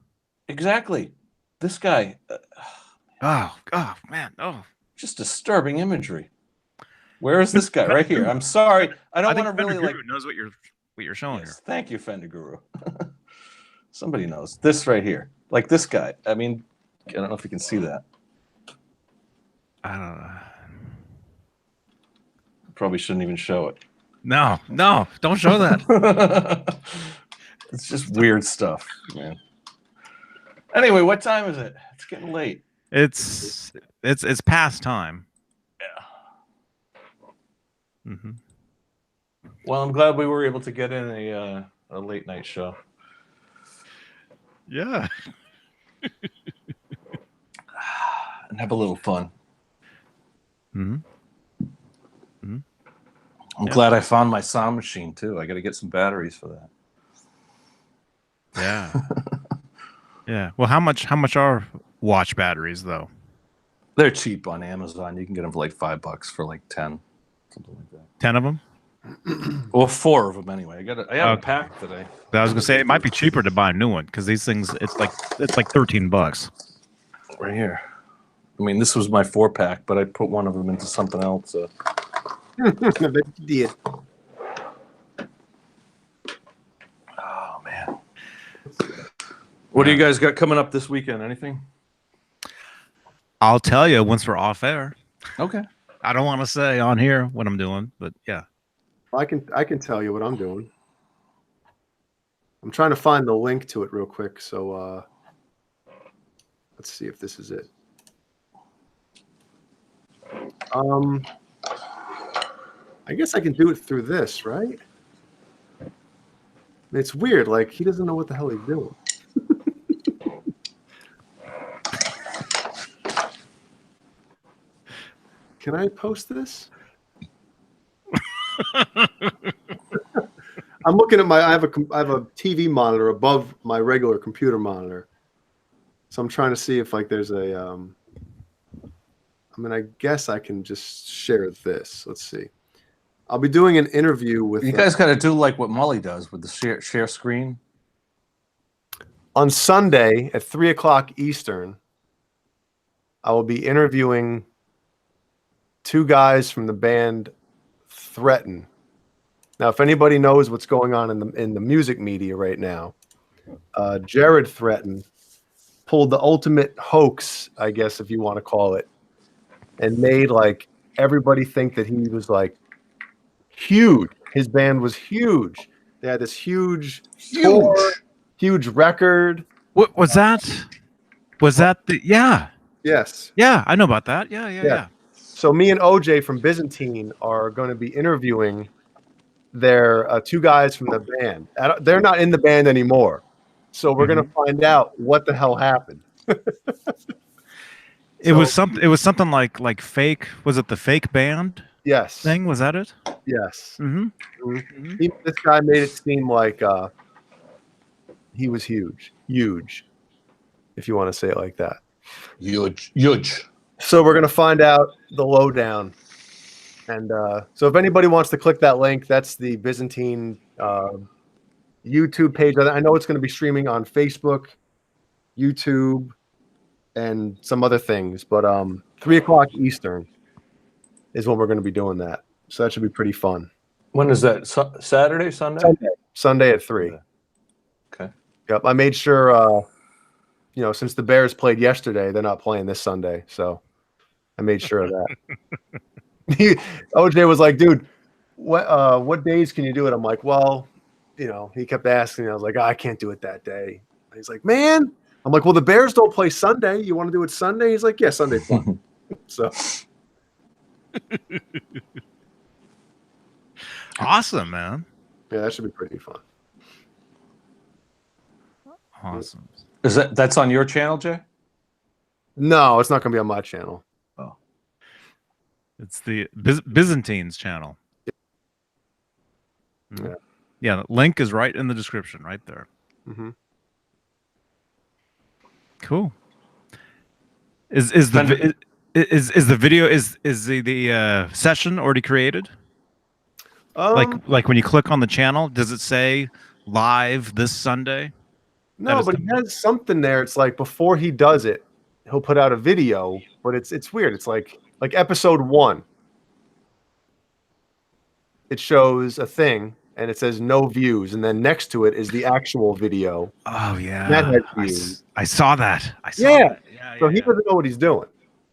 exactly, this guy, Oh, man. Oh, just disturbing imagery. Where is this guy? Right here. I'm sorry, I don't think want to really Fender like. Guru knows what you're showing Yes, thank you, Fender Guru. Somebody knows this right here. Like this guy. I mean, I don't know if you can see that. here. I don't know. Probably shouldn't even show it. No, don't show that. It's just weird stuff, man. Anyway, what time is it? It's getting late. It's past time. Yeah. Mm-hmm. Well, I'm glad we were able to get in a late night show. Yeah. And have a little fun. Mm-hmm. I'm glad I found my sound machine too. I got to get some batteries for that. Yeah. Yeah. Well, how much are watch batteries though? They're cheap on Amazon. You can get them for like $5 for like 10, something like that. 10 of them? Well, 4 of them anyway. I have a Okay. pack today. I was gonna say it might be cheaper to buy a new one because these things it's like $13. Right here. I mean, this was my 4-pack, but I put one of them into something else. Did. Oh man. What do you guys got coming up this weekend? Anything? I'll tell you once we're off air. Okay. I don't want to say on here what I'm doing, but yeah. I can tell you what I'm doing. I'm trying to find the link to it real quick. So let's see if this is it. I guess I can do it through this, right? It's weird. Like he doesn't know what the hell he's doing. Can I post this? I'm looking at I have a TV monitor above my regular computer monitor, so I'm trying to see if like there's a. I mean, I guess I can just share this. Let's see. I'll be doing an interview with. You guys got to do like what MULLY does with the share screen. On Sunday at 3:00 Eastern. I will be interviewing 2 guys from the band Threaten. Now, if anybody knows what's going on in the music media right now, Jared Threaten pulled the ultimate hoax, I guess, if you want to call it, and made like everybody think that he was like huge. His band was huge. They had this huge record. What was that? Was that the Yes. Yeah, I know about that. Yeah. So me and OJ from Byzantine are going to be interviewing their 2 guys from the band. They're not in the band anymore. So we're going to find out what the hell happened. It was something like fake. Was it the fake band Yes. thing? Was that it? Yes. Mm-hmm. This guy made it seem like he was huge, if you want to say it like that. Huge. So we're going to find out the lowdown. And so if anybody wants to click that link, that's the Byzantine YouTube page. I know it's going to be streaming on Facebook YouTube, and some other things. But 3 o'clock Eastern is when we're going to be doing that. So that should be pretty fun. When is that? Saturday, Sunday? Sunday at 3. Okay. Yep. I made sure, since the Bears played yesterday, they're not playing this Sunday. So I made sure of that. OJ was like, dude, what days can you do it? I'm like, well, he kept asking. I was like, I can't do it that day. And he's like, man. I'm like, well, the Bears don't play Sunday. You want to do it Sunday? He's like, yeah, Sunday's fun. So Awesome, man. yeah, that should be pretty fun. Awesome. Is that's on your channel, Jay? No, it's not going to be on my channel. Oh, It's the Byzantines channel. Yeah. Yeah, the link is right in the description, right there. Mm-hmm. Cool. Is the video is the session already created? Like when you click on the channel, does it say live this Sunday? No, but he has something there. It's like before he does it, he'll put out a video, but it's weird. It's like episode 1. It shows a thing and it says no views, and then next to it is the actual video. Oh yeah, That has views. I saw that. Yeah. So he doesn't know what he's doing.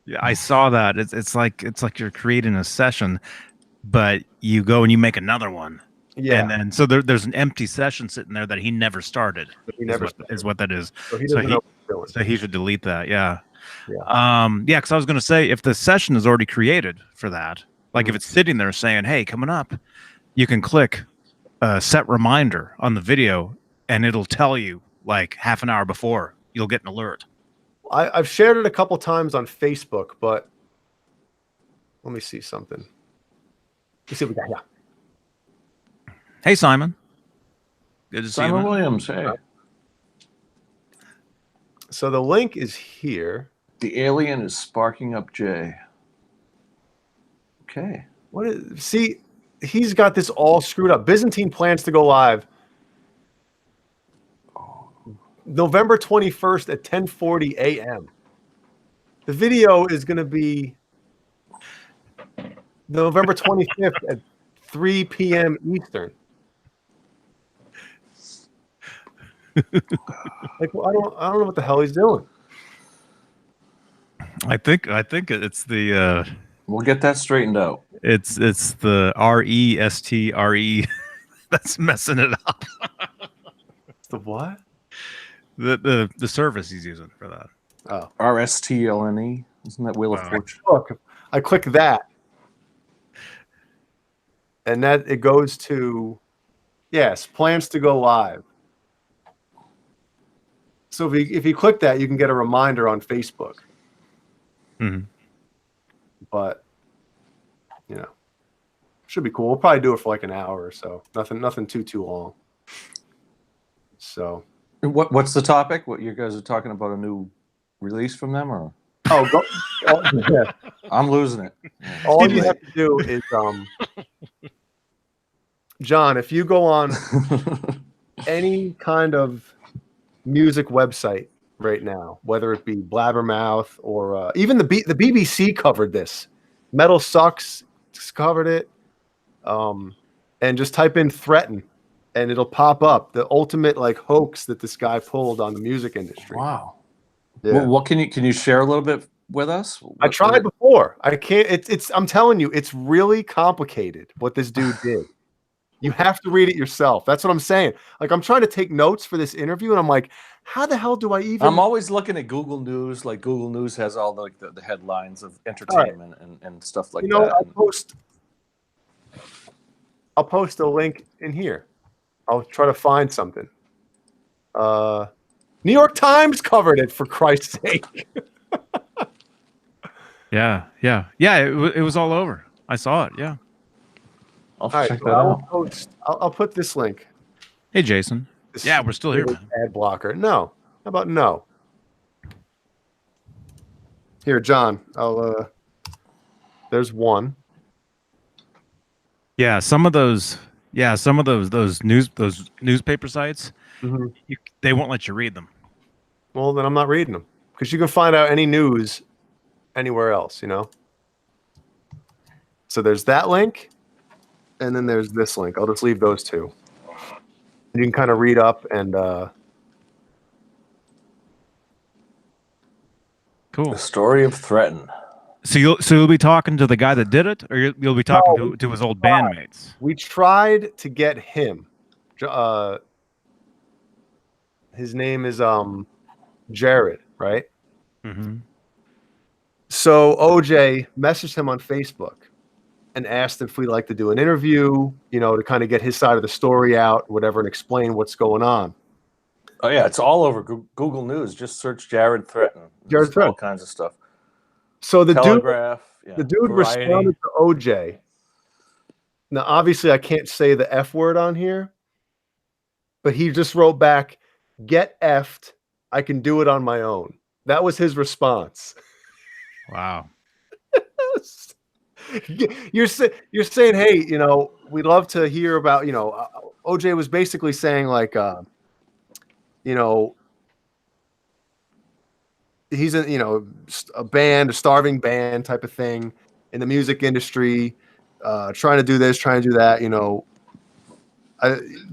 Yeah, I saw that. It's like you're creating a session, but you go and you make another one. Yeah. And then so there's an empty session sitting there that he never started. Is what that is. So he doesn't know what he's doing. So he should delete that. Yeah. Yeah. Yeah, because I was going to say, if the session is already created for that, like if it's sitting there saying, "Hey, coming up," you can click set reminder on the video, and it'll tell you like half an hour before. You'll get an alert. I've shared it a couple times on Facebook, but let me see something. Let's see what we got here. Hey, Simon. Good to see you. Simon man. Williams. Hey, So the link is here. the alien is sparking up Jay. Okay. See, he's got this all screwed up. Byzantine plans to go live November 21st at 10:40 a.m. The video is going to be November 25th at 3 p.m. Eastern. Like, well, I don't know what the hell he's doing. I think it's the We'll get that straightened out. it's the RESTRE that's messing it up. It's the what? The service he's using for that. Oh, RSTLNE. Isn't that Wheel of Wow. Fortune? look, I click that, and that it goes to yes, plans to go live. So if you click that, you can get a reminder on Facebook. Mm-hmm. But should be cool. We'll probably do it for like an hour or so. Nothing too long. So What's the topic? What you guys are talking about? A new release from them, or yeah. I'm losing it. All you have to do is John, if you go on any kind of music website right now, whether it be Blabbermouth or even the BBC covered this. Metal Sucks covered it. And just type in "threaten" and it'll pop up the ultimate like hoax that this guy pulled on the music industry. Wow. Yeah. Well, what can you share a little bit with us? I tried before. I can't. It's. I'm telling you, it's really complicated what this dude did. You have to read it yourself. That's what I'm saying. Like I'm trying to take notes for this interview, and I'm like, how the hell do I even? I'm always looking at Google News. Like Google News has all the headlines of entertainment and stuff like that. I'll post a link in here. I'll try to find something. New York Times covered it, for Christ's sake. Yeah. It was all over. I saw it. Yeah. I'll All right, check that well, out. I'll put this link. Hey, Jason. This Yeah, we're still here, man. Ad blocker. No. How about no? Here, John. There's one. Yeah, some of those newspaper sites, Mhm. they won't let you read them. Well, then I'm not reading them because you can find out any news anywhere else, you know? So there's that link, and then there's this link. I'll just leave those two. You can kind of read up and Cool. The story of Threaten. So you'll be talking to the guy that did it, or you'll be talking to his old bandmates. we tried to get him. His name is Jared, right? Mm-hmm. So OJ messaged him on Facebook and asked if we'd like to do an interview, you know, to kind of get his side of the story out, whatever, and explain what's going on. Oh yeah, it's all over Google News. Just search Jared Threaten. Jared Threaten. All kinds of stuff. So the Telegraph. the dude Variety. responded to OJ. Now, obviously, I can't say the F word on here, but he just wrote back, "Get effed. I can do it on my own." That was his response. Wow. You're saying, hey, you know, we'd love to hear about, you know, OJ was basically saying like, you know, he's a, you know, a band, a starving band type of thing in the music industry, trying to do this, trying to do that, you know,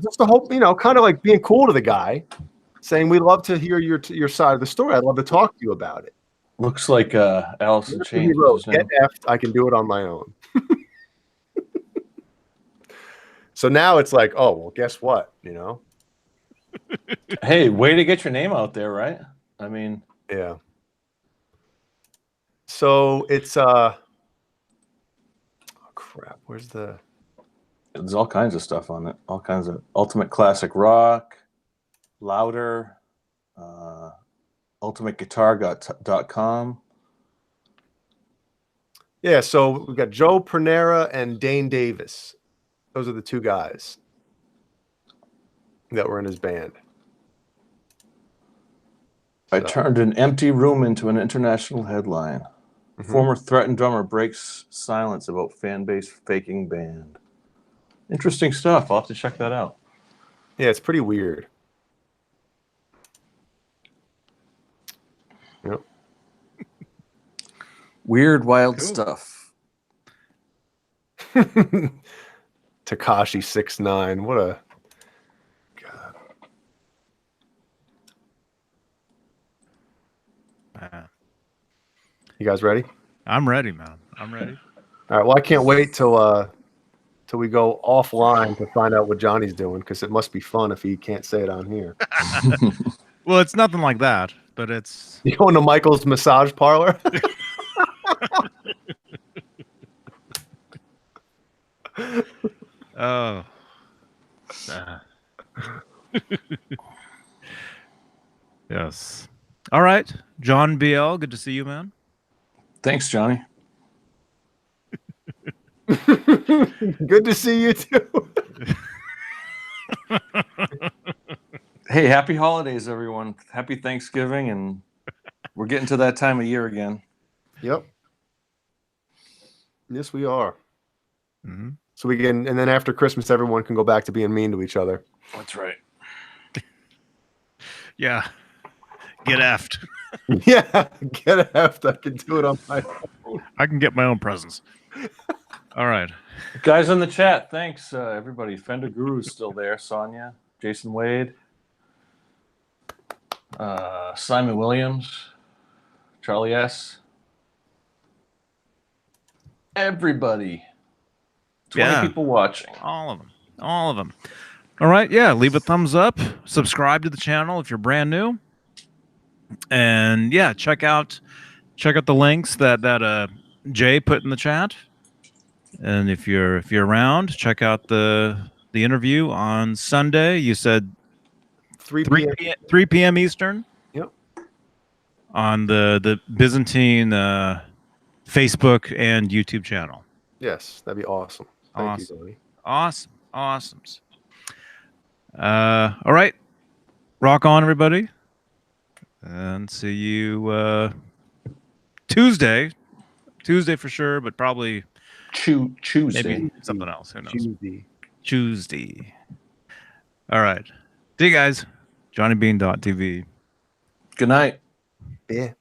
just the whole, you know, kind of like being cool to the guy, saying we'd love to hear your side of the story. I'd love to talk to you about it. Looks like Allison That's what he Chains. wrote, "Get effed. I can do it on my own." So now it's like, oh well, guess what? You know? Hey, way to get your name out there, right? I mean, Yeah. So it's oh crap. Where's the? there's all kinds of stuff on it. All kinds of Ultimate Classic Rock, Louder, UltimateGuitar.com. Yeah. So we got Joe Pernera and Dane Davis. Those are the two guys that were in his band. I turned an empty room into an international headline. Mhm. Former Threatened drummer breaks silence about fan base faking band. Interesting stuff. I'll have to check that out. Yeah, it's pretty weird. Yep. Weird, wild stuff. Takashi 6ix9ine. What a God. You guys ready? I'm ready, man. I'm ready. All right. Well, I can't wait till we go offline to find out what Johnny's doing, because it must be fun if he can't say it on here. Well, it's nothing like that, but it's You going to Michael's massage parlor? oh. Yes. All right, John BL. Good to see you, man. Thanks, Johnny. Good to see you too. Hey, happy holidays, everyone. Happy Thanksgiving, and we're getting to that time of year again. Yep. Yes, we are. Mm-hmm. So we can, and then after Christmas, everyone can go back to being mean to each other. That's right. Yeah. Get effed. Yeah, get effed. I can do it on my own. I can get my own presents. All right. Guys in the chat, thanks, everybody. Fender Guru's still there. Sonia, Jason Wade, Simon Williams, Charlie S. Everybody. 20 people watching. All of them. All of them. All right. Yeah. Leave a thumbs up. Subscribe to the channel if you're brand new. And yeah, check out the links that Jay put in the chat. And if you're around, check out the interview on Sunday. You said 3 p.m. Eastern. Yep. On the Byzantine Facebook and YouTube channel. Yes, that'd be awesome. Thank you, Tony. Awesome. All right. Rock on, everybody. And see you Tuesday. Tuesday for sure, but probably Tuesday. maybe something else. Who knows? Tuesday. All right. See you guys. johnnybeane.tv. Good night. Yeah.